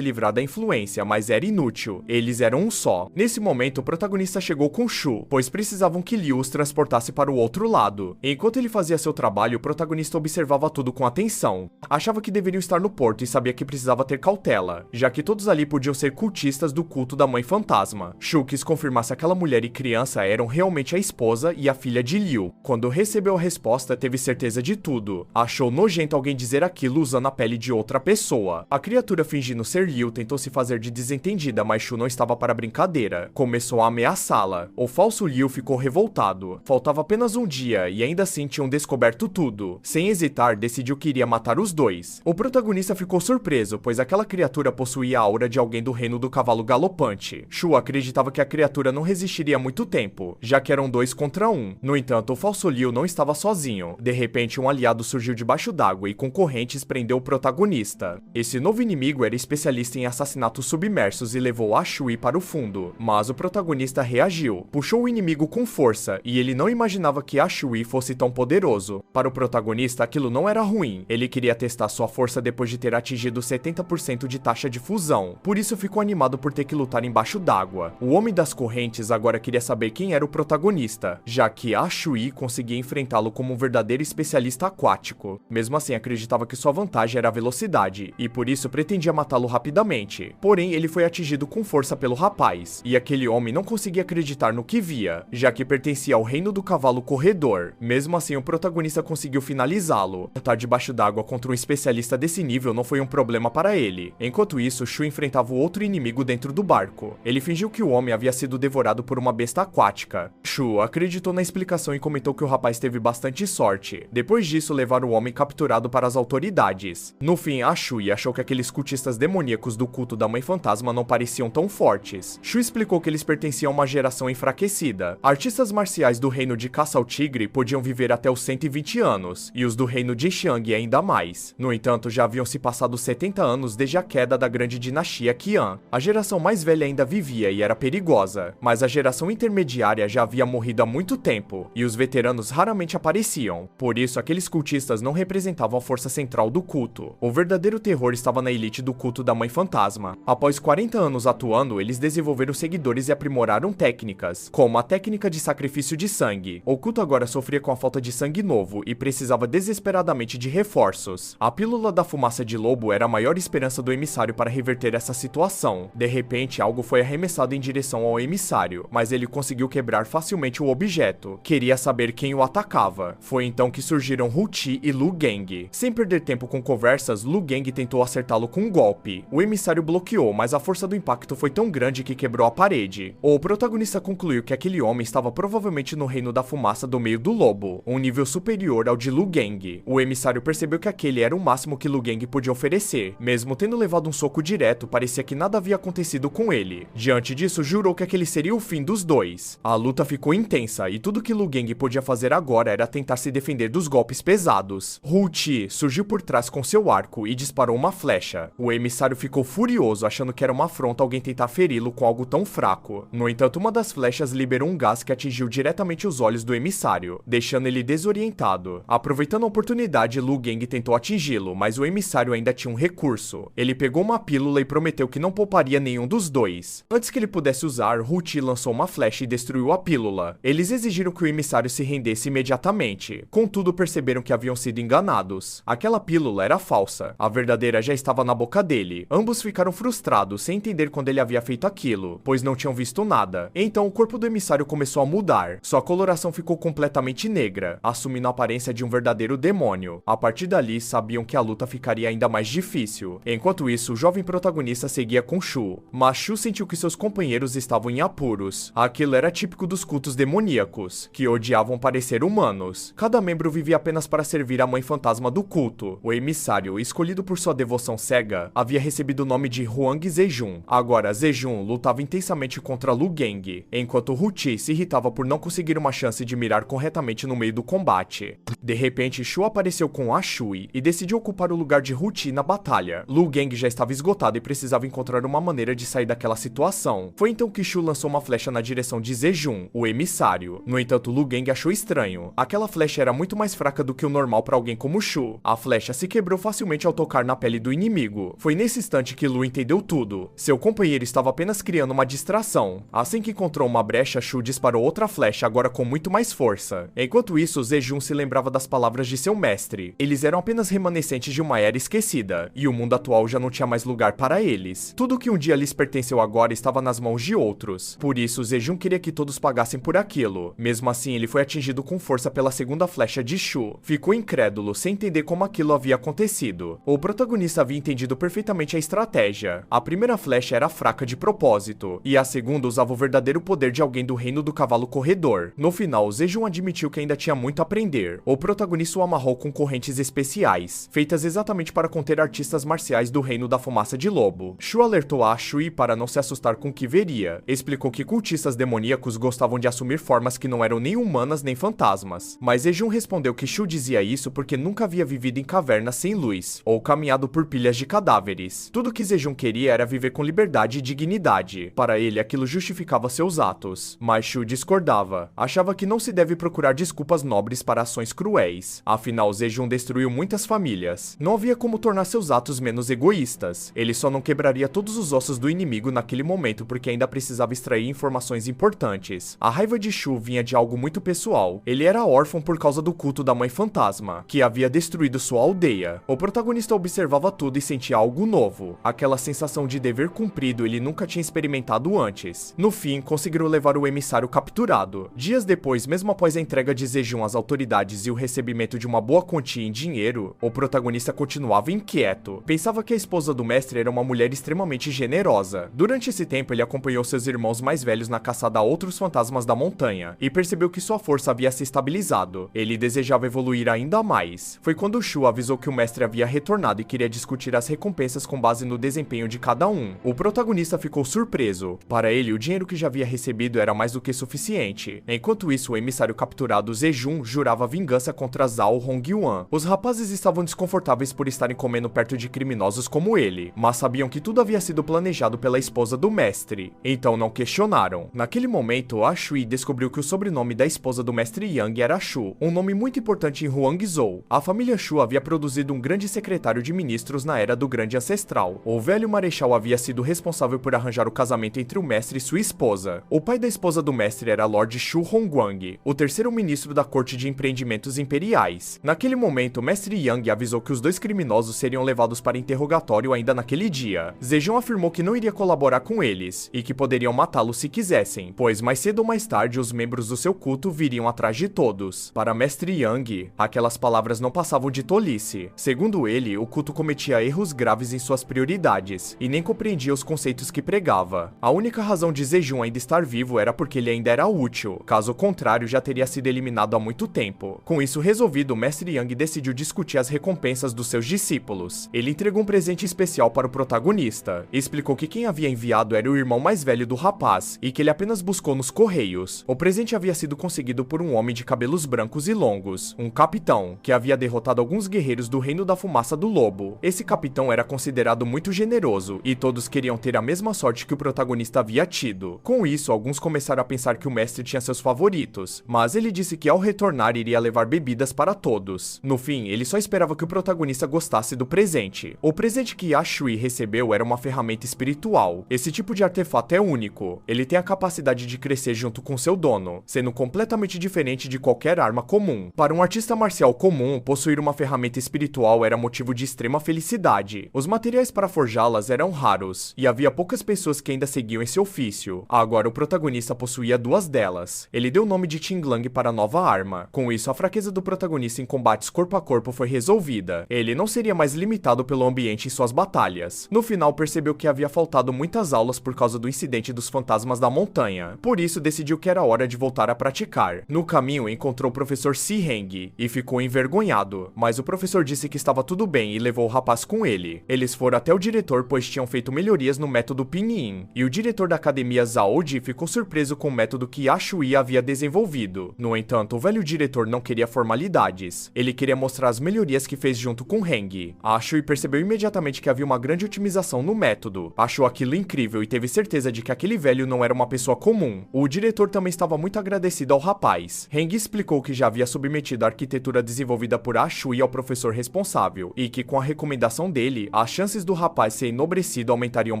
livrar da influência, mas era inútil. Eles eram um só. Nesse momento, o protagonista chegou com Shu, pois precisavam que Liu os transportasse para o outro lado. Enquanto ele fazia seu trabalho, o protagonista observava tudo com atenção. Achava que deveriam estar no porto e sabia que precisava ter cautela, já que todos ali podiam ser cultistas do culto da Mãe Fantasma. Shu quis confirmar se aquela mulher e criança eram realmente a esposa e a filha de Liu. Quando recebeu a resposta, teve certeza de tudo. Achou nojento alguém dizer aquilo usando a pele de outra pessoa. A criatura, fingindo ser Liu, tentou se fazer de desentendida, mas Shu não estava para brincadeira. Começou a ameaçá-la. O falso Liu ficou revoltado. Faltava apenas um dia e ainda assim tinham descoberto tudo. Sem hesitar, decidiu que iria matar os dois. O protagonista ficou surpreso, pois aquela criatura possuía a aura de alguém do reino do cavalo galopante. Shu acreditava que a criatura não resistiria muito tempo, já que eram 2 contra 1. No entanto, o falso Liu não estava sozinho. De repente, um aliado surgiu debaixo d'água e com correntes prendeu o protagonista. Esse novo inimigo era especialista em assassinatos submersos e levou a Shui para o fundo, mas o protagonista reagiu, puxou o inimigo com força e ele não imaginava que a Shui fosse tão poderoso. Para o protagonista, aquilo não era ruim. Ele queria testar sua força depois de ter atingido 70% de taxa de fusão, por isso ficou animado por ter que lutar embaixo d'água. O Homem das Correntes agora queria saber quem era o protagonista, já que a Shui conseguia enfrentá-lo como um verdadeiro especialista aquático. Mesmo assim, acreditava que sua vantagem era a velocidade, e por isso pretendia matá-lo rapidamente. Porém, ele foi atingido com força pelo rapaz, e aquele homem não conseguia acreditar no que via, já que pertencia ao reino do cavalo corredor. Mesmo assim, o protagonista conseguiu finalizá-lo. Lutar debaixo d'água contra um especialista desse nível não foi um problema para ele. Enquanto isso, Shu enfrentava o outro inimigo dentro do barco. Ele fingiu que o homem havia sido devorado por uma besta aquática. Shu acreditou na explicação e comentou que o rapaz teve bastante sorte. Depois disso, levaram o homem capturado para as autoridades. No fim, a Shui achou que aqueles cultistas demoníacos do culto da Mãe Fantasma não pareciam tão fortes. Shu explicou que eles pertenciam a uma geração enfraquecida. Artistas marciais do reino de Caça ao Tigre podiam viver até os 120 anos, e os do reino de Xiang ainda mais. No entanto, já haviam se passado 70 anos desde a queda da grande dinastia Qian. A geração mais velha ainda vivia e era perigosa, mas a geração intermediária já havia morrido há muito tempo, e os veteranos raramente apareciam. Por isso, aqueles cultistas não representavam a força central do culto. O verdadeiro terror estava na elite do culto da Mãe Fantasma. Após 40 anos atuando, eles desenvolveram seguidores e aprimoraram técnicas, como a técnica de sacrifício de sangue. O culto agora sofria com a falta de sangue novo e precisava desesperadamente de reforços. A pílula da fumaça de lobo era a maior esperança do emissário para reverter essa situação. De repente, algo foi arremessado em direção ao emissário, mas ele conseguiu quebrar facilmente o objeto. Queria saber quem o atacava. Foi então que surgiram Hu Ti e Lu Geng. Sem perder tempo com conversas, Lu Geng tentou acertá-lo com um golpe. O emissário bloqueou, mas a força do impacto foi tão grande que quebrou a parede. O protagonista concluiu que aquele homem estava provavelmente no reino da fumaça do meio do lobo, um nível superior ao de Lu Geng. O emissário percebeu que aquele era o máximo que Lu Geng podia oferecer. Mesmo tendo levado um soco direto, parecia que nada havia acontecido com ele. Diante disso, jurou que aquele seria o fim dos dois. A luta ficou intensa, e tudo que Lu Geng podia fazer agora era tentar se defender dos golpes pesados. Hu Ti surgiu por trás com seu arco e disparou uma flecha. O emissário ficou furioso, achando que era uma afronta alguém tentar feri-lo com algo tão fraco. No entanto, uma das flechas liberou um gás que atingiu diretamente os olhos do emissário, deixando ele desorientado. Aproveitando a oportunidade, Lu Geng tentou atingi-lo, mas o emissário ainda tinha um recurso. Ele pegou uma pílula e prometeu que não pouparia nenhum dos dois. Antes que ele pudesse usar, Hu Ti lançou uma flecha e destruiu a pílula. Eles exigiram que o emissário se rendesse imediatamente. Contudo, perceberam que haviam sido enganados. Aquela pílula era falsa. A verdadeira já estava na boca dele. Ambos ficaram frustrados, sem entender quando ele havia feito aquilo, pois não tinham visto nada. Então, o corpo do emissário começou a mudar. Sua coloração ficou completamente negra, assumindo a aparência de um verdadeiro demônio. A partir dali, sabiam que a luta ficaria ainda mais difícil. Enquanto isso, o jovem protagonista seguia com Shu, mas Shu sentiu que seus companheiros estavam em apuros. Aquilo era típico dos cultos demoníacos, que odiavam parecer humanos. Cada membro vivia apenas para servir a Mãe Fantasma do culto. O emissário, escolhido por sua devoção cega, havia recebido o nome de Huang Zejun. Agora, Zejun lutava intensamente contra Lu Geng, Yang, enquanto Hu Chi se irritava por não conseguir uma chance de mirar corretamente no meio do combate. De repente, Shu apareceu com a Shui e decidiu ocupar o lugar de Hu Chi na batalha. Lu Gang já estava esgotado e precisava encontrar uma maneira de sair daquela situação. Foi então que Shu lançou uma flecha na direção de Zejun, o emissário. No entanto, Lu Gang achou estranho. Aquela flecha era muito mais fraca do que o normal para alguém como Shu. A flecha se quebrou facilmente ao tocar na pele do inimigo. Foi nesse instante que Lu entendeu tudo. Seu companheiro estava apenas criando uma distração. Assim que encontrou uma brecha, Shu disparou outra flecha, agora com muito mais força. Enquanto isso, Zejun se lembrava das palavras de seu mestre. Eles eram apenas remanescentes de uma era esquecida, e o mundo atual já não tinha mais lugar para eles. Tudo que um dia lhes pertenceu agora estava nas mãos de outros. Por isso, Zejun queria que todos pagassem por aquilo. Mesmo assim, ele foi atingido com força pela segunda flecha de Shu. Ficou incrédulo, sem entender como aquilo havia acontecido. O protagonista havia entendido perfeitamente a estratégia. A primeira flecha era fraca de propósito, e a segunda usava o verdadeiro poder de alguém do reino do cavalo corredor. No final, Zejun admitiu que ainda tinha muito a aprender. O protagonista o amarrou com correntes especiais, feitas exatamente para conter artistas marciais do reino da fumaça de lobo. Shu alertou a Shui para não se assustar com o que veria. Explicou que cultistas demoníacos gostavam de assumir formas que não eram nem humanas nem fantasmas. Mas Zejun respondeu que Shu dizia isso porque nunca havia vivido em cavernas sem luz, ou caminhado por pilhas de cadáveres. Tudo que Zejun queria era viver com liberdade e dignidade. Para ele, aquilo justificava seus atos. Mas Shu discordava. Achava que não se deve procurar desculpas nobres para ações cruéis. Afinal, Zejun destruiu muitas famílias. Não havia como tornar seus atos menos egoístas. Ele só não quebraria todos os ossos do inimigo naquele momento porque ainda precisava extrair informações importantes. A raiva de Shu vinha de algo muito pessoal. Ele era órfão por causa do culto da mãe fantasma, que havia destruído sua aldeia. O protagonista observava tudo e sentia algo novo. Aquela sensação de dever cumprido ele nunca tinha experimentado antes. No fim, conseguiram levar o emissário capturado. Dias depois, mesmo após a entrega de Zejun às autoridades e o recebimento de uma boa quantia em dinheiro, o protagonista continuava inquieto. Pensava que a esposa do mestre era uma mulher extremamente generosa. Durante esse tempo, ele acompanhou seus irmãos mais velhos na caçada a outros fantasmas da montanha e percebeu que sua força havia se estabilizado. Ele desejava evoluir ainda mais. Foi quando Shu avisou que o mestre havia retornado e queria discutir as recompensas com base no desempenho de cada um. O protagonista ficou surpreso. Para ele, o dinheiro que já havia recebido era mais do que suficiente. Enquanto isso, o emissário capturado Zejun jurava vingança contra Zhao Hongyuan. Os rapazes estavam desconfortáveis por estarem comendo perto de criminosos como ele, mas sabiam que tudo havia sido planejado pela esposa do mestre, então não questionaram. Naquele momento, a Shui descobriu que o sobrenome da esposa do mestre Yang era Shu, um nome muito importante em Huangzhou. A família Shu havia produzido um grande secretário de ministros na era do Grande Ancestral. O velho marechal havia sido responsável por arranjar o casamento entre o mestre e sua esposa. O pai da esposa do mestre era Lord Shu Hongguang, o terceiro ministro da corte de empreendimentos imperiais. Naquele momento, o mestre Yang avisou que os dois criminosos seriam levados para interrogatório ainda naquele dia. Zejun afirmou que não iria colaborar com eles, e que poderiam matá-los se quisessem, pois mais cedo ou mais tarde os membros do seu culto viriam atrás de todos. Para mestre Yang, aquelas palavras não passavam de tolice. Segundo ele, o culto cometia erros graves em suas prioridades, e nem compreendia os conceitos que pregava. A única razão de Zejun ainda estar vivo era porque ele ainda era útil, caso contrário já teria sido eliminado há muito tempo. Com isso resolvido, o mestre Yang decidiu discutir as recompensas dos seus discípulos. Ele entregou um presente especial para o protagonista, e explicou que quem havia enviado era o irmão mais velho do rapaz, e que ele apenas buscou nos correios. O presente havia sido conseguido por um homem de cabelos brancos e longos, um capitão, que havia derrotado alguns guerreiros do reino da fumaça do lobo. Esse capitão era considerado muito generoso, e todos queriam ter a mesma sorte que o protagonista havia tido. Com isso, alguns começaram a pensar que o mestre tinha seus favoritos, mas ele disse que ao retornar iria levar bebidas para todos. No fim, ele só esperava que o protagonista gostasse do presente. O presente que a Shui recebeu era uma ferramenta espiritual. Esse tipo de artefato é único. Ele tem a capacidade de crescer junto com seu dono, sendo completamente diferente de qualquer arma comum. Para um artista marcial comum, possuir uma ferramenta espiritual era motivo de extrema felicidade. Os materiais para forjá-las eram raros, e havia poucas pessoas que ainda seguiam esse ofício. Agora o protagonista possuía duas delas. Ele deu o nome de Qinglang para a nova arma. Com isso, a fraqueza do protagonista em combates corpo a corpo foi resolvida. Ele não seria mais limitado pelo ambiente em suas batalhas. No final, percebeu que havia faltado muitas aulas por causa do incidente dos fantasmas da montanha. Por isso, decidiu que era hora de voltar a praticar. No caminho, encontrou o professor Si Heng e ficou envergonhado, mas o professor disse que estava tudo bem e levou o rapaz com ele. Eles foram até o diretor, pois tinham feito melhorias no método Pinyin, e o diretor da academia Zhao Oji ficou surpreso com o método que A Shui havia desenvolvido. No entanto, o velho diretor não queria formalidades. Ele queria mostrar as melhorias que fez junto com Heng. A Shui percebeu imediatamente que havia uma grande otimização no método. Achou aquilo incrível e teve certeza de que aquele velho não era uma pessoa comum. O diretor também estava muito agradecido ao rapaz. Heng explicou que já havia submetido a arquitetura desenvolvida por A Shui ao professor responsável, e que com a recomendação dele, as chances do rapaz ser enobrecido aumentariam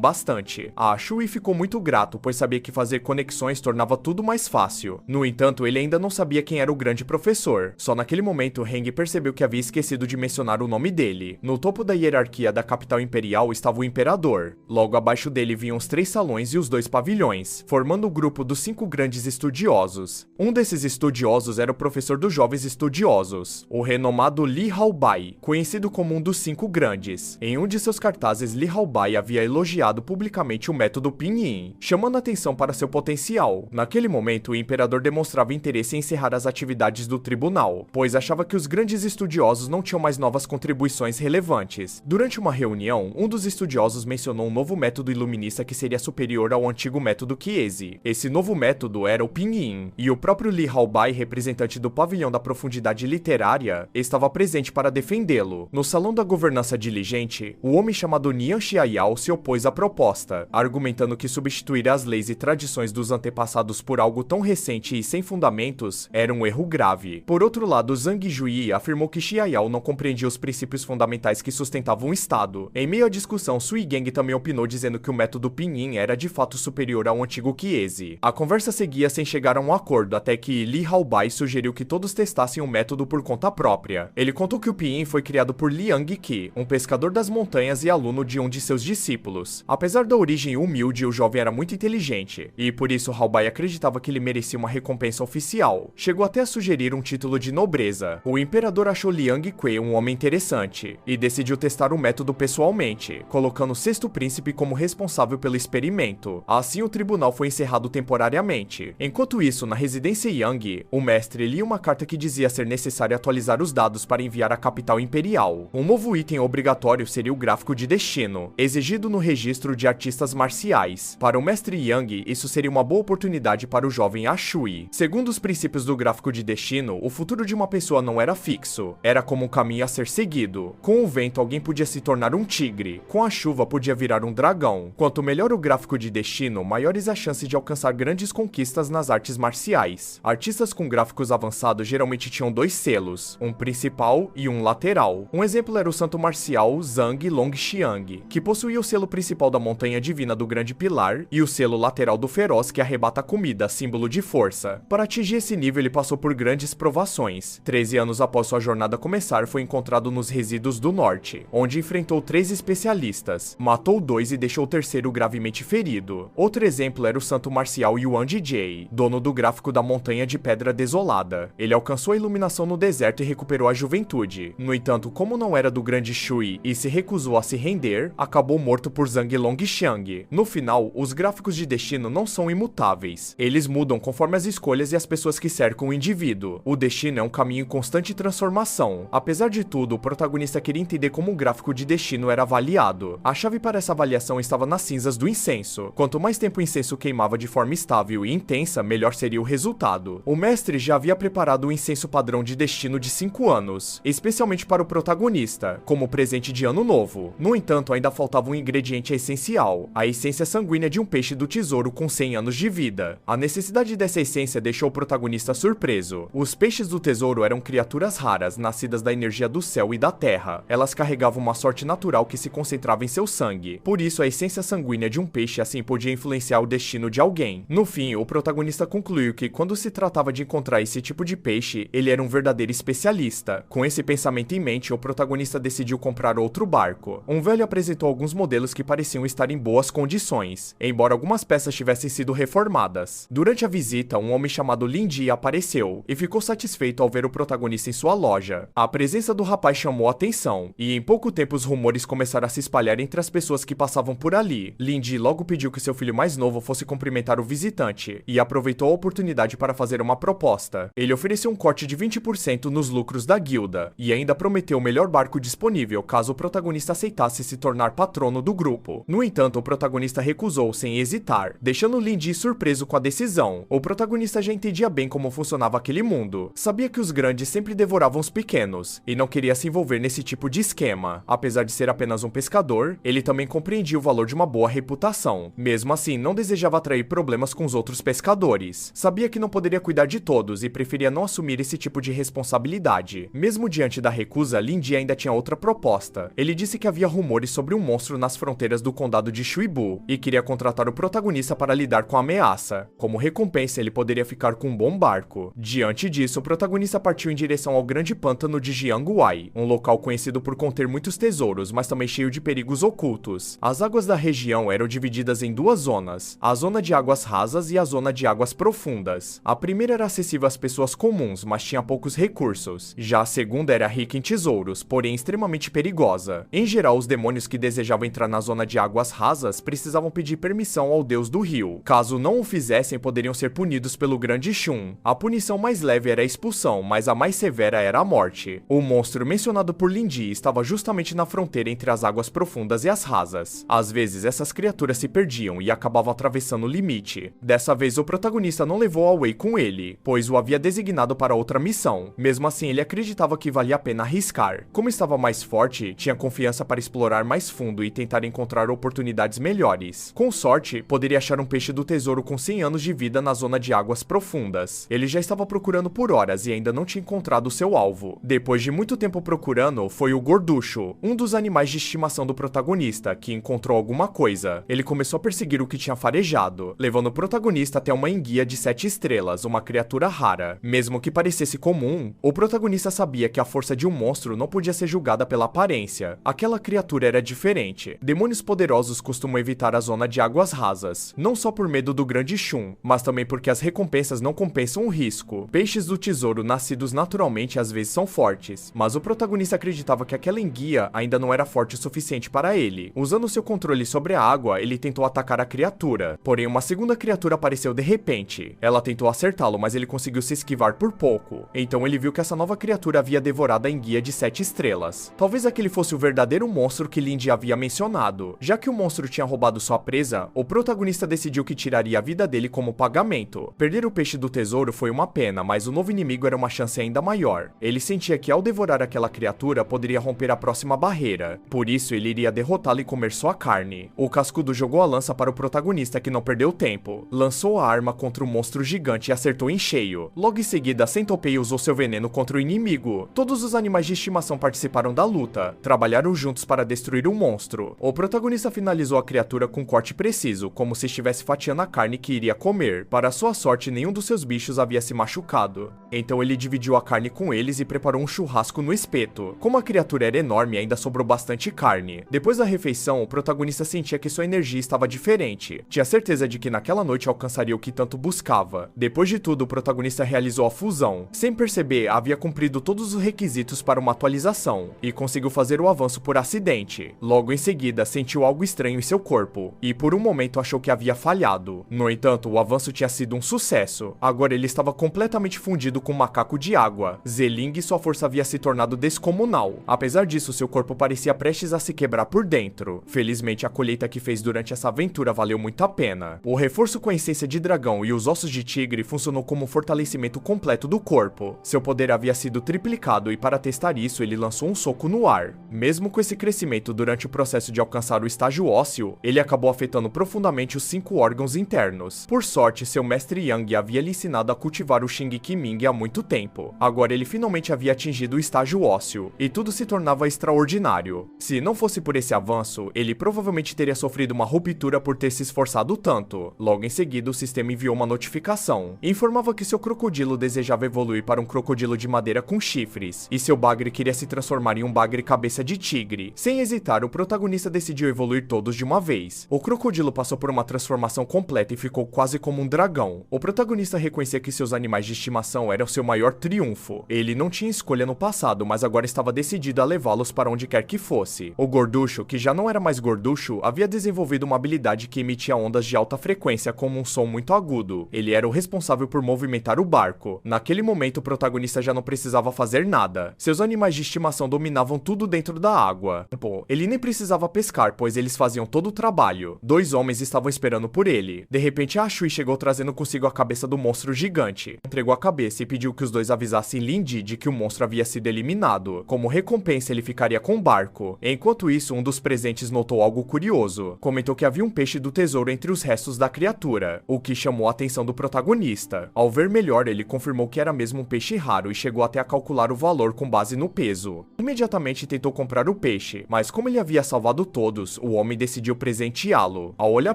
bastante. A Shui ficou muito grato, pois sabia que fazer conexões tornava tudo mais fácil. No entanto, ele ainda não sabia quem era o grande professor. Só naquele momento, Heng percebeu que havia esquecido de mencionar o nome dele. No topo da hierarquia da capital imperial estava o imperador. Logo abaixo dele vinham os 3 salões e os 2 pavilhões, formando o grupo dos 5 grandes estudiosos. Um desses estudiosos era o professor dos jovens estudiosos, o renomado Li Haobai, conhecido como um dos 5 grandes. Em um de seus cartazes, Li Haobai havia elogiado publicamente o método Pinyin, chamando atenção para seu potencial. Naquele momento, o imperador demonstrava interesse em encerrar as atividades do tribunal, pois achava que os grandes estudiosos não tinham mais novas contribuições relevantes. Durante uma reunião, um dos estudiosos mencionou um novo método iluminista que seria superior ao antigo método Chiesi. Esse novo método era o Pinyin, e o próprio Li Haobai, representante do pavilhão da profundidade literária, estava presente para defendê-lo. No salão da governança diligente, o homem chamado Nian Xiaoyao se opôs à proposta, argumentando que substituir as leis e tradições dos antepassados por algo tão recente e sem fundamentos era um erro grave. Por outro lado, Zhang Jui afirmou que Xiaoyao não compreendia os princípios fundamentais que sustentavam o Estado. Em meio à discussão, Sui Geng também opinou, dizendo que o método Pinyin era de fato superior ao antigo Chiesi. A conversa seguia sem chegar a um acordo, até que Li Haobai sugeriu que todos testassem o método por conta própria. Ele contou que o Pinyin foi criado por Liang Qi, um pescador das montanhas e aluno de um de seus discípulos. Apesar da origem humilde, o jovem era muito inteligente, e por isso Haobai acreditava que ele merecia uma recompensa oficial. Chegou até a sugerir um título de nobreza. O imperador achou Liang Qi um homem interessante, e decidiu testar o método pessoalmente, colocando o sexto príncipe como responsável pelo experimento. Assim, o tribunal foi encerrado temporariamente. Enquanto isso, na residência Yang, o mestre lia uma carta que dizia ser necessário atualizar os dados para enviar à capital imperial. Um novo item obrigatório seria o gráfico de destino, exigido no registro de artistas marciais. Para o mestre Yang, isso seria uma boa oportunidade para o jovem A Shui. Segundo os princípios do gráfico de destino, o futuro de uma pessoa não era fixo, era como um caminho a ser seguido. Com o vento, alguém podia se tornar um tigre, com a chuva podia virar um dragão. Quanto melhor o gráfico de destino, maiores as chances de alcançar grandes conquistas nas artes marciais. Artistas com gráficos avançados geralmente tinham 2 selos, um principal e um lateral. Um exemplo era o santo marcial Zhang Longxiang, que possuía o selo principal da montanha divina do grande pilar e o selo lateral do feroz que arrebata a comida, símbolo de força. Para atingir esse nível, ele passou por grandes provações. 13 anos após sua jornada começar, foi encontrado nos resíduos do norte, onde enfrentou 3 especialistas, matou 2 e deixou o terceiro gravemente ferido. Outro exemplo era o santo marcial Yuan Jijie, dono do gráfico da montanha de pedra desolada. Ele alcançou a iluminação no deserto e recuperou a juventude. No entanto, como não era do grande Shui e se recusou a se render, acabou morto por Zhang Longxiang. No final, os gráficos de destino não são imutáveis. Eles mudam conforme as escolhas e as pessoas que cercam o indivíduo. O destino é um caminho em constante transformação. Apesar de tudo, o protagonista queria entender como o gráfico de destino era avaliado. A chave para essa avaliação estava nas cinzas do incenso. Quanto mais tempo o incenso queimava de forma estável e intensa, melhor seria o resultado. O mestre já havia preparado o incenso padrão de destino de 5 anos, especialmente para o protagonista, como presente de ano novo. No entanto, ainda faltava um ingrediente essencial, a essência sanguínea de um peixe do tesouro com 100 anos de vida. A necessidade dessa essência deixou o protagonista surpreso. Os peixes do tesouro eram criaturas raras, nascidas da energia do céu e da terra. Elas carregavam uma sorte natural que se concentrava em seu sangue. Por isso, a essência sanguínea de um peixe assim podia influenciar o destino de alguém. No fim, o protagonista concluiu que quando se tratava de encontrar esse tipo de peixe, ele era um verdadeiro especialista. Com esse pensamento em mente, o protagonista decidiu comprar outro barco. Um velho apresentou alguns modelos que pareciam estar em boas condições, embora algumas peças tivessem sido reformadas. Durante a visita, um homem chamado Lin Ji apareceu e ficou satisfeito ao ver o protagonista em sua loja. A presença do rapaz chamou a atenção, e em pouco tempo os rumores começaram a se espalhar entre as pessoas que passavam por ali. Lin Ji logo pediu que seu filho mais novo fosse cumprimentar o visitante, e aproveitou a oportunidade para fazer uma proposta. Ele ofereceu um corte de 20% nos lucros da guilda, e ainda prometeu o melhor barco disponível caso o protagonista aceitasse se tornar patrono do grupo. No entanto, o protagonista recusou sem hesitar, deixando Lin Di surpreso com a decisão. O protagonista já entendia bem como funcionava aquele mundo. Sabia que os grandes sempre devoravam os pequenos, e não queria se envolver nesse tipo de esquema. Apesar de ser apenas um pescador, ele também compreendia o valor de uma boa reputação. Mesmo assim, não desejava atrair problemas com os outros pescadores. Sabia que não poderia cuidar de todos e preferia não assumir esse tipo de responsabilidade. Mesmo diante da recusa, Lin Di ainda tinha outra proposta. Ele disse que havia rumores sobre um monstro nas fronteiras do condado de Shuibu e queria contratar o protagonista para lidar com a ameaça. Como recompensa, ele poderia ficar com um bom barco. Diante disso, o protagonista partiu em direção ao grande pântano de Jianghuai, um local conhecido por conter muitos tesouros, mas também cheio de perigos ocultos. As águas da região eram divididas em duas zonas, a zona de águas rasas e a zona de águas profundas. A primeira era acessível às pessoas comuns, mas tinha poucos recursos. Já a segunda era rica em tesouros, porém extremamente perigosa. Em geral, os demônios que desejavam entrar na zona de águas rasas precisavam pedir permissão ao deus do rio. Caso não o fizessem, poderiam ser punidos pelo grande Shun. A punição mais leve era a expulsão, mas a mais severa era a morte. O monstro mencionado por Lin Di estava justamente na fronteira entre as águas profundas e as rasas. Às vezes, essas criaturas se perdiam e acabavam atravessando o limite. Dessa vez, o protagonista não levou a Wei com ele, pois o havia designado para outra missão. Mesmo assim, ele acreditava que valia a pena arriscar. Como estava mais forte, tinha confiança para explorar mais fundo e tentar encontrar oportunidades melhores. Com sorte, poderia achar um peixe do tesouro com 100 anos de vida na zona de águas profundas. Ele já estava procurando por horas e ainda não tinha encontrado seu alvo. Depois de muito tempo procurando, foi o gorducho, um dos animais de estimação do protagonista, que encontrou alguma coisa. Ele começou a perseguir o que tinha farejado, levando o protagonista até uma enguia de 7 estrelas, uma criatura rara. Mesmo que parecesse comum, o protagonista sabia que a força de um monstro não podia ser julgada pela aparência. Aquela criatura era diferente. Demônios poderosos costumam evitar a zona de águas rasas, não só por medo do grande Shun, mas também porque as recompensas não compensam o risco. Peixes do tesouro nascidos naturalmente às vezes são fortes, mas o protagonista acreditava que aquela enguia ainda não era forte o suficiente para ele. Usando seu controle sobre a água, ele tentou atacar a criatura, porém uma segunda criatura apareceu de repente. Ela tentou acertá-lo, mas ele conseguiu se esquivar por pouco. Então ele viu que essa nova criatura havia devorado a enguia de 7 estrelas. Talvez aquele fosse o verdadeiro monstro que Lin Di havia mencionado. Já que o monstro tinha roubado sua presa, o protagonista decidiu que tiraria a vida dele como pagamento. Perder o peixe do tesouro foi uma pena, mas o novo inimigo era uma chance ainda maior. Ele sentia que ao devorar aquela criatura, poderia romper a próxima barreira. Por isso, ele iria derrotá-lo e comer sua carne. O cascudo jogou a lança para o protagonista, que não perdeu tempo. Lançou a arma contra o monstro gigante e acertou em cheio. Logo em seguida, a Centopeia usou seu veneno contra o inimigo. Todos os animais de estimação participaram da luta. Trabalharam juntos para destruir o monstro. O protagonista finalizou a criatura com um corte preciso, como se estivesse fatiando a carne que iria comer. Para sua sorte, nenhum dos seus bichos havia se machucado. Então ele dividiu a carne com eles e preparou um churrasco no espeto. Como a criatura era enorme, ainda sobrou bastante carne. Depois da refeição, o protagonista sentia que sua energia estava diferente. Tinha certeza de que naquela noite alcançaria o que tanto buscava. Depois de tudo, o protagonista realizou a fusão. Sem perceber, havia cumprido todos os requisitos para uma atualização, e conseguiu fazer o avanço por acidente. Logo em seguida, sentiu algo estranho em seu corpo, e por um momento achou que havia falhado. No entanto, o avanço tinha sido um sucesso. Agora ele estava completamente fundido com um macaco de água. Zeling e sua força havia se tornado descomunal. Apesar disso, seu corpo parecia prestes a se quebrar por dentro. Felizmente, a colheita que fez durante essa aventura valeu muito a pena. O reforço com a essência de dragão e os ossos de tigre funcionou como um fortalecimento completo do corpo. Seu poder havia sido triplicado e para testar isso, ele lançou um soco no ar. Mesmo com esse crescimento durante o processo de alcançar o estágio ósseo, ele acabou afetando profundamente os 5 órgãos internos. Por sorte, seu mestre Yang havia lhe ensinado a cultivar o Xing Qiming há muito tempo. Agora ele finalmente havia atingido o estágio ósseo, e tudo se tornava extraordinário. Se não fosse por esse avanço, ele provavelmente teria sofrido uma ruptura por ter se esforçado tanto. Logo em seguida, o sistema enviou uma notificação. Informava que seu crocodilo desejava evoluir para um crocodilo de madeira com chifres, e seu bagre queria se transformar em um bagre cabeça de tigre. Sem hesitar, o protagonista decidiu evoluir todos de uma vez. O crocodilo passou por uma transformação completa e ficou quase como um dragão. O protagonista reconhecia que seus animais de estimação era o seu maior triunfo. Ele não tinha escolha no passado, mas agora estava decidido a levá-los para onde quer que fosse. O gorducho, que já não era mais gorducho, havia desenvolvido uma habilidade que emitia ondas de alta frequência como um som muito agudo. Ele era o responsável por movimentar o barco. Naquele momento, o protagonista já não precisava fazer nada. Seus animais de estimação dominavam tudo dentro da água. Ele nem precisava pescar, pois eles faziam todo o trabalho. 2 homens estavam esperando por ele. De repente, a Shui chegou trazendo consigo a cabeça do monstro gigante. Entregou a cabeça e pediu que os dois avisassem Lindy de que o monstro havia sido eliminado. Como recompensa, ele ficaria com o barco. Enquanto isso, um dos presentes notou algo curioso. Comentou que havia um peixe do tesouro entre os restos da criatura, o que chamou a atenção do protagonista. Ao ver melhor, ele confirmou que era mesmo um peixe raro e chegou até a calcular o valor com base no peso. Imediatamente tentou comprar o peixe, mas como ele havia salvado todos, o homem decidiu presenteá-lo. Ao olhar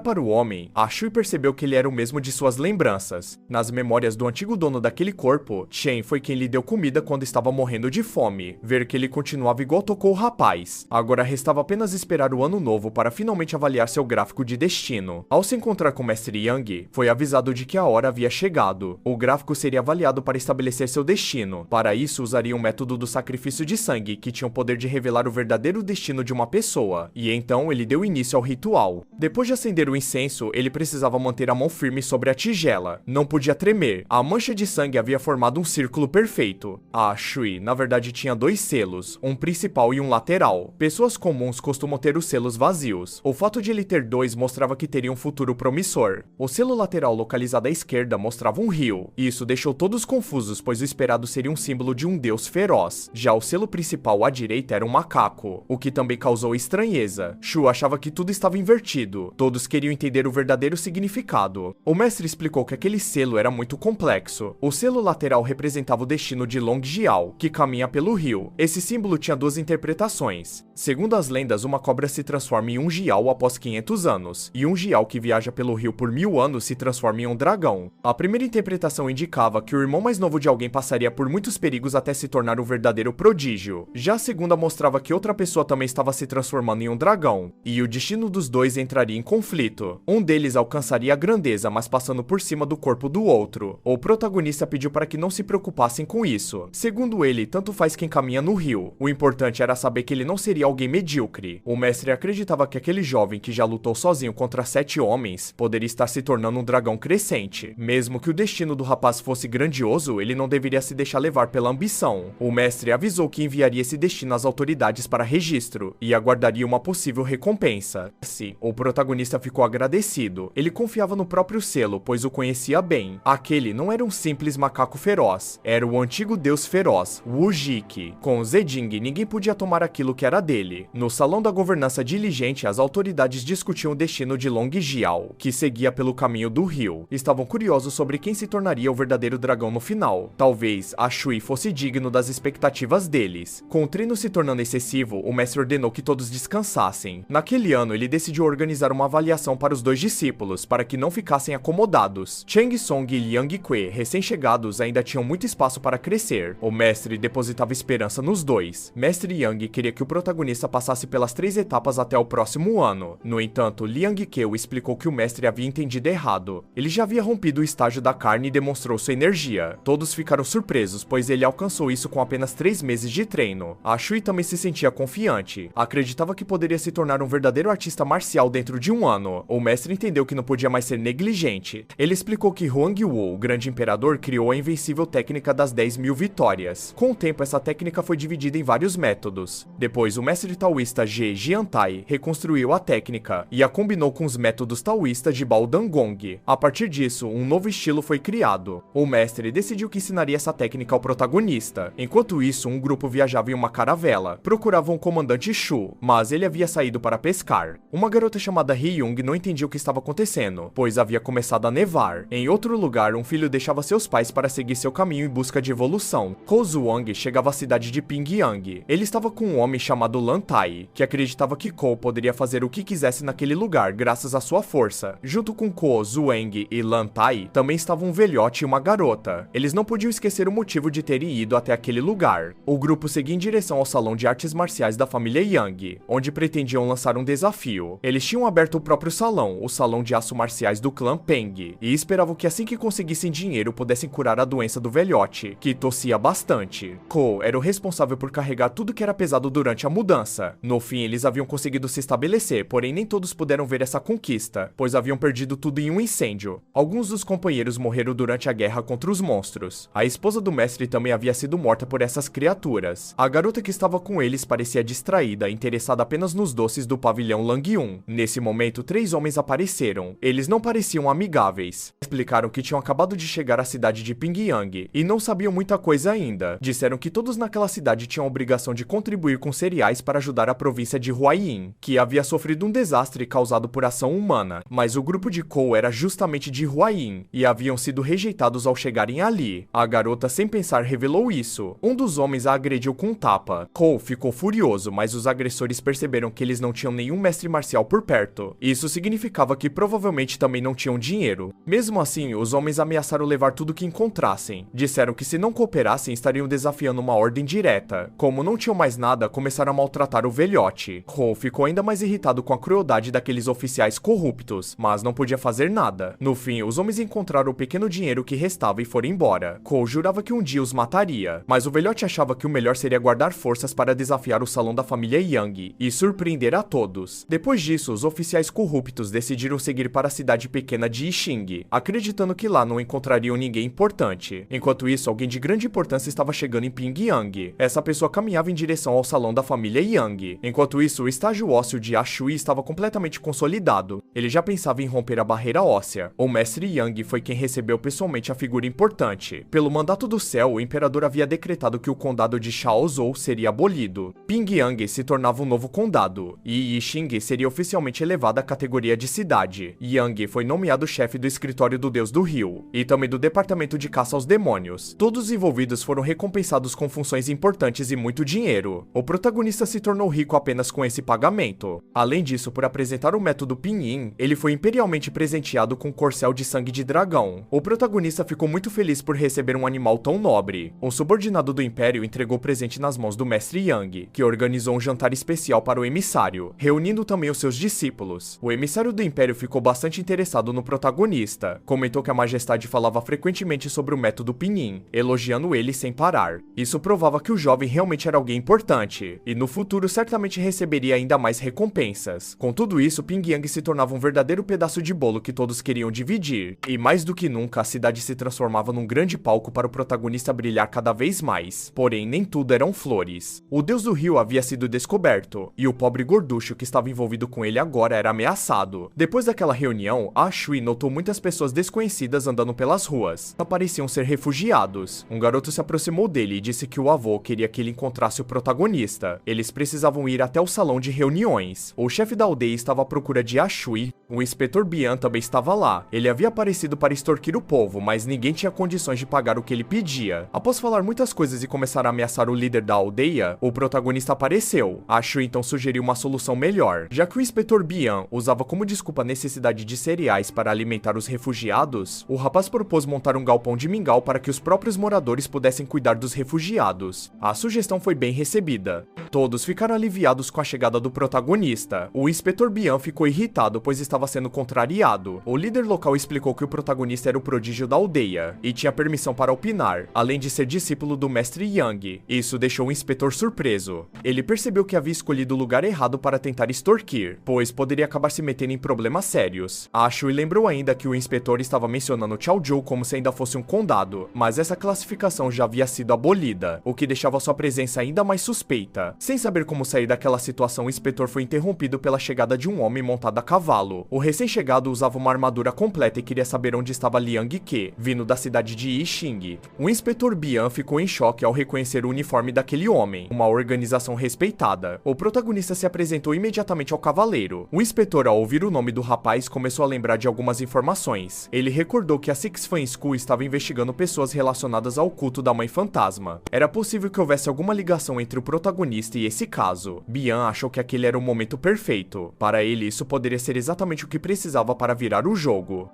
para o homem, a Shui percebeu que ele era o mesmo de suas lembranças. Nas memórias do antigo dono daquele corpo, Chen foi quem lhe deu comida quando estava morrendo de fome. Ver que ele continuava igual tocou o rapaz. Agora restava apenas esperar o ano novo para finalmente avaliar seu gráfico de destino. Ao se encontrar com o Mestre Yang, foi avisado de que a hora havia chegado. O gráfico seria avaliado para estabelecer seu destino. Para isso, usaria um método do sacrifício de sangue, que tinha o poder de revelar o verdadeiro destino de uma pessoa. E então ele deu início ao ritual. Depois de acender o incenso, ele precisava manter a mão firme sobre a tigela. Não podia tremer. A mancha de sangue havia formado um círculo perfeito. A Shui, na verdade, tinha 2 selos, um principal e um lateral. Pessoas comuns costumam ter os selos vazios. O fato de ele ter 2 mostrava que teria um futuro promissor. O selo lateral localizado à esquerda mostrava um rio. Isso deixou todos confusos, pois o esperado seria um símbolo de um deus feroz. Já o selo principal à direita era um macaco, o que também causou estranheza. Shu achava que tudo estava invertido. Todos queriam entender o verdadeiro significado. O mestre explicou que aquele selo era muito complexo. O selo lateral representava o destino de Long Jiao, que caminha pelo rio. Esse símbolo tinha 2 interpretações. Segundo as lendas, uma cobra se transforma em um Jiao após 500 anos, e um Jiao que viaja pelo rio por 1000 anos se transforma em um dragão. A primeira interpretação indicava que o irmão mais novo de alguém passaria por muitos perigos até se tornar um verdadeiro prodígio. Já a segunda mostrava que outra pessoa também estava se transformando em um dragão, e o destino dos dois entraria em conflito. Um deles alcançaria a grandeza, mas passando por cima do corpo do outro. O protagonista pediu para que não se preocupassem com isso. Segundo ele, tanto faz quem caminha no rio. O importante era saber que ele não seria alguém medíocre. O mestre acreditava que aquele jovem que já lutou sozinho contra 7 homens poderia estar se tornando um dragão crescente. Mesmo que o destino do rapaz fosse grandioso, ele não deveria se deixar levar pela ambição. O mestre avisou que enviaria esse destino às autoridades para registro e aguardaria uma possível recompensa. Assim, o protagonista ficou agradecido. Ele confiava no próprio selo, pois o conhecia bem. Aquele não era um simples macaco feroz, era o antigo deus feroz, Wu Jiki. Com Zeding, ninguém podia tomar aquilo que era dele. No salão da governança diligente, as autoridades discutiam o destino de Long Jiao, que seguia pelo caminho do rio. Estavam curiosos sobre quem se tornaria o verdadeiro dragão no final. Talvez a Shui fosse digno das expectativas deles. Com o treino se tornando excessivo, o mestre ordenou que todos descansassem. Naquele ano, ele decidiu organizar uma avaliação para os 2 discípulos, para que não ficassem acomodados. Cheng Song e Liang Kui, recém-chegados, ainda tinham muito espaço para crescer. O mestre depositava esperança nos 2. Mestre Yang queria que o protagonista passasse pelas 3 etapas até o próximo ano. No entanto, Liang Keu explicou que o mestre havia entendido errado. Ele já havia rompido o estágio da carne e demonstrou sua energia. Todos ficaram surpresos, pois ele alcançou isso com apenas 3 meses de treino. A Shui também se sentia confiante. Acreditava que poderia se tornar um verdadeiro artista marcial dentro de um ano. O mestre entendeu que não podia mais ser negligente. Ele explicou que Huang Wu, o grande imperador, criou a invencível técnica das 10.000 vitórias. Com o tempo, essa técnica foi dividida em vários métodos. Depois, o mestre taoísta Ge Jiantai reconstruiu a técnica e a combinou com os métodos taoístas de Bao Dangong. A partir disso, um novo estilo foi criado. O mestre decidiu que ensinaria essa técnica ao protagonista. Enquanto isso, um grupo viajava em uma caravela. Procuravam o comandante Shu, mas ele havia saído para pescar. Uma garota chamada Hyung não entendia o que estava acontecendo, pois havia começado a nevar. Em outro lugar, um filho deixava seus pais para seguir seu caminho em busca de evolução. Ko Zuang chegava à cidade de Pingyang. Ele estava com um homem chamado Lan Tai, que acreditava que Ko poderia fazer o que quisesse naquele lugar graças à sua força. Junto com Ko, Zuang e Lan Tai, também estava um velhote e uma garota. Eles não podiam esquecer o motivo de terem ido até aquele lugar. O grupo seguia em direção ao salão de artes marciais da família Yang, onde pretendiam lançar um desafio. Eles tinham aberto o próprio salão, o salão de aço marciais do clã Peng, e esperavam que assim que conseguissem dinheiro pudessem curar a doença do velhote, que tossia bastante. Cole era o responsável por carregar tudo que era pesado durante a mudança. No fim, eles haviam conseguido se estabelecer, porém nem todos puderam ver essa conquista, pois haviam perdido tudo em um incêndio. Alguns dos companheiros morreram durante a guerra contra os monstros. A esposa do mestre também havia sido morta por essas criaturas. A garota que estava com eles parecia distraída, interessada apenas nos doces do pavilhão Langyun. Nesse momento, 3 homens apareceram. Eles não pareciam amigáveis. Explicaram que tinham acabado de chegar à cidade de Pingyang e não sabiam muita coisa ainda. Disseram que todos naquela cidade tinham a obrigação de contribuir com cereais para ajudar a província de Huaiyin, que havia sofrido um desastre causado por ação humana. Mas o grupo de Cole era justamente de Huaiyin e haviam sido rejeitados ao chegarem ali. A garota, sem pensar, revelou isso. Um dos homens a agrediu com um tapa. Cole ficou furioso, mas os agressores perceberam que eles não tinham nenhum mestre marcial por perto. Isso significava que provavelmente também não tinham dinheiro. Mesmo assim, os homens ameaçaram levar tudo que encontrassem. Disseram que se não cooperassem, estariam desafiando uma ordem direta. Como não tinham mais nada, começaram a maltratar o velhote. Cole ficou ainda mais irritado com a crueldade daqueles oficiais corruptos, mas não podia fazer nada. No fim, os homens encontraram o pequeno dinheiro que restava e foram embora. Cole jurava que um dia os mataria, mas o velhote achava que o melhor seria guardar forças para desafiar o salão da família Yang e surpreender a todos. Depois disso, os oficiais corruptos decidiram seguir para a cidade pequena de Yixing, acreditando que lá não encontrariam ninguém importante. Enquanto isso, alguém de grande importância estava chegando em Pingyang. Essa pessoa caminhava em direção ao salão da família Yang. Enquanto isso, o estágio ósseo de Ashui estava completamente consolidado. Ele já pensava em romper a barreira óssea. O mestre Yang foi quem recebeu pessoalmente a figura importante. Pelo mandato do céu, o imperador havia decretado que o condado de Shaozhou seria abolido. Pingyang se tornava um novo condado, e Yixing seria oficialmente elevada à categoria de cidade. Yang foi nomeado chefe do escritório do Deus do Rio, e também do departamento de caça aos demônios. Todos os envolvidos foram recompensados com funções importantes e muito dinheiro. O protagonista se tornou rico apenas com esse pagamento. Além disso, por apresentar o método Pinyin, ele foi imperialmente presenteado com um corcel de sangue de dragão. O protagonista ficou muito feliz por receber um animal tão nobre. Um subordinado do Império entregou o presente nas mãos do mestre Yang, que organizou um jantar especial para o emissário, reunindo também os seus discípulos. O emissário do Império ficou bastante interessado no protagonista. Comentou que a majestade falava frequentemente sobre o método Pinyin, elogiando ele sem parar. Isso provava que o jovem realmente era alguém importante, e no futuro certamente receberia ainda mais recompensas. Com tudo isso, Pingyang se tornava um verdadeiro pedaço de bolo que todos queriam dividir. E mais do que nunca, a cidade se transformava num grande palco para o protagonista brilhar cada vez mais. Porém, nem tudo eram flores. O deus do rio havia sido descoberto, e o pobre gorducho que estava envolvido com ele agora era ameaçado. Depois daquela reunião, Ashui notou muitas pessoas desconhecidas andando pelas ruas. Pareciam ser refugiados. Um garoto se aproximou dele e disse que o avô queria que ele encontrasse o protagonista. Eles precisavam ir até o salão de reuniões. O chefe da aldeia estava à procura de Ashui. O inspetor Bian também estava lá. Ele havia aparecido para extorquir o povo, mas ninguém tinha condições de pagar o que ele pedia. Após falar muitas coisas e começar a ameaçar o líder da aldeia, o protagonista apareceu. Ashui então sugeriu uma solução melhor. Já que o inspetor Bian usava como desculpa a necessidade de cereais para alimentar os refugiados, o rapaz propôs montar um galpão de mingau para que os próprios moradores pudessem cuidar dos refugiados. A sugestão foi bem recebida. Todos ficaram aliviados com a chegada do protagonista. O inspetor Bian ficou irritado, pois estava sendo contrariado. O líder local explicou que o protagonista era o prodígio da aldeia e tinha permissão para opinar, além de ser discípulo do mestre Yang. Isso deixou o inspetor surpreso. Ele percebeu que havia escolhido o lugar errado para tentar extorquir, pois poderia acabar se metendo em problemas sérios. Ashui lembrou ainda que o inspetor estava mencionando Chaozhou como se ainda fosse um condado, mas essa classificação já havia sido abolida, o que deixava sua presença ainda mais suspeita. Sem saber como sair daquela situação, o inspetor foi interrompido pela chegada de um homem montado a cavalo. O recém-chegado usava uma armadura completa e queria saber onde estava Liang Ke, vindo da cidade de Yixing. O inspetor Bian ficou em choque ao reconhecer o uniforme daquele homem, uma organização respeitada. O protagonista se apresentou imediatamente ao cavaleiro. O inspetor, ao ouvir o nome do rapaz, começou a lembrar de algumas informações. Ele recordou que a Six Fan School estava investigando pessoas relacionadas ao culto da Mãe Fantasma. Era possível que houvesse alguma ligação entre o protagonista e esse caso. Bian achou que aquele era o momento perfeito. Para ele, isso poderia ser exatamente o que precisava para virar o jogo.